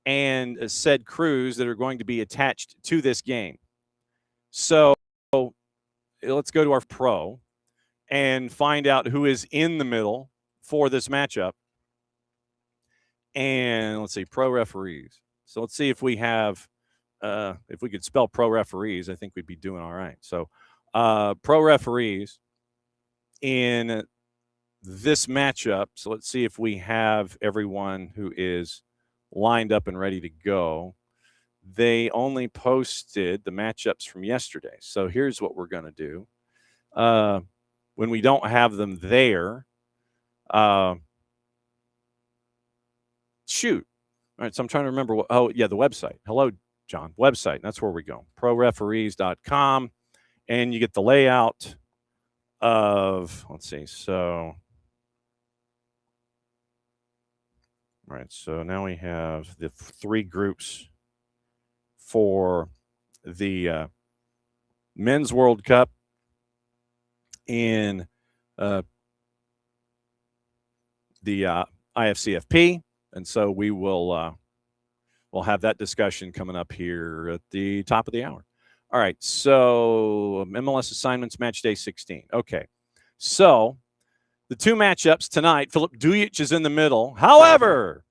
and said crews that are going to be attached to this game. So let's go to our pro and find out who is in the middle for this matchup. And let's see, pro referees. So let's see if we have, if we could spell pro referees, I think we'd be doing all right. So pro referees in this matchup. So let's see if we have everyone who is lined up and ready to go. They only posted the matchups from yesterday. So here's what we're going to do. When we don't have them there, shoot. All right, so I'm trying to remember what, oh, yeah, the website. Hello, John. Website. That's where we go. ProReferees.com. And you get the layout of, let's see, so. All right, so now we have the 3 groups for the Men's World Cup in the IFCFP. And so we will we'll have that discussion coming up here at the top of the hour. All right, so MLS assignments, match day 16. Okay, so the 2 matchups tonight, Philip Dujic is in the middle. However,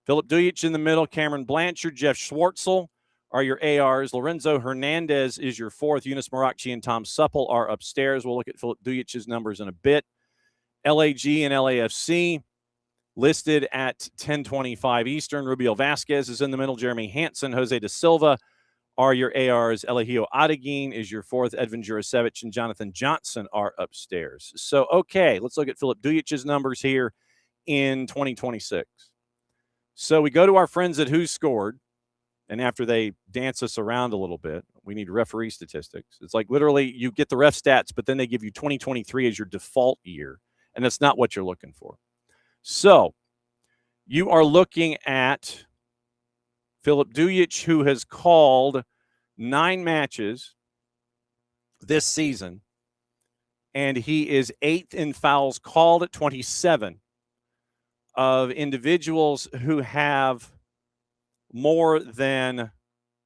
Philip Dujic in the middle, Cameron Blanchard, Jeff Schwartzel are your ARs. Lorenzo Hernandez is your 4th. Eunice Maracci and Tom Supple are upstairs. We'll look at Philip Dujic's numbers in a bit. LAG and LAFC listed at 10:25 Eastern. Rubio Vasquez is in the middle. Jeremy Hansen, Jose da Silva are your ARs. Elihio Adegin is your fourth. Edvin Jurasevich and Jonathan Johnson are upstairs. So, okay, let's look at Filip Dujic's numbers here in 2026. So we go to our friends at Who Scored, and after they dance us around a little bit, we need referee statistics. It's like literally you get the ref stats, but then they give you 2023 as your default year, and that's not what you're looking for. So you are looking at Filip Dujic, who has called 9 matches this season, and he is 8th in fouls called at 27 of individuals who have more than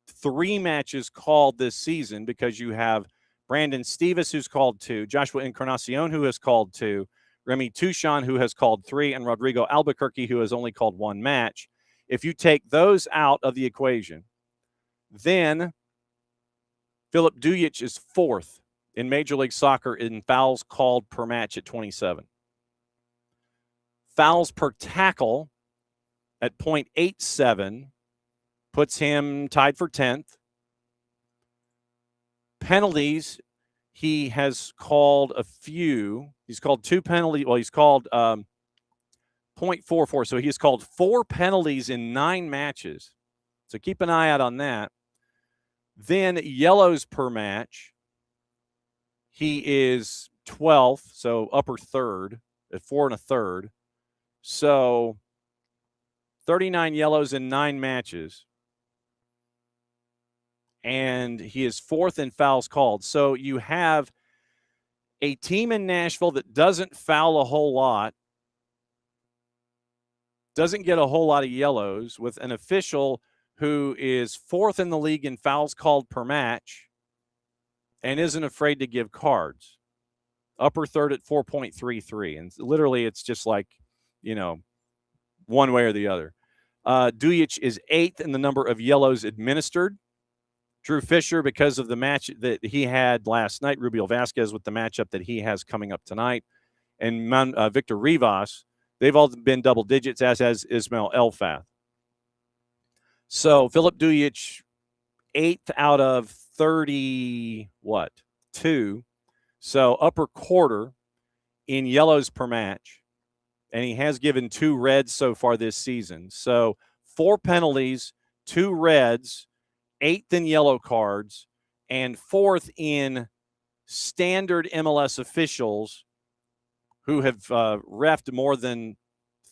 3 matches called this season, because you have Brandon Stevens, who's called 2, Joshua Encarnacion, who has called 2, Remy Touchon, who has called 3, and Rodrigo Albuquerque, who has only called 1 match. If you take those out of the equation, then Filip Dujic is 4th in Major League Soccer in fouls called per match at 27. Fouls per tackle at .87 puts him tied for 10th. Penalties, he has called a few. He's called 2 penalties. Well, he's called .44. So he's called 4 penalties in 9 matches. So keep an eye out on that. Then yellows per match, he is 12th, so upper third at 4 1/3. So 39 yellows in 9 matches. And he is 4th in fouls called. So you have a team in Nashville that doesn't foul a whole lot, doesn't get a whole lot of yellows, with an official who is 4th in the league in fouls called per match and isn't afraid to give cards. Upper third at 4.33. And literally it's just like, one way or the other. Dujic is 8th in the number of yellows administered. Drew Fisher, because of the match that he had last night, Rubiel Vasquez with the matchup that he has coming up tonight, and Victor Rivas, they've all been double digits, as has Ismail Elfath. So Filip Dujic, 8th out of 32. So upper quarter in yellows per match. And he has given 2 reds so far this season. So 4 penalties, 2 reds, 8th in yellow cards, and 4th in standard MLS officials who have reffed more than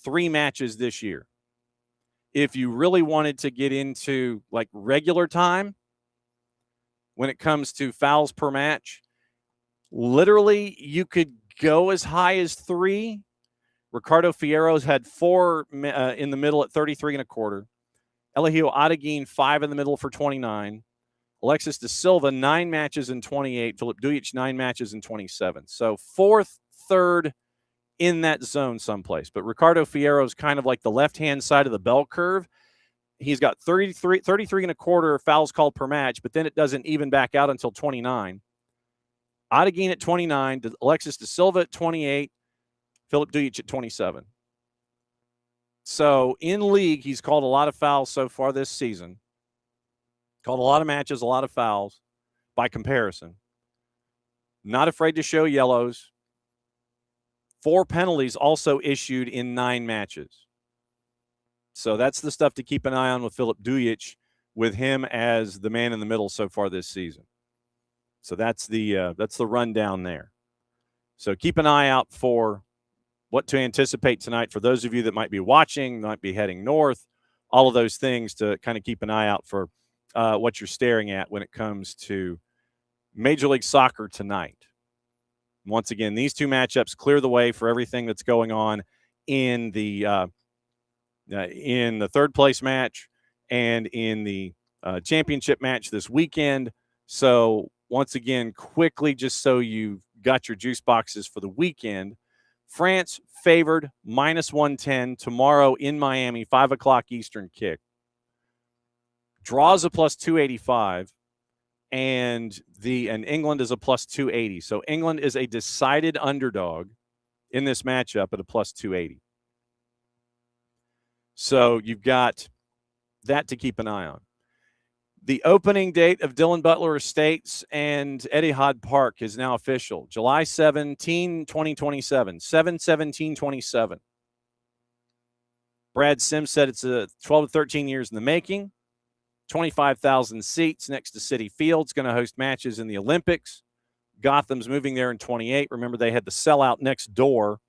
3 matches this year. If you really wanted to get into like regular time when it comes to fouls per match, literally you could go as high as 3. Ricardo Fierro's had 4 in the middle at 33 1/4. Elihio Adegin, 5 in the middle for 29. Alexis De Silva, 9 matches in 28. Filip Dujic, 9 matches in 27. So 4th, 3rd in that zone someplace. But Ricardo Fierro's kind of like the left-hand side of the bell curve. He's got 33 1/4 fouls called per match, but then it doesn't even back out until 29. Adegin at 29, Alexis De Silva at 28, Filip Dujic at 27. So in league, he's called a lot of fouls so far this season. Called a lot of matches, a lot of fouls by comparison. Not afraid to show yellows. 4 penalties also issued in 9 matches. So that's the stuff to keep an eye on with Filip Dujic, with him as the man in the middle so far this season. So that's the rundown there. So keep an eye out for what to anticipate tonight for those of you that might be watching, might be heading north, all of those things to kind of keep an eye out for what you're staring at when it comes to Major League Soccer tonight. Once again, these 2 matchups clear the way for everything that's going on in the 3rd place match and in the championship match this weekend. So once again, quickly, just so you've got your juice boxes for the weekend, France favored -110 tomorrow in Miami, 5 o'clock Eastern kick. Draws a +285, and England is a +280. So England is a decided underdog in this matchup at a +280. So you've got that to keep an eye on. The opening date of Dylan Butler Estates and Etihad Park is now official. July 17, 2027. 7/17/27. Brad Sims said it's 12 to 13 years in the making. 25,000 seats next to Citi Field. It's going to host matches in the Olympics. Gotham's moving there in 28. Remember, they had the sellout next door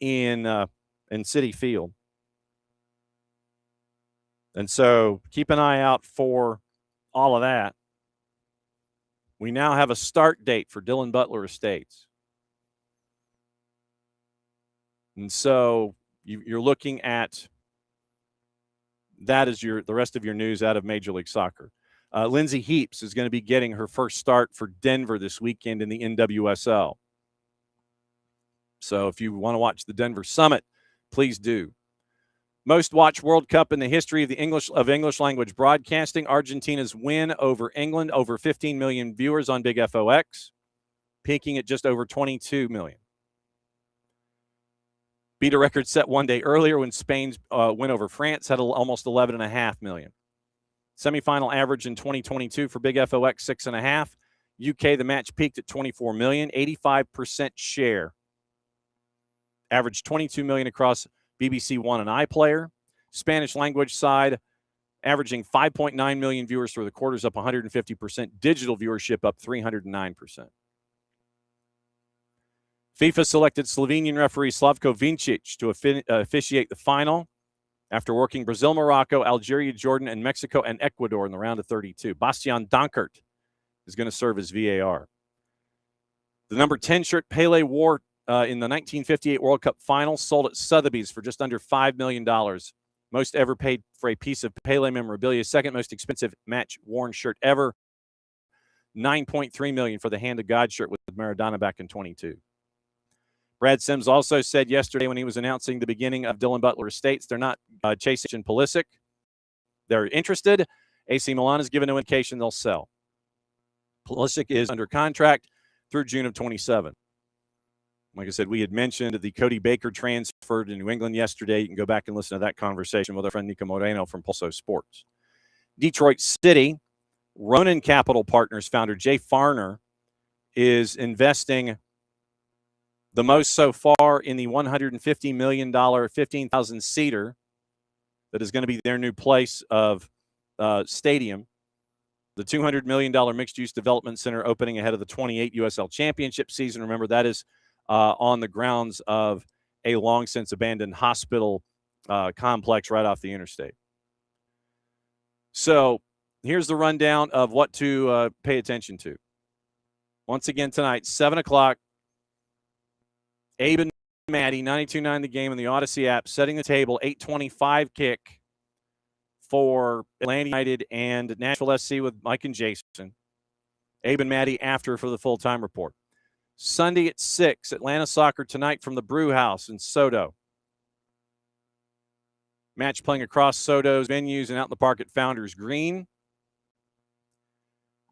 in Citi Field. And so keep an eye out for all of that. We now have a start date for Dylan Butler Estates. And so you're looking at that as the rest of your news out of Major League Soccer. Lindsay Heaps is going to be getting her first start for Denver this weekend in the NWSL. So if you want to watch the Denver Summit, please do. Most watched World Cup in the history of English language broadcasting. Argentina's win over England, over 15 million viewers on Big FOX, peaking at just over 22 million. Beat a record set one day earlier when Spain's win over France had almost 11.5 million. Semifinal average in 2022 for Big FOX, 6.5. UK, the match peaked at 24 million, 85% share. Averaged 22 million across BBC One and iPlayer. Spanish language side, averaging 5.9 million viewers through the quarters, up 150%. Digital viewership up 309%. FIFA selected Slovenian referee Slavko Vincic to officiate the final after working Brazil, Morocco, Algeria, Jordan, and Mexico and Ecuador in the round of 32. Bastian Dankert is going to serve as VAR. The number 10 shirt Pele wore in the 1958 World Cup final sold at Sotheby's for just under $5 million. Most ever paid for a piece of Pele memorabilia. Second most expensive match-worn shirt ever. $9.3 million for the Hand of God shirt with Maradona back in 22. Brad Sims also said yesterday when he was announcing the beginning of Dylan Butler Estates, they're not chasing Pulisic. They're interested. AC Milan has given no indication they'll sell. Pulisic is under contract through June of 27. Like I said, we had mentioned the Cody Baker transfer to New England yesterday. You can go back and listen to that conversation with our friend Nico Moreno from Pulso Sports. Detroit City, Ronan Capital Partners founder Jay Farner is investing the most so far in the $150 million, 15,000-seater that is going to be their new place of stadium. The $200 million mixed-use development center opening ahead of the 28 USL Championship season. Remember, that is on the grounds of a long-since abandoned hospital complex right off the interstate. So here's the rundown of what to pay attention to. Once again tonight, 7 o'clock, Abe and Maddie, 92.9 The Game in the Odyssey app, setting the table, 8:25 kick for Atlanta United and Nashville SC with Mike and Jason. Abe and Maddie after for the full-time report. Sunday at 6, Atlanta Soccer Tonight from the Brew House in Soto. Match playing across Soto's venues and out in the park at Founders Green.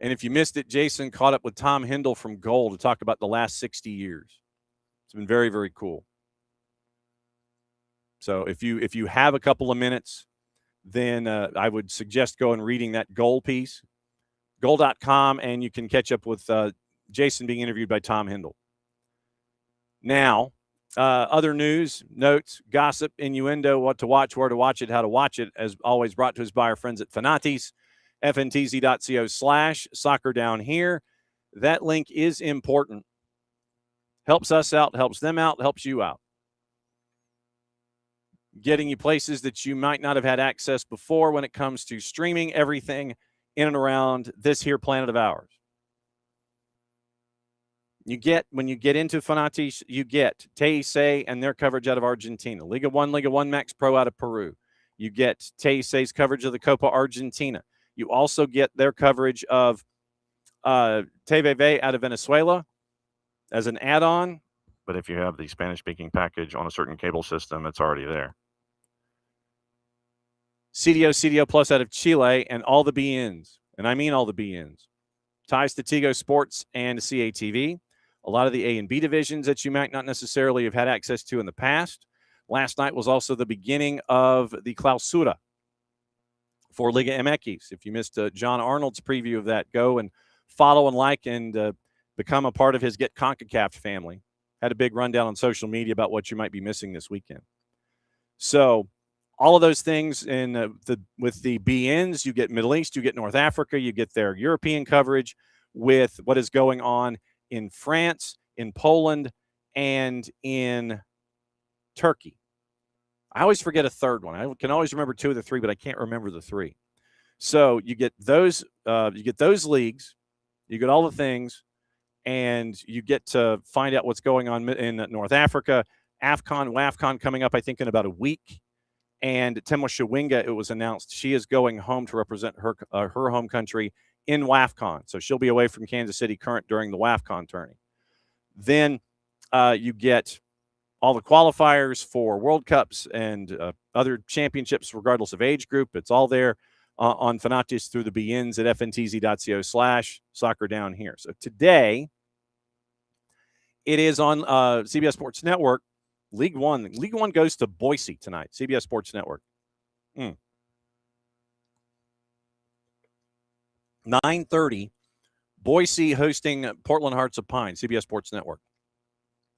And if you missed it, Jason caught up with Tom Hindle from Goal to talk about the last 60 years. It's been very, very cool. So if you have a couple of minutes, then I would suggest going and reading that Goal piece, goal.com, and you can catch up with Jason being interviewed by Tom Hindle. Now, other news, notes, gossip, innuendo, what to watch, where to watch it, how to watch it, as always brought to us by our friends at Fanatis, fntz.co/soccer down here. That link is important. Helps us out, helps them out, helps you out. Getting you places that you might not have had access before when it comes to streaming everything in and around this here planet of ours. When you get into Fanatis, you get Teisei and their coverage out of Argentina. Liga 1 Max Pro out of Peru. You get Teisei's coverage of the Copa Argentina. You also get their coverage of TVV out of Venezuela as an add-on. But if you have the Spanish-speaking package on a certain cable system, it's already there. CDO Plus out of Chile, and all the BNs. And I mean all the BNs. Ties to Tigo Sports and CATV. A lot of the A and B divisions that you might not necessarily have had access to in the past. Last night was also the beginning of the Clausura. for Liga MX. If you missed John Arnold's preview of that, go and follow and like and become a part of his Get CONCACAF family. Had a big rundown on social media about what you might be missing this weekend. So all of those things with the BNs, you get Middle East, you get North Africa, you get their European coverage with what is going on in France, in Poland, and in Turkey. I always forget a third one. I can always remember two of the three, but I can't remember the three. So you get those leagues, you get all the things, and you get to find out what's going on in North Africa. WAFCON coming up, I think, in about a week. And Temo Shawinga, it was announced she is going home to represent her home country in WAFCON. So she'll be away from Kansas City Current during the WAFCON tourney. Then you get all the qualifiers for World Cups and other championships, regardless of age group. It's all there on Fanatis through the BNs at fntz.co/soccer down here. So today, it is on CBS Sports Network. League One goes to Boise tonight. CBS Sports Network. 9:30, Boise hosting Portland Hearts of Pine, CBS Sports Network.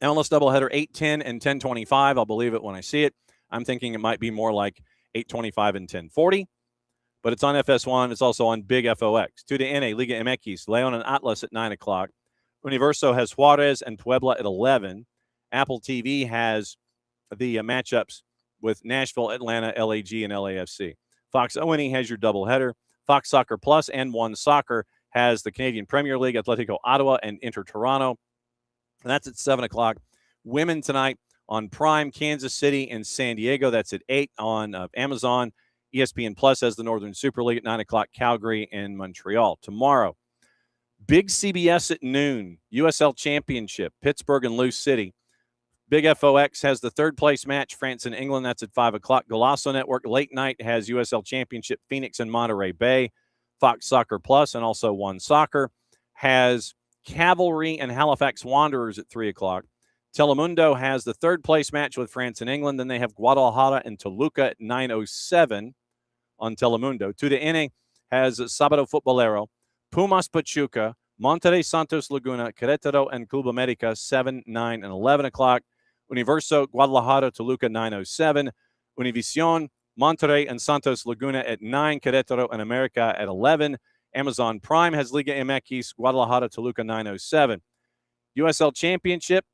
MLS doubleheader 8:10 and 10:25. I'll believe it when I see it. I'm thinking it might be more like 8:25 and 10:40, but it's on FS1. It's also on Big FOX. 2 to NA, Liga MX, Leon and Atlas at 9 o'clock. Universo has Juarez and Puebla at 11. AppleTV has the matchups with Nashville, Atlanta, LAG, and LAFC. Fox O&E has your doubleheader. Fox Soccer Plus and One Soccer has the Canadian Premier League, Atletico Ottawa and Inter Toronto. And that's at 7 o'clock. Women tonight on Prime, Kansas City and San Diego. That's at 8 on Amazon. ESPN Plus has the Northern Super League at 9 o'clock, Calgary and Montreal. Tomorrow, big CBS at noon, USL Championship, Pittsburgh and Lou City. Big FOX has the third-place match, France and England. That's at 5 o'clock. Golazo Network, late night, has USL Championship, Phoenix and Monterey Bay. Fox Soccer Plus and also One Soccer has Cavalry and Halifax Wanderers at 3 o'clock. Telemundo has the third-place match with France and England. Then they have Guadalajara and Toluca at 9:07 on Telemundo. 2 to NA has Sábado Futbolero, Pumas Pachuca, Monterrey Santos Laguna, Querétaro and Club America 7, 9, and 11 o'clock. Universo, Guadalajara, Toluca 9:07. Univision, Monterrey and Santos Laguna at 9, Querétaro and America at 11. Amazon Prime has Liga MX, Guadalajara, Toluca 9:07. USL Championship,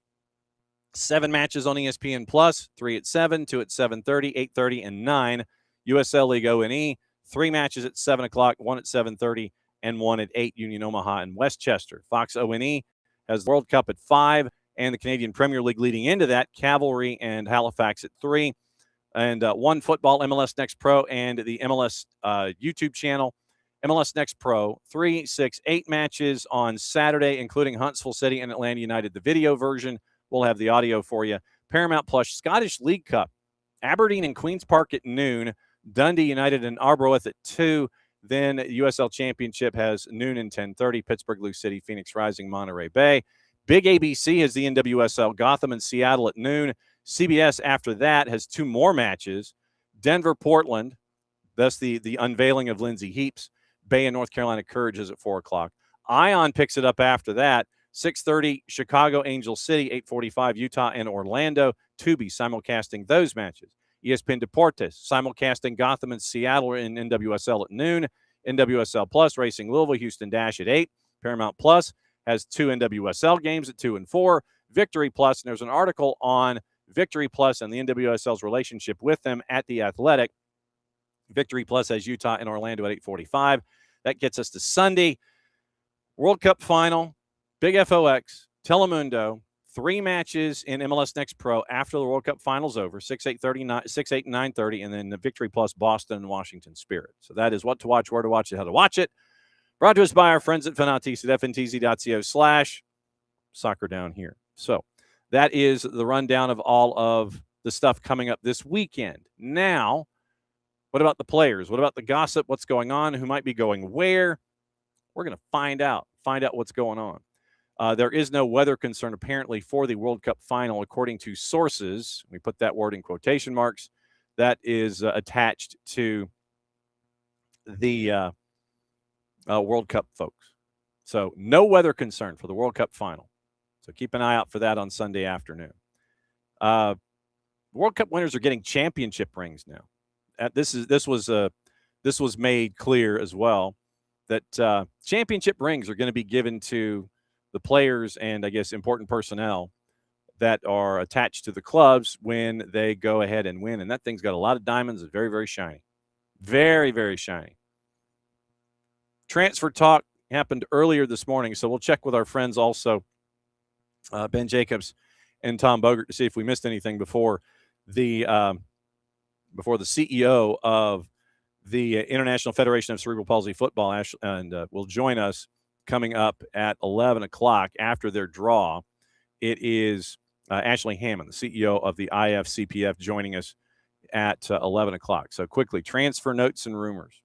7 matches on ESPN Plus, 3 at 7, 2 at 7:30, 8:30, and 9. USL League O&E, 3 matches at 7 o'clock, 1 at 7:30, and 1 at 8, Union Omaha and Westchester. Fox O&E has the World Cup at 5, and the Canadian Premier League leading into that, Cavalry and Halifax at 3. And One Football, MLS Next Pro, and the MLS YouTube channel. MLS Next Pro, 3, 6, 8 matches on Saturday, including Huntsville City and Atlanta United. The video version, we'll have the audio for you. Paramount Plus, Scottish League Cup, Aberdeen and Queen's Park at noon. Dundee United and Arbroath at 2. Then USL Championship has noon and 10:30. Pittsburgh, Lou City, Phoenix Rising, Monterey Bay. Big ABC has the NWSL, Gotham and Seattle at noon. CBS after that has 2 more matches. Denver, Portland. That's the unveiling of Lindsay Heaps. Bay and North Carolina Courage is at 4 o'clock. Ion picks it up after that. 6:30, Chicago, Angel City. 8:45, Utah and Orlando. Tubi simulcasting those matches. ESPN Deportes simulcasting Gotham and Seattle in NWSL at noon. NWSL Plus, Racing Louisville, Houston Dash at 8. Paramount Plus has 2 NWSL games at 2 and 4. Victory Plus, and there's an article on Victory Plus and the NWSL's relationship with them at The Athletic. Victory Plus has Utah and Orlando at 8:45. That gets us to Sunday. World Cup final, Big FOX, Telemundo, 3 matches in MLS Next Pro after the World Cup final's over, 6, 8:30, 6, 8, and 9:30, and then the Victory Plus, Boston and Washington Spirit. So that is what to watch, where to watch it, how to watch it. Brought to us by our friends at Fanatis at fntz.co/soccer down here. So that is the rundown of all of the stuff coming up this weekend. Now, what about the players? What about the gossip? What's going on? Who might be going where? We're going to find out what's going on. There is no weather concern, apparently, for the World Cup final, according to sources. We put that word in quotation marks. That is attached to the World Cup folks. So no weather concern for the World Cup final. So keep an eye out for that on Sunday afternoon. World Cup winners are getting championship rings now. This was made clear as well that championship rings are going to be given to the players and, I guess, important personnel that are attached to the clubs when they go ahead and win. And that thing's got a lot of diamonds. It's very, very shiny. Very, very shiny. Transfer talk happened earlier this morning, so we'll check with our friends also, Ben Jacobs and Tom Bogert, to see if we missed anything before the CEO of the International Federation of Cerebral Palsy Football will join us coming up at 11 o'clock after their draw. It is Ashley Hammond, the CEO of the IFCPF, joining us at 11 o'clock. So quickly, transfer notes and rumors.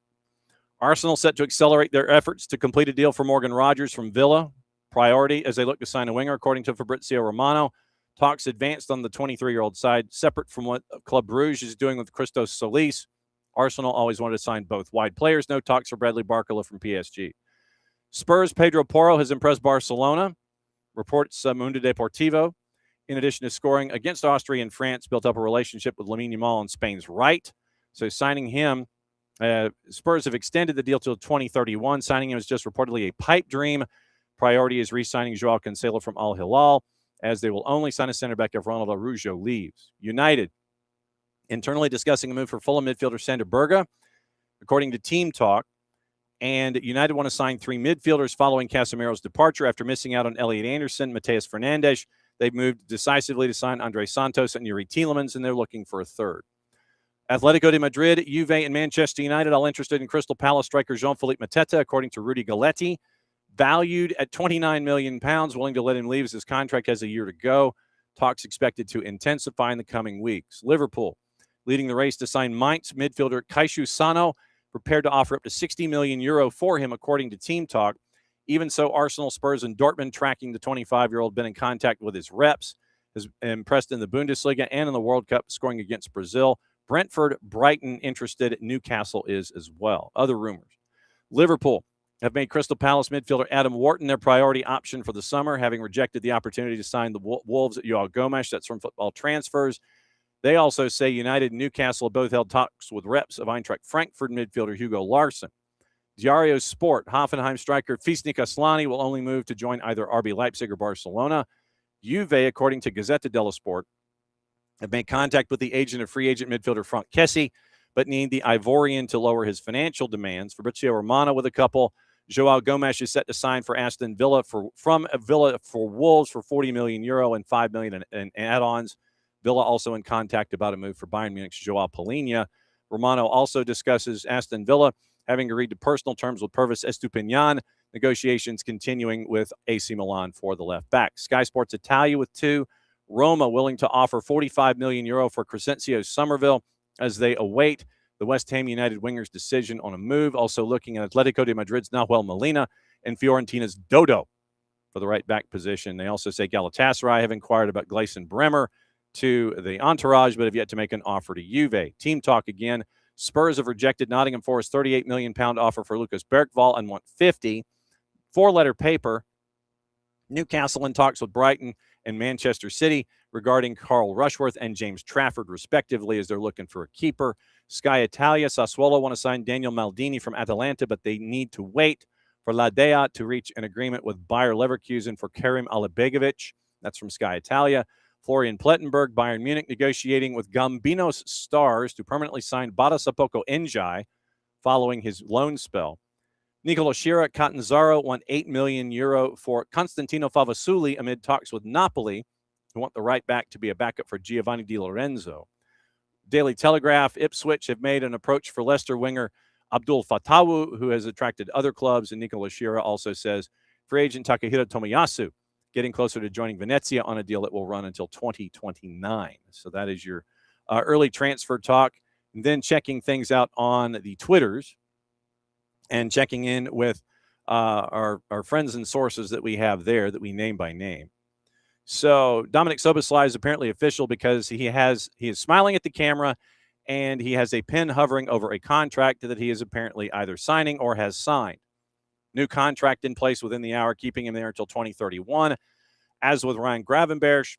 Arsenal set to accelerate their efforts to complete a deal for Morgan Rogers from Villa. Priority as they look to sign a winger, according to Fabrizio Romano. Talks advanced on the 23-year-old side, separate from what Club Brugge is doing with Christos Solis. Arsenal always wanted to sign both wide players. No talks for Bradley Barcola from PSG. Spurs' Pedro Porro has impressed Barcelona, reports Mundo Deportivo. In addition to scoring against Austria and France, built up a relationship with Lamine Yamal on Spain's right. So signing him, Spurs have extended the deal till 2031. Signing him is just reportedly a pipe dream. Priority is re-signing Joao Cancelo from Al Hilal, as they will only sign a center back if Ronald Araujo leaves. United internally discussing a move for Fulham midfielder Sander Berge, according to Team Talk. And United want to sign 3 midfielders following Casemiro's departure after missing out on Elliot Anderson, Mateus Fernandes. They've moved decisively to sign Andre Santos and Yuri Tielemans, and they're looking for a third. Atletico de Madrid, Juve, and Manchester United all interested in Crystal Palace striker Jean-Philippe Mateta, according to Rudy Galletti. Valued at £29 million, willing to let him leave as his contract has a year to go. Talks expected to intensify in the coming weeks. Liverpool, leading the race to sign Mainz midfielder Kaishu Sano, prepared to offer up to €60 million for him, according to Team Talk. Even so, Arsenal, Spurs, and Dortmund, tracking the 25-year-old, been in contact with his reps, has impressed in the Bundesliga and in the World Cup, scoring against Brazil. Brentford, Brighton interested. Newcastle is as well. Other rumors. Liverpool have made Crystal Palace midfielder Adam Wharton their priority option for the summer, having rejected the opportunity to sign the Wolves at Joao Gomes. That's from Football Transfers. They also say United and Newcastle have both held talks with reps of Eintracht Frankfurt midfielder Hugo Larsson. Diario Sport, Hoffenheim striker Fisnik Aslani will only move to join either RB Leipzig or Barcelona. Juve, according to Gazzetta dello Sport, have made contact with the agent of free agent midfielder Frank Kessie, but need the Ivorian to lower his financial demands. Fabrizio Romano with a couple. Joao Gomes is set to sign for Aston Villa from Villa for Wolves for €40 million and $5 million in add-ons. Villa also in contact about a move for Bayern Munich's Joao Palhinha. Romano also discusses Aston Villa having agreed to personal terms with Pervis Estupiñán. Negotiations continuing with AC Milan for the left back. Sky Sports Italia with 2. Roma willing to offer €45 million for Crescencio Somerville as they await the West Ham United winger's decision on a move. Also looking at Atletico de Madrid's Nahuel Molina and Fiorentina's Dodo for the right back position. They also say Galatasaray have inquired about Gleison Bremer to the entourage, but have yet to make an offer to Juve. Team Talk again. Spurs have rejected Nottingham Forest's £38 million offer for Lucas Bergvall and want 50. 4-letter paper. Newcastle in talks with Brighton and Manchester City regarding Carl Rushworth and James Trafford, respectively, as they're looking for a keeper. Sky Italia, Sassuolo want to sign Daniel Maldini from Atalanta, but they need to wait for Ladea to reach an agreement with Bayer Leverkusen for Karim Alibegovic. That's from Sky Italia. Florian Plettenberg, Bayern Munich, negotiating with Gambinos Stars to permanently sign Bada Sapoko Njai following his loan spell. Nicolo Schira, Catanzaro want €8 million for Constantino Favasuli amid talks with Napoli, who want the right back to be a backup for Giovanni Di Lorenzo. Daily Telegraph, Ipswich have made an approach for Leicester winger Abdul Fatawu, who has attracted other clubs, and Nicolo Schira also says free agent Takahiro Tomiyasu getting closer to joining Venezia on a deal that will run until 2029. So that is your early transfer talk. And then checking things out on the Twitters and checking in with our friends and sources that we have there that we name by name. So Dominic Soboslai is apparently official because he is smiling at the camera and he has a pen hovering over a contract that he is apparently either signing or has signed. New contract in place within the hour, keeping him there until 2031. As with Ryan Gravenberch,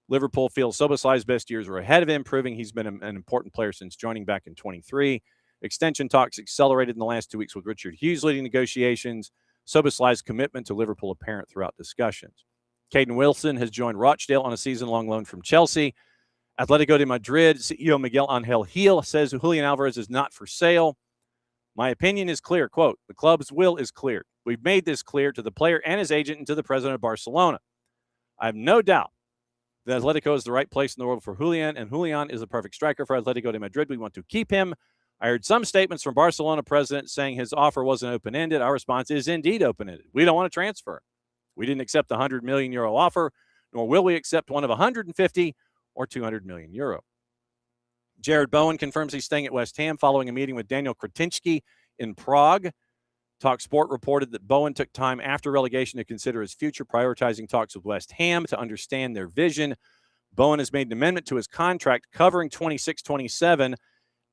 Liverpool feels Szoboszlai's best years are ahead of him, proving he's been an important player since joining back in 23. Extension talks accelerated in the last 2 weeks with Richard Hughes leading negotiations. Szoboszlai's commitment to Liverpool apparent throughout discussions. Caden Wilson has joined Rochdale on a season-long loan from Chelsea. Atletico de Madrid CEO Miguel Angel Gil says Julian Alvarez is not for sale. My opinion is clear. Quote, the club's will is clear. We've made this clear to the player and his agent and to the president of Barcelona. I have no doubt that Atletico is the right place in the world for Julian, and Julian is the perfect striker for Atletico de Madrid. We want to keep him. I heard some statements from Barcelona president saying his offer wasn't open-ended. Our response is indeed open-ended. We don't want to transfer him. We didn't accept the €100 million offer, nor will we accept one of 150 or 200 million euro. Jared Bowen confirms he's staying at West Ham following a meeting with Daniel Kretinsky in Prague. TalkSport reported that Bowen took time after relegation to consider his future, prioritizing talks with West Ham to understand their vision. Bowen has made an amendment to his contract covering 26-27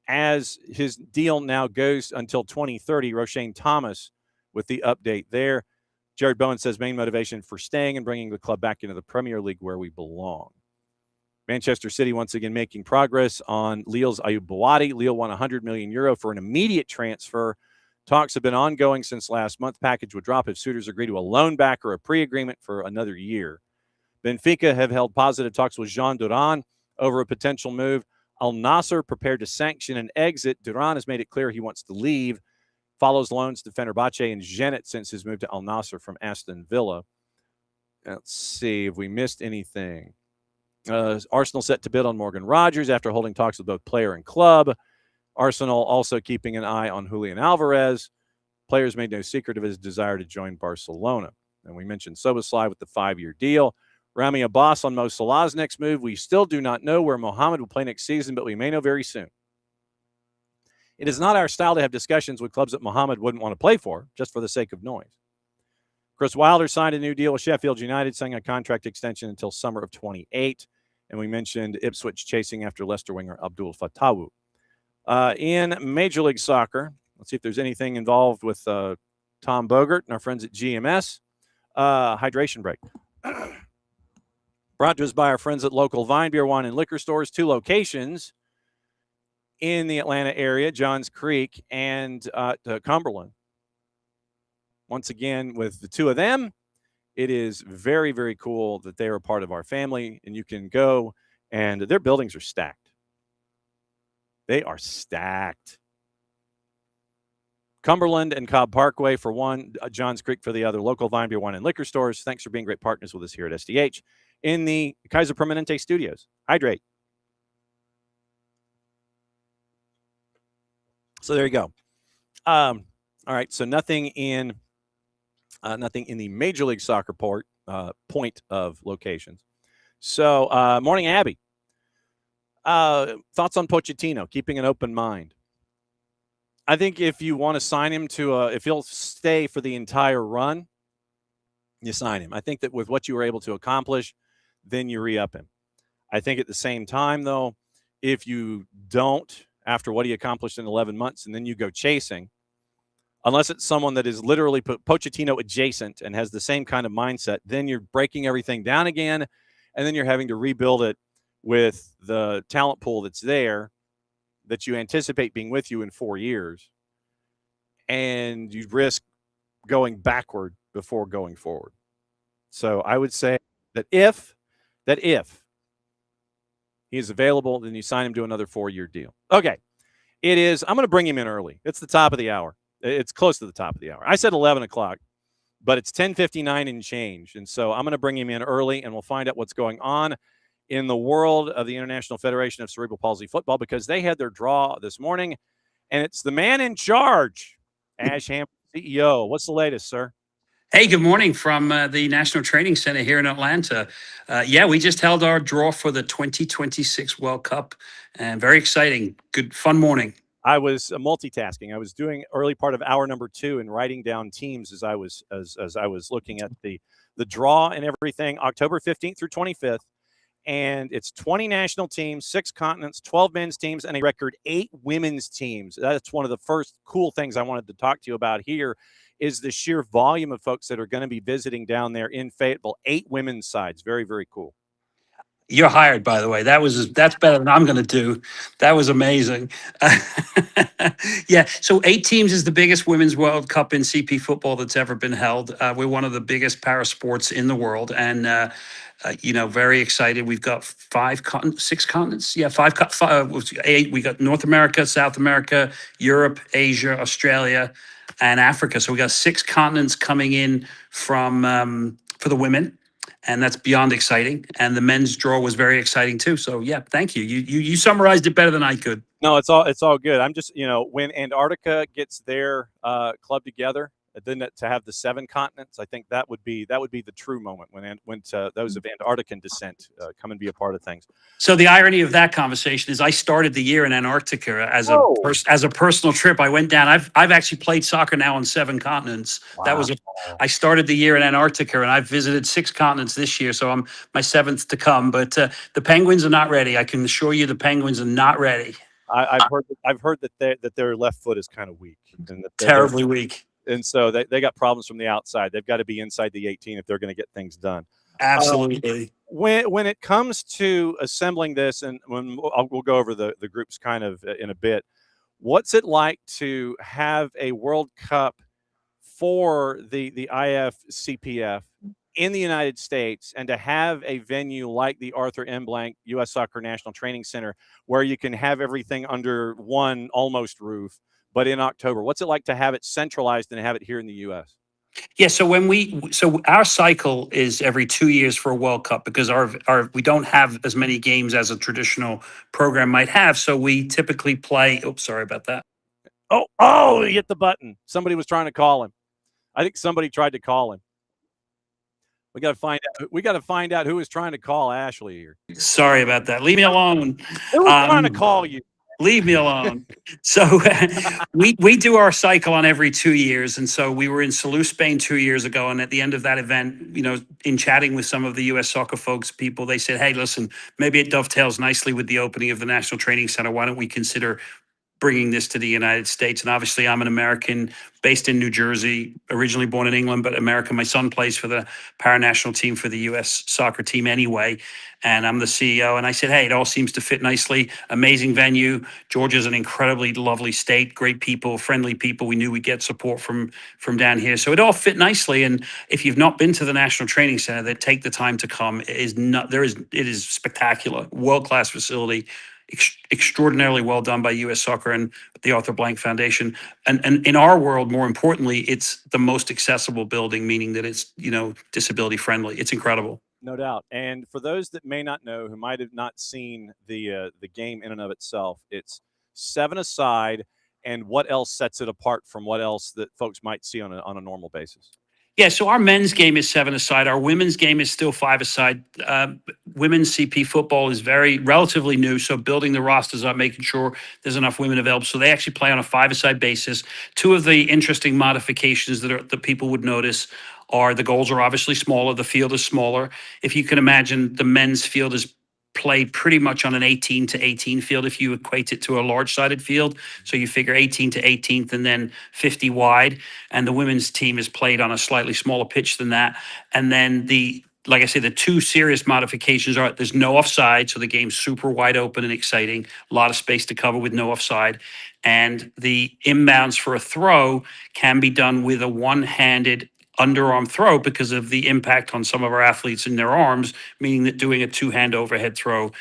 as his deal now goes until 2030. Roshane Thomas with the update there. Jared Bowen says main motivation for staying and bringing the club back into the Premier League where we belong. Manchester City once again making progress on Lille's Ayoub Bouadi. Lille won €100 million for an immediate transfer. Talks have been ongoing since last month. Package would drop if suitors agree to a loan back or a pre-agreement for another year. Benfica have held positive talks with Jean Duran over a potential move. Al Nassr prepared to sanction an exit. Duran has made it clear he wants to leave. Follows loans to Fenerbahce and Zenit since his move to Al Nassr from Aston Villa. Let's see if we missed anything. Arsenal set to bid on Morgan Rogers after holding talks with both player and club. Arsenal also keeping an eye on Julian Alvarez. Players made no secret of his desire to join Barcelona. And we mentioned Szoboszlai with the 5-year deal. Rami Abbas on Mo Salah's next move. We still do not know where Mohamed will play next season, but we may know very soon. It is not our style to have discussions with clubs that Mohamed wouldn't want to play for, just for the sake of noise. Chris Wilder signed a new deal with Sheffield United, signing a contract extension until summer of 28. And we mentioned Ipswich chasing after Leicester winger Abdul Fatawu. In Major League Soccer, let's see if there's anything involved with Tom Bogert and our friends at GMS. Hydration break. Brought to us by our friends at local Vine Beer, Wine, and Liquor Stores. 2 locations in the Atlanta area, Johns Creek and Cumberland. Once again, with the 2 of them, it is very, very cool that they are a part of our family, and you can go, and their buildings are stacked. They are stacked. Cumberland and Cobb Parkway for one, Johns Creek for the other. Local Vine Beer, Wine, and Liquor Stores. Thanks for being great partners with us here at SDH in the Kaiser Permanente studios. Hydrate. So there you go. All right, so nothing in the Major League Soccer point of locations. So, morning, Abby. Thoughts on Pochettino, keeping an open mind. I think if you want to sign him if he'll stay for the entire run, you sign him. I think that with what you were able to accomplish, then you re-up him. I think at the same time, though, if you don't, after what he accomplished in 11 months, and then you go chasing, unless it's someone that is literally Pochettino adjacent and has the same kind of mindset, then you're breaking everything down again, and then you're having to rebuild it with the talent pool that's there that you anticipate being with you in 4 years, and you risk going backward before going forward. So I would say that if he is available, then you sign him to another 4-year deal. Okay. I'm going to bring him in early. It's the top of the hour. It's close to the top of the hour. I said 11 o'clock, but it's 10:59 and change. And so I'm going to bring him in early, and we'll find out what's going on in the world of the International Federation of Cerebral Palsy Football, because they had their draw this morning, and it's the man in charge, Ash Hammond, CEO. What's the latest, sir? Hey, good morning from the National Training Center here in Atlanta. We just held our draw for the 2026 World Cup, and very exciting. Good, fun morning. I was multitasking. I was doing early part of hour number 2 and writing down teams as I was looking at the draw and everything, October 15th through 25th. And it's 20 national teams, 6 continents, 12 men's teams, and a record 8 women's teams. That's one of the first cool things I wanted to talk to you about here is the sheer volume of folks that are going to be visiting down there in Fayetteville. 8 women's sides. Very, very cool. You're hired, by the way. That's better than I'm going to do. That was amazing. Yeah. So 8 teams is the biggest women's World Cup in CP football that's ever been held. We're one of the biggest para sports in the world, and very excited. We've got 6 continents. Yeah, 8. We got North America, South America, Europe, Asia, Australia, and Africa. So we got 6 continents coming in from for the women. And that's beyond exciting. And the men's draw was very exciting too. So yeah, thank you. You summarized it better than I could. No, it's all good. I'm just, when Antarctica gets their club together, then to have the 7 continents, I think that would be the true moment when those of Antarctican descent come and be a part of things. So the irony of that conversation is I started the year in Antarctica as a personal trip. I went down. I've actually played soccer now on 7 continents. Wow. I started the year in Antarctica, and I've visited 6 continents this year. So I'm my 7th to come. But the Penguins are not ready. I can assure you, the Penguins are not ready. I've heard that their left foot is kind of weak. And terribly weak. And so they got problems from the outside. They've got to be inside the 18 if they're going to get things done. Absolutely. When it comes to assembling this, and we'll go over the groups kind of in a bit, what's it like to have a World Cup for the IFCPF in the United States, and to have a venue like the Arthur M. Blank U.S. Soccer National Training Center where you can have everything under one almost roof? But in October, what's it like to have it centralized and have it here in the U.S.? Yeah, so our cycle is every 2 years for a World Cup, because we don't have as many games as a traditional program might have. So we typically play. Oops, sorry about that. Oh! He hit the button. Somebody was trying to call him. I think somebody tried to call him. We got to find out who is trying to call Ashley here. Sorry about that. Leave me alone. Who was trying to call you? Leave me alone. So we do our cycle on every 2 years. And so we were in Salou, Spain 2 years ago. And at the end of that event, in chatting with some of the U.S. soccer people, they said, hey, listen, maybe it dovetails nicely with the opening of the National Training Center. Why don't we consider bringing this to the United States? And obviously I'm an American based in New Jersey, originally born in England, but American. My son plays for the para-national team for the U.S. soccer team anyway. And I'm the CEO. And I said, hey, it all seems to fit nicely. Amazing venue. Georgia's an incredibly lovely state, great people, friendly people. We knew we'd get support from down here. So it all fit nicely. And if you've not been to the National Training Center, then take the time to come. It is spectacular, world-class facility. Extraordinarily well done by U.S. Soccer and the Arthur Blank Foundation. And in our world, more importantly, it's the most accessible building, meaning that it's, disability friendly. It's incredible. No doubt. And for those that may not know, who might have not seen the game in and of itself, it's 7-a-side. And what else sets it apart from what else that folks might see on a normal basis? Yeah, so our men's game is 7-a-side. Our women's game is still 5-a-side. Women's CP football is relatively new, so building the rosters up, making sure there's enough women available. So they actually play on a 5-a-side basis. 2 of the interesting modifications that people would notice are the goals are obviously smaller, the field is smaller. If you can imagine, the men's field is played pretty much on an 18 to 18 field if you equate it to a large-sided field. So you figure 18 to 18th and then 50 wide. And the women's team is played on a slightly smaller pitch than that. And then like I say, the 2 serious modifications are there's no offside, so the game's super wide open and exciting. A lot of space to cover with no offside. And the inbounds for a throw can be done with a one-handed underarm throw because of the impact on some of our athletes in their arms, meaning that doing a 2-hand overhead throw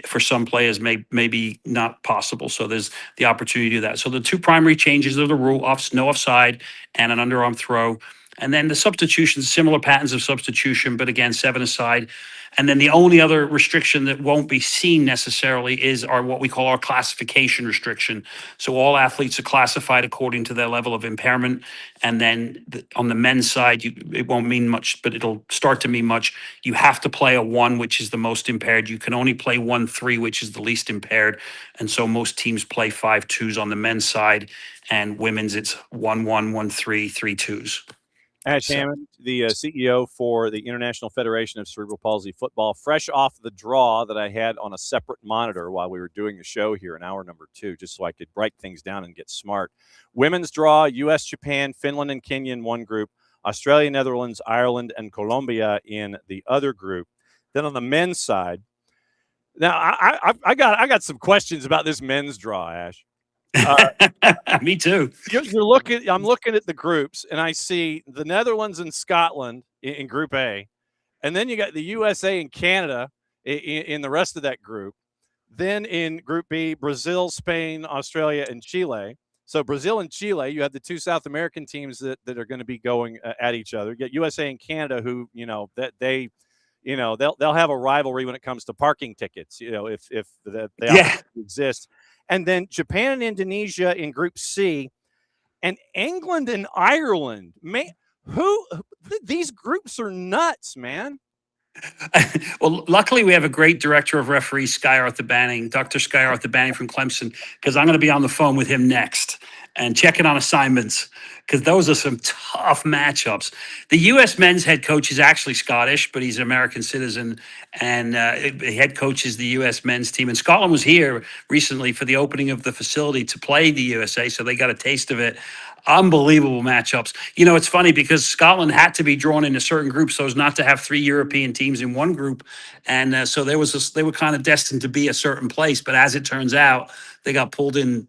for some players may be not possible. So there's the opportunity to do that. So the 2 primary changes of the rule, no offside and an underarm throw. And then the substitutions, similar patterns of substitution, but again, 7-a-side. And then the only other restriction that won't be seen necessarily is what we call our classification restriction. So all athletes are classified according to their level of impairment. And then on the men's side, it won't mean much, but it'll start to mean much. You have to play a 1, which is the most impaired. You can only play 1-3, which is the least impaired. And so most teams play 5-2s on the men's side, and women's it's 1-1, 1-3, 3-2s. Ash Hammond, the CEO for the International Federation of Cerebral Palsy Football, fresh off the draw that I had on a separate monitor while we were doing the show here in hour number 2, just so I could break things down and get smart. Women's draw, U.S., Japan, Finland, and Kenya in one group, Australia, Netherlands, Ireland, and Colombia in the other group. Then on the men's side, now I got some questions about this men's draw, Ash. Me too. I'm looking at the groups, and I see the Netherlands and Scotland in Group A, and then you got the USA and Canada in the rest of that group. Then in Group B, Brazil, Spain, Australia, and Chile. So Brazil and Chile, you have the two South American teams that are going to be going at each other. You get USA and Canada, who they'll have a rivalry when it comes to parking tickets. If they exist. And then Japan and Indonesia in Group C, and England and Ireland. Man, these groups are nuts, man. Well, luckily we have a great director of referees, Sky Arthur Banning, Dr. Sky Arthur Banning from Clemson, because I'm going to be on the phone with him next and checking on assignments, because those are some tough matchups. The U.S. men's head coach is actually Scottish, but he's an American citizen, and the head coach is the U.S. men's team. And Scotland was here recently for the opening of the facility to play the USA, so they got a taste of it. Unbelievable matchups. It's funny because Scotland had to be drawn into certain groups so as not to have 3 European teams in one group, and so they were kind of destined to be a certain place. But as it turns out, they got pulled in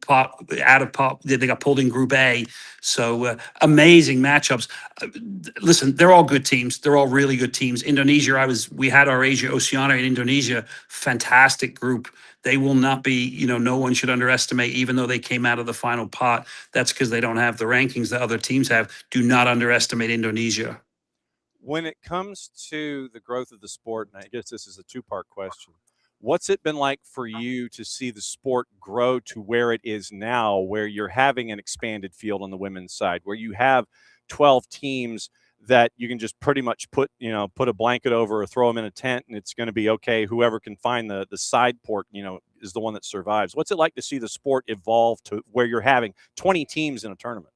They got pulled in Group A. So amazing matchups. Listen, they're all good teams. They're all really good teams. Indonesia, we had our Asia Oceania in Indonesia, fantastic group. They will not be, no one should underestimate, even though they came out of the final pot. That's because they don't have the rankings that other teams have. Do not underestimate Indonesia. When it comes to the growth of the sport, and I guess this is a two-part question, what's it been like for you to see the sport grow to where it is now, where you're having an expanded field on the women's side, where you have 12 teams that you can just pretty much put a blanket over or throw them in a tent and it's going to be okay. Whoever can find the side port, is the one that survives. What's it like to see the sport evolve to where you're having 20 teams in a tournament?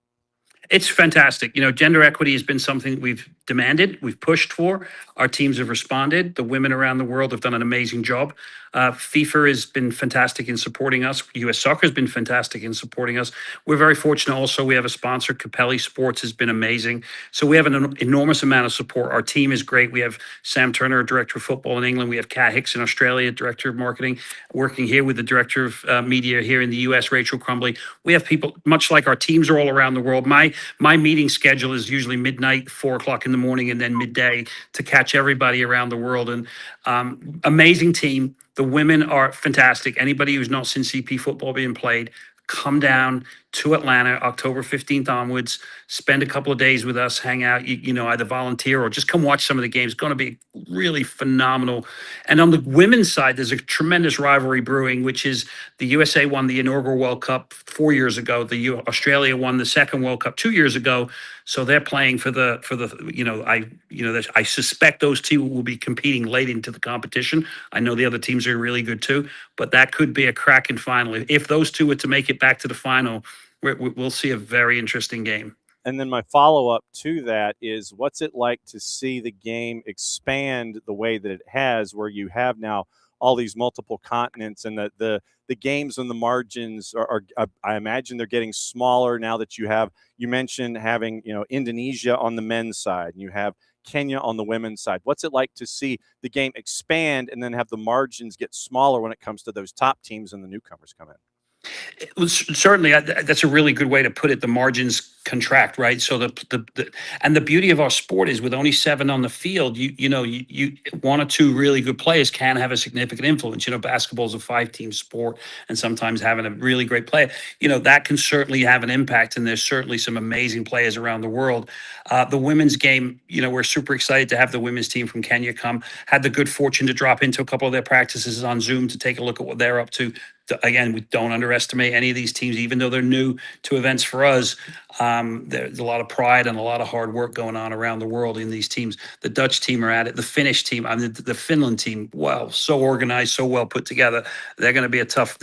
It's fantastic. Gender equity has been something we've demanded, we've pushed for. Our teams have responded. The women around the world have done an amazing job. FIFA has been fantastic in supporting us. U.S. Soccer has been fantastic in supporting us. We're very fortunate also. We have a sponsor, Capelli Sports, has been amazing. So we have an enormous amount of support. Our team is great. We have Sam Turner, Director of Football in England. We have Kat Hicks in Australia, Director of Marketing, working here with the Director of Media here in the U.S., Rachel Crumbly. We have people, much like our teams are all around the world. My meeting schedule is usually midnight, 4 o'clock in the morning, and then midday to catch everybody around the world. And amazing team. The women are fantastic. Anybody who's not seen CP football being played, come down to Atlanta, October 15th onwards, spend a couple of days with us, hang out, either volunteer or just come watch some of the games. It's going to be really phenomenal. And on the women's side, there's a tremendous rivalry brewing, which is the USA won the inaugural World Cup 4 years ago. Australia won the second World Cup 2 years ago. So they're playing I suspect those two will be competing late into the competition. I know the other teams are really good too, but that could be a cracking final. If those two were to make it back to the final, we'll see a very interesting game. And then my follow-up to that is, what's it like to see the game expand the way that it has, where you have now all these multiple continents, and the games and the margins are I imagine they're getting smaller now that you mentioned having Indonesia on the men's side and you have Kenya on the women's side. What's it like to see the game expand and then have the margins get smaller when it comes to those top teams and the newcomers come in? Certainly, that's a really good way to put it. The margins contract, right? So the beauty of our sport is, with only 7 on the field, you 1 or 2 really good players can have a significant influence. Basketball is a 5-team sport, and sometimes having a really great player, that can certainly have an impact. And there's certainly some amazing players around the world. The women's game, we're super excited to have the women's team from Kenya come. Had the good fortune to drop into a couple of their practices on Zoom to take a look at what they're up to. Again, we don't underestimate any of these teams, even though they're new to events for us. There's a lot of pride and a lot of hard work going on around the world in these teams. The Dutch team are at it. The Finnish team, the Finland team, wow, so organized, so well put together. They're going to be a tough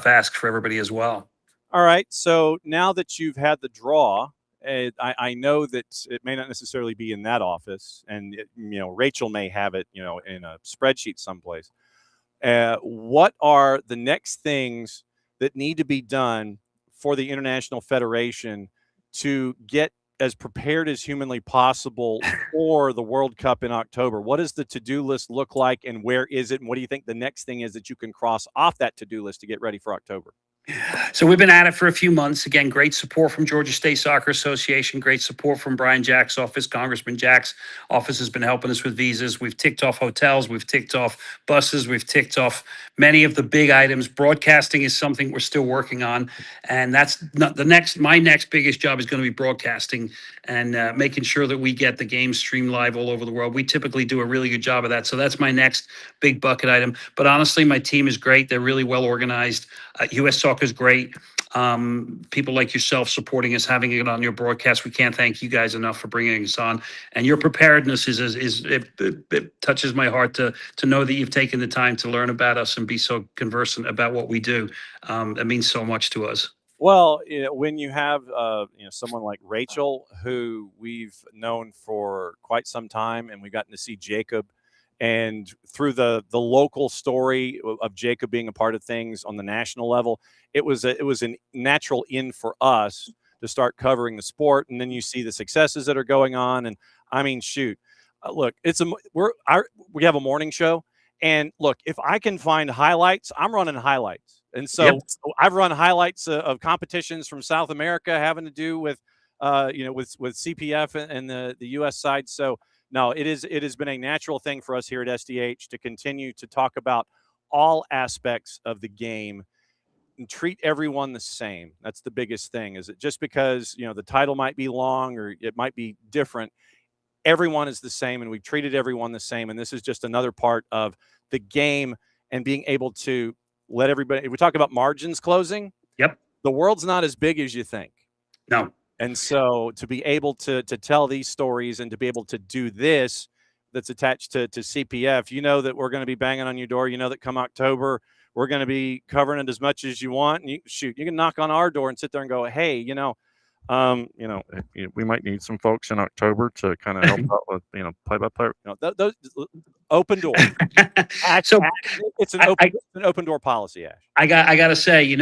ask for everybody as well. All right. So now that you've had the draw I know that it may not necessarily be in that office, and Rachel may have it, in a spreadsheet someplace. What are the next things that need to be done for the International Federation to get as prepared as humanly possible for the World Cup in October? What does the to-do list look like, and where is it? And what do you think the next thing is that you can cross off that to-do list to get ready for October? So we've been at it for a few months. Again, great support from Georgia State Soccer Association, great support from Brian Jack's office. Congressman Jack's office has been helping us with visas. We've ticked off hotels, we've ticked off buses, we've ticked off many of the big items. Broadcasting is something we're still working on, and that's not my next biggest job is going to be broadcasting and making sure that we get the game streamed live all over the world. We typically do a really good job of that, so that's my next big bucket item. But honestly, my team is great. They're really well organized. U.S. Soccer is great. People like yourself supporting us, having it on your broadcast. We can't thank you guys enough for bringing us on. And your preparedness it touches my heart to know that you've taken the time to learn about us and be so conversant about what we do. It means so much to us. Well, when you have someone like Rachel, who we've known for quite some time, and we've gotten to see Jacob, and through the local story of Jacob being a part of things on the national level, it was a natural in for us to start covering the sport. And then you see the successes that are going on. And I mean, shoot, look, we have a morning show, and look, if I can find highlights, I'm running highlights. And so I've run highlights of competitions from South America having to do with CPF and the U.S. side. So no, it has been a natural thing for us here at SDH to continue to talk about all aspects of the game and treat everyone the same. That's the biggest thing. Is it just because the title might be long or it might be different? Everyone is the same, and we've treated everyone the same. And this is just another part of the game and being able to let everybody. We talk about margins closing. Yep. The world's not as big as you think. No. And so to be able to tell these stories and to be able to do this that's attached to CPF, that we're going to be banging on your door. That come October, we're going to be covering it as much as you want. And you can knock on our door and sit there and go, hey, we might need some folks in October to kind of help out with, play-by-play. Those open door. So it's an open door policy, Ash. I got to say,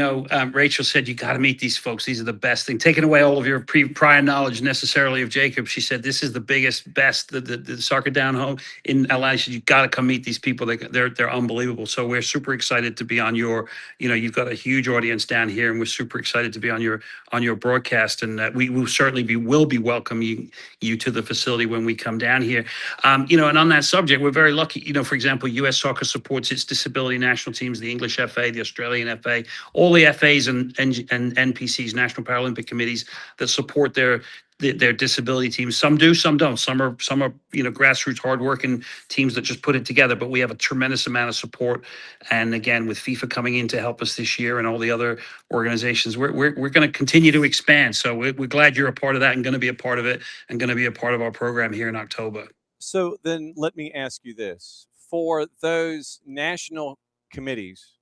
Rachel said you got to meet these folks. These are the best thing. Taking away all of your prior knowledge necessarily of Jacob, she said this is the biggest, best, the soccer down home in LA. She said you got to come meet these people. They're unbelievable. So we're super excited to be on your. You've got a huge audience down here, and we're super excited to be on your broadcast. And we will certainly will be welcoming you to the facility when we come down here. And on that subject, we're very lucky. For example, U.S. Soccer supports its disability national teams, the English FA, the Australian FA, all the FAs and NPCs, National Paralympic Committees that support their disability teams. Some do, some don't. Some are grassroots, hardworking teams that just put it together. But we have a tremendous amount of support. And again, with FIFA coming in to help us this year and all the other organizations, we're going to continue to expand. So we're glad you're a part of that and going to be a part of it and going to be a part of our program here in October. So then let me ask you this. For those national committees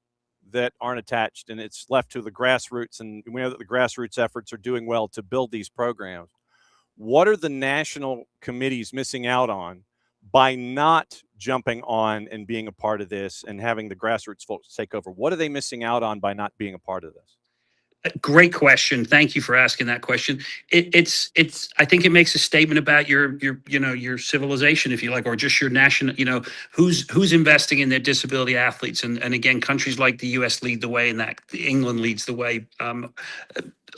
that aren't attached and it's left to the grassroots, and we know that the grassroots efforts are doing well to build these programs, what are the national committees missing out on by not jumping on and being a part of this and having the grassroots folks take over? What are they missing out on by not being a part of this? Great question. Thank you for asking that question. It's. I think it makes a statement about your civilization, if you like, or just your national. Who's investing in their disability athletes, and again, countries like the U.S. lead the way in that. England leads the way.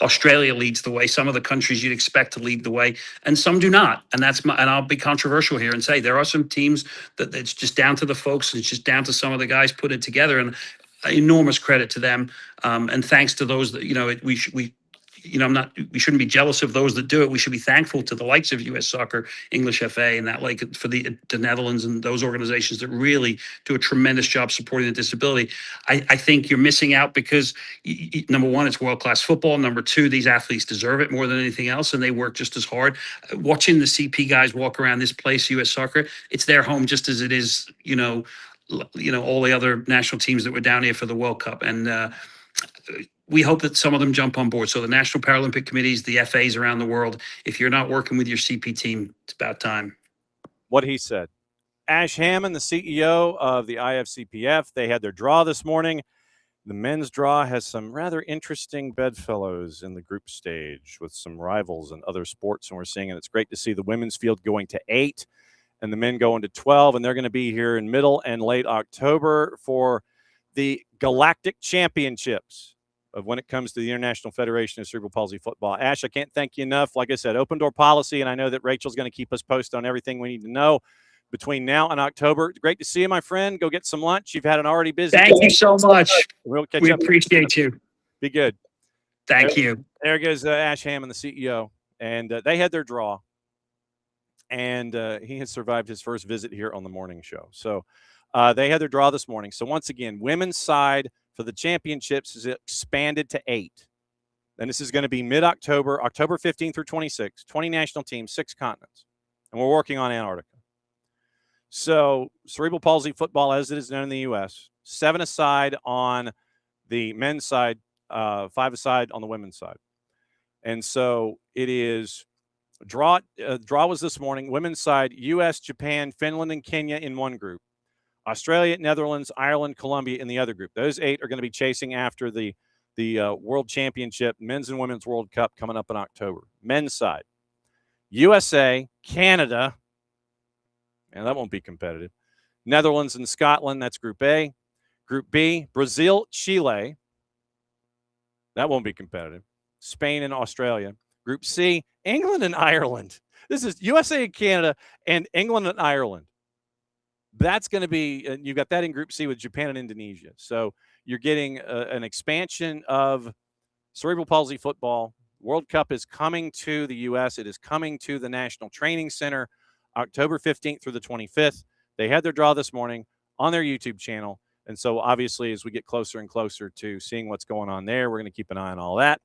Australia leads the way. Some of the countries you'd expect to lead the way, and some do not. And and I'll be controversial here and say there are some teams that it's just down to the folks. And it's just down to some of the guys put it together, and enormous credit to them. And thanks to those that we shouldn't be jealous of those that do it. We should be thankful to the likes of U.S. Soccer, English FA, and that for the Netherlands and those organizations that really do a tremendous job supporting the disability. I think you're missing out because number one, it's world-class football. Number two, these athletes deserve it more than anything else, and they work just as hard. Watching the CP guys walk around this place, U.S. Soccer, it's their home just as it is, all the other national teams that were down here for the World Cup. And we hope that some of them jump on board. So the National Paralympic Committees, the FAs around the world, if you're not working with your CP team, it's about time. What he said. Ash Hammond, the CEO of the IFCPF, they had their draw this morning. The men's draw has some rather interesting bedfellows in the group stage with some rivals in other sports, and we're seeing it. It's great to see the women's field going to 8 and the men going to 12, and they're going to be here in middle and late October for the Galactic Championships of when it comes to the International Federation of Cerebral Palsy Football. Ash, I can't thank you enough. Like I said, open door policy, and I know that Rachel's going to keep us posted on everything we need to know between now and October. Great to see you, my friend. Go get some lunch. You've had an already busy Thank day. you so much. We'll catch We up. appreciate you. Be good. Thank you. There goes Ash Hammond, the CEO. And they had their draw. And he has survived his first visit here on the morning show. So they had their draw this morning. So once again, women's side for the championships is expanded to 8. And this is going to be mid-October, October 15th through 26th, 20 national teams, 6 continents. And we're working on Antarctica. So cerebral palsy football, as it is known in the U.S., 7 aside on the men's side, 5 aside on the women's side. And so it is draw was this morning. Women's side, U.S., Japan, Finland, and Kenya in one group. Australia, Netherlands, Ireland, Colombia in the other group. Those 8 are going to be chasing after the World Championship, Men's and Women's World Cup coming up in October. Men's side, USA, Canada, and that won't be competitive. Netherlands and Scotland, that's Group A. Group B, Brazil, Chile. That won't be competitive. Spain and Australia. Group C, England and Ireland. This is USA and Canada and England and Ireland. That's going to be, you've got that in Group C with Japan and Indonesia. So you're getting an expansion of cerebral palsy football. World Cup is coming to the U.S. It is coming to the National Training Center October 15th through the 25th. They had their draw this morning on their YouTube channel. And so obviously, as we get closer and closer to seeing what's going on there, we're going to keep an eye on all that.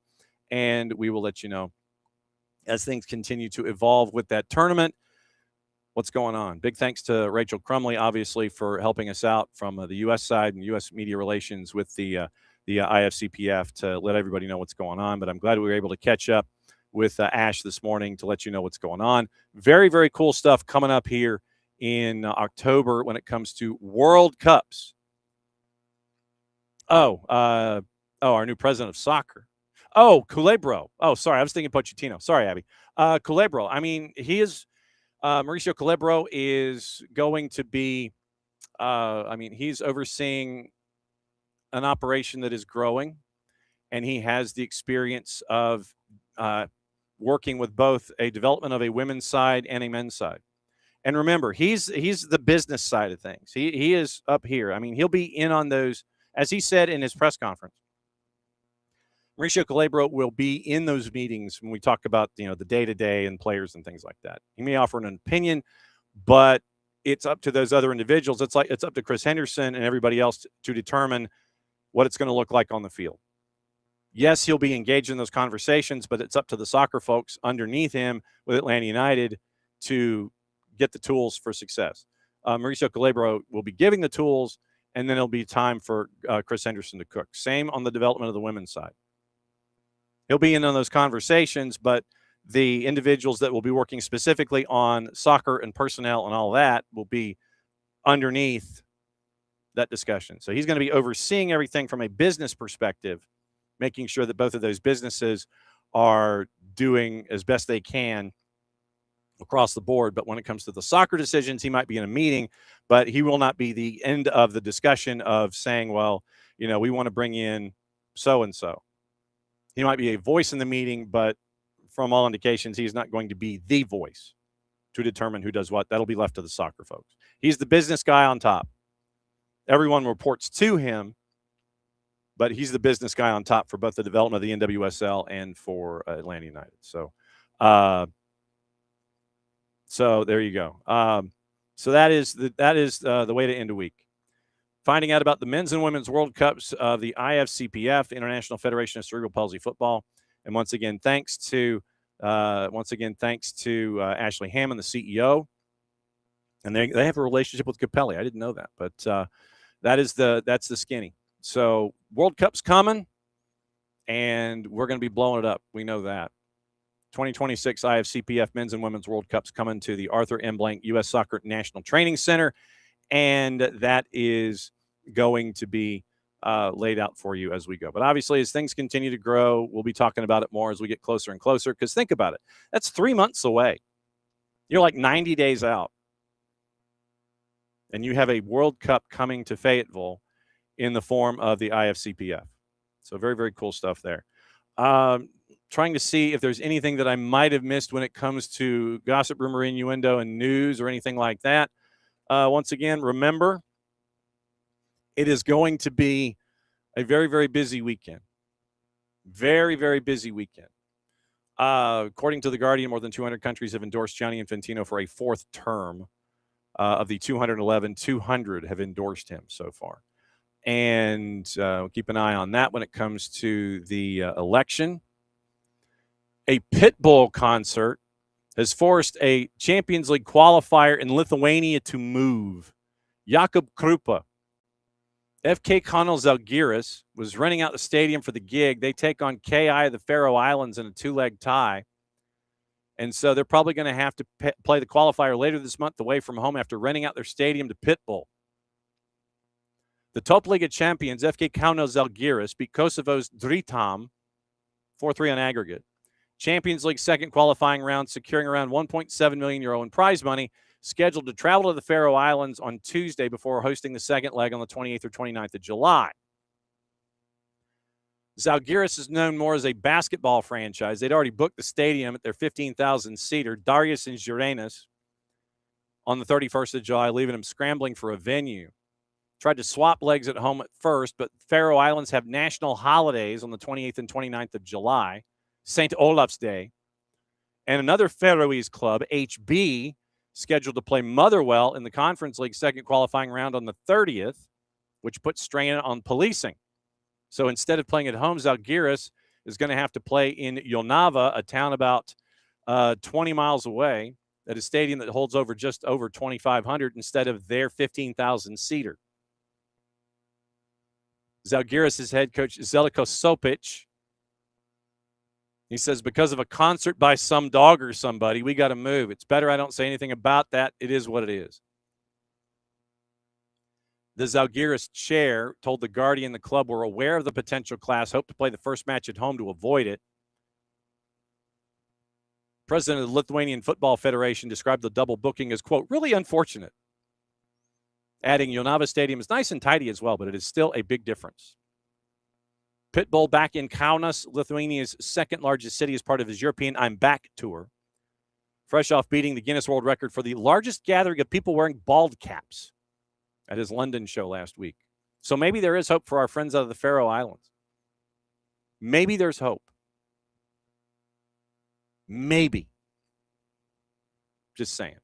And we will let you know as things continue to evolve with that tournament, what's going on. Big thanks to Rachel Crumley, obviously, for helping us out from the U.S. side and U.S. media relations with the IFCPF to let everybody know what's going on. But I'm glad we were able to catch up with Ash this morning to let you know what's going on. Very, very cool stuff coming up here in October when it comes to World Cups. Our new president of soccer. Oh, Culebro. Oh, sorry. I was thinking Pochettino. Sorry, Abby. Culebro. I mean, he is Mauricio Culebro is going to be, he's overseeing an operation that is growing, and he has the experience of working with both a development of a women's side and a men's side. And remember, he's the business side of things. He is up here. I mean, he'll be in on those, as he said in his press conference. Mauricio Culebro will be in those meetings when we talk about, the day-to-day and players and things like that. He may offer an opinion, but it's up to those other individuals. It's up to Chris Henderson and everybody else to determine what it's going to look like on the field. Yes, he'll be engaged in those conversations, but it's up to the soccer folks underneath him with Atlanta United to get the tools for success. Mauricio Culebro will be giving the tools, and then it'll be time for Chris Henderson to cook. Same on the development of the women's side. He'll be in on those conversations, but the individuals that will be working specifically on soccer and personnel and all that will be underneath that discussion. So he's going to be overseeing everything from a business perspective, making sure that both of those businesses are doing as best they can across the board. But when it comes to the soccer decisions, he might be in a meeting, but he will not be the end of the discussion of saying, well, we want to bring in so-and-so. He might be a voice in the meeting, but from all indications, he's not going to be the voice to determine who does what. That'll be left to the soccer folks. He's the business guy on top. Everyone reports to him, but he's the business guy on top for both the development of the NWSL and for Atlanta United. So there you go. So that is the way to end a week. Finding out about the men's and women's World Cups of the IFCPF, International Federation of Cerebral Palsy Football. And once again, thanks to Ashley Hammond, the CEO. And they have a relationship with Capelli. I didn't know that, but that's the skinny. So World Cup's coming. and we're going to be blowing it up. We know that. 2026 IFCPF Men's and Women's World Cups coming to the Arthur M. Blank U.S. Soccer National Training Center, and that is going to be laid out for you as we go. But obviously, as things continue to grow, we'll be talking about it more as we get closer and closer, because think about it. That's 3 months away. You're like 90 days out, and you have a World Cup coming to Fayetteville in the form of the IFCPF. So very, very cool stuff there. Trying to see if there's anything that I might have missed when it comes to gossip, rumor, innuendo, and news or anything like that. Once again, remember, it is going to be a very, very busy weekend. Very, very busy weekend. According to The Guardian, more than 200 countries have endorsed Gianni Infantino for a fourth term. Of the 211, 200 have endorsed him so far. And we'll keep an eye on that when it comes to the election. A pit bull concert has forced a Champions League qualifier in Lithuania to move. Jakub Krupa, FK Kauno Žalgiris, was renting out the stadium for the gig. They take on KI of the Faroe Islands in a two-leg tie. And so they're probably going to have to play the qualifier later this month away from home after renting out their stadium to Pitbull. The Top Liga champions, FK Kauno Žalgiris, beat Kosovo's Dritam 4-3 on aggregate. Champions League second qualifying round, securing around €1.7 million in prize money, scheduled to travel to the Faroe Islands on Tuesday before hosting the second leg on the 28th or 29th of July. Žalgiris is known more as a basketball franchise. They'd already booked the stadium at their 15,000-seater, Darius and Girenas, on the 31st of July, leaving them scrambling for a venue. Tried to swap legs at home at first, but Faroe Islands have national holidays on the 28th and 29th of July, St. Olaf's Day. And another Faroese club, HB, scheduled to play Motherwell in the Conference League second qualifying round on the 30th, which puts strain on policing. So instead of playing at home, Žalgiris is going to have to play in Jonava, a town about 20 miles away, at a stadium that holds just over 2,500 instead of their 15,000-seater. Žalgiris' head coach, Zeljko Sopic, he says, because of a concert by some dog or somebody, we got to move. It's better I don't say anything about that. It is what it is. The Žalgiris chair told The Guardian the club were aware of the potential clash, hoped to play the first match at home to avoid it. President of the Lithuanian Football Federation described the double booking as, quote, really unfortunate. Adding, Jonava Stadium is nice and tidy as well, but it is still a big difference. Pitbull back in Kaunas, Lithuania's second largest city, as part of his European I'm Back tour. Fresh off beating the Guinness World Record for the largest gathering of people wearing bald caps at his London show last week. So maybe there is hope for our friends out of the Faroe Islands. Maybe there's hope. Maybe. Just saying.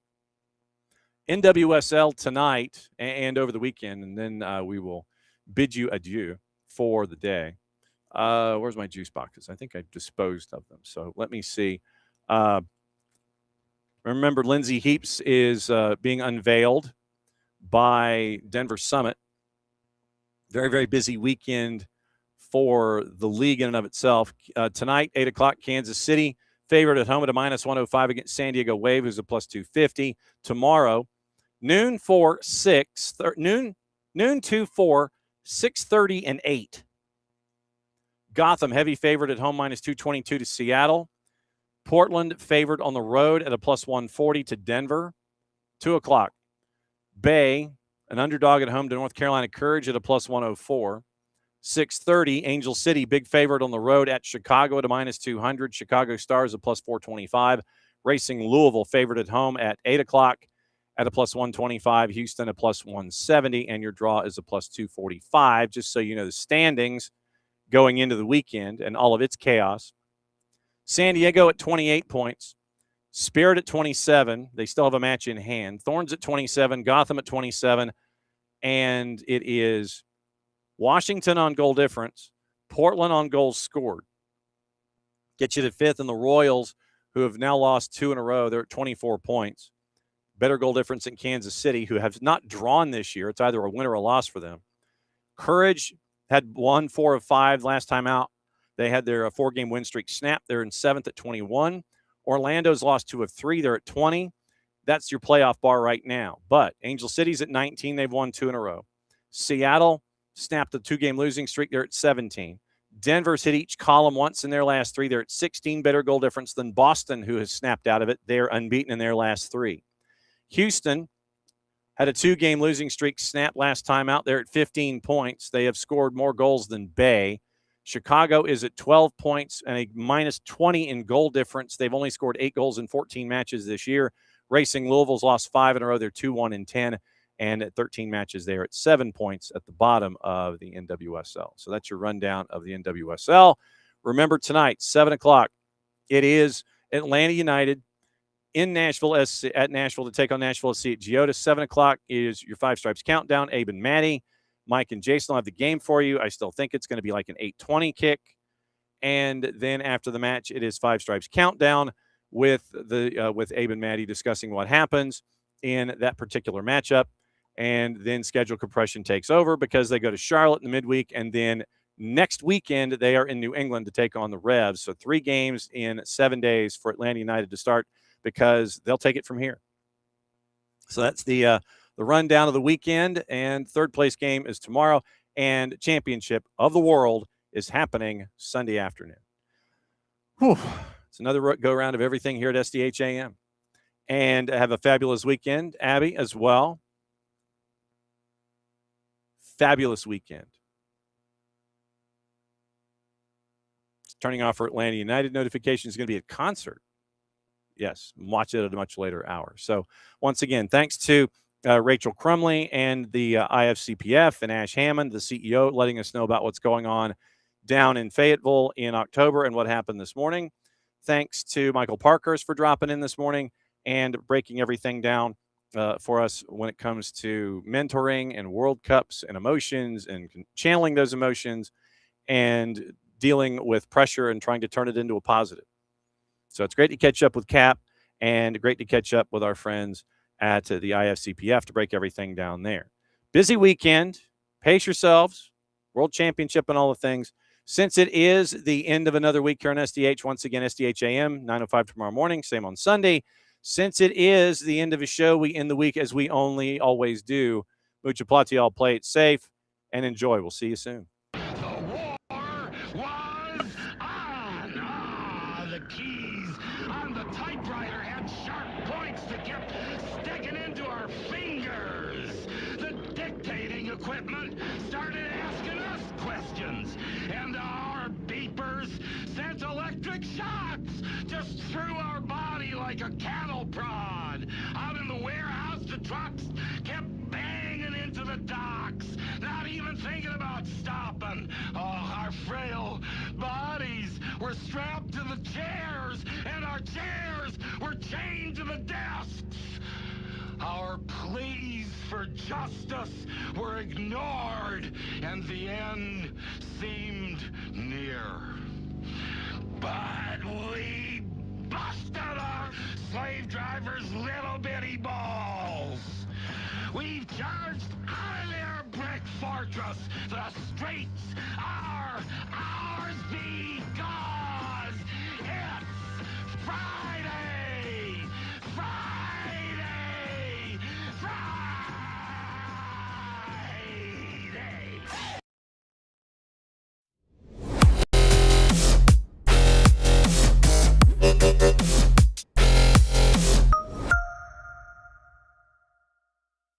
NWSL tonight and over the weekend, and then we will bid you adieu for the day. Where's my juice boxes? I think I disposed of them. So let me see. Remember, Lindsay Heaps is being unveiled by Denver Summit. Very, very busy weekend for the league in and of itself. Tonight, 8 o'clock, Kansas City, favored at home at a -105 against San Diego Wave, who's a +250. Tomorrow, noon to 4, 6:30, and 8. Gotham, heavy favorite at home, -222 to Seattle. Portland, favored on the road at a +140 to Denver. 2 o'clock. Bay, an underdog at home to North Carolina Courage at a +104. 6:30, Angel City, big favorite on the road at Chicago at a -200. Chicago Stars a +425. Racing Louisville, favored at home at 8 o'clock at a +125. Houston a +170, and your draw is a +245. Just so you know the standings going into the weekend and all of its chaos. San Diego at 28 points. Spirit at 27. They still have a match in hand. Thorns at 27. Gotham at 27. And it is Washington on goal difference. Portland on goals scored. Get you to 5th. And the Royals, who have now lost 2 in a row, they're at 24 points. Better goal difference in Kansas City, who have not drawn this year. It's either a win or a loss for them. Courage had won 4 of 5 last time out. They had their 4-game win streak snapped. They're in 7th at 21. Orlando's lost 2 of 3. They're at 20. That's your playoff bar right now. But Angel City's at 19. They've won 2 in a row. Seattle snapped a 2-game losing streak. They're at 17. Denver's hit each column once in their last 3. They're at 16, better goal difference than Boston, who has snapped out of it. They're unbeaten in their last 3. Houston had a 2-game losing streak snapped last time out. They're at 15 points. They have scored more goals than Bay. Chicago is at 12 points and a minus 20 in goal difference. They've only scored 8 goals in 14 matches this year. Racing Louisville's lost 5 in a row. They're 2-1-10. And at 13 matches, they're at 7 points at the bottom of the NWSL. So that's your rundown of the NWSL. Remember tonight, 7 o'clock, it is Atlanta United in Nashville at Nashville to take on Nashville SC at Geota. 7 o'clock is your Five Stripes Countdown. Abe and Maddie, Mike and Jason will have the game for you. I still think it's going to be like an 8:20 kick. And then after the match, it is Five Stripes Countdown with Abe and Maddie discussing what happens in that particular matchup. And then schedule compression takes over because they go to Charlotte in the midweek. And then next weekend, they are in New England to take on the Revs. So 3 games in 7 days for Atlanta United to start because they'll take it from here. So that's the rundown of the weekend. And third place game is tomorrow. And Championship of the World is happening Sunday afternoon. Whew. It's another go-around of everything here at SDH AM. And have a fabulous weekend, Abby, as well. Fabulous weekend. Turning off for Atlanta United notification is going to be a concert. Yes, watch it at a much later hour. So once again, thanks to Rachel Crumley and the IFCPF and Ash Hammond, the CEO, letting us know about what's going on down in Fayetteville in October and what happened this morning. Thanks to Michael Parkhurst for dropping in this morning and breaking everything down for us when it comes to mentoring and World Cups and emotions and channeling those emotions and dealing with pressure and trying to turn it into a positive. So it's great to catch up with Cap and great to catch up with our friends at the IFCPF to break everything down there. Busy weekend. Pace yourselves. World Championship and all the things. Since it is the end of another week here on SDH, once again, SDH AM, 9:05 tomorrow morning, same on Sunday. Since it is the end of a show, we end the week as we always do. Mucha platial, play it safe, and enjoy. We'll see you soon. The war was on. The keys on the typewriter had sharp points that kept sticking into our fingers. The dictating equipment started asking us questions, and our beepers sent electric shocks just through our body like a cattle prod. Out in the warehouse, the trucks kept banging into the docks, not even thinking about stopping. Oh, our frail bodies were strapped to the chairs, and our chairs were chained to the desks. Our pleas for justice were ignored, and the end seemed near. But we busted our slave drivers' little bitty balls. We've charged out of their brick fortress. The streets are ours, be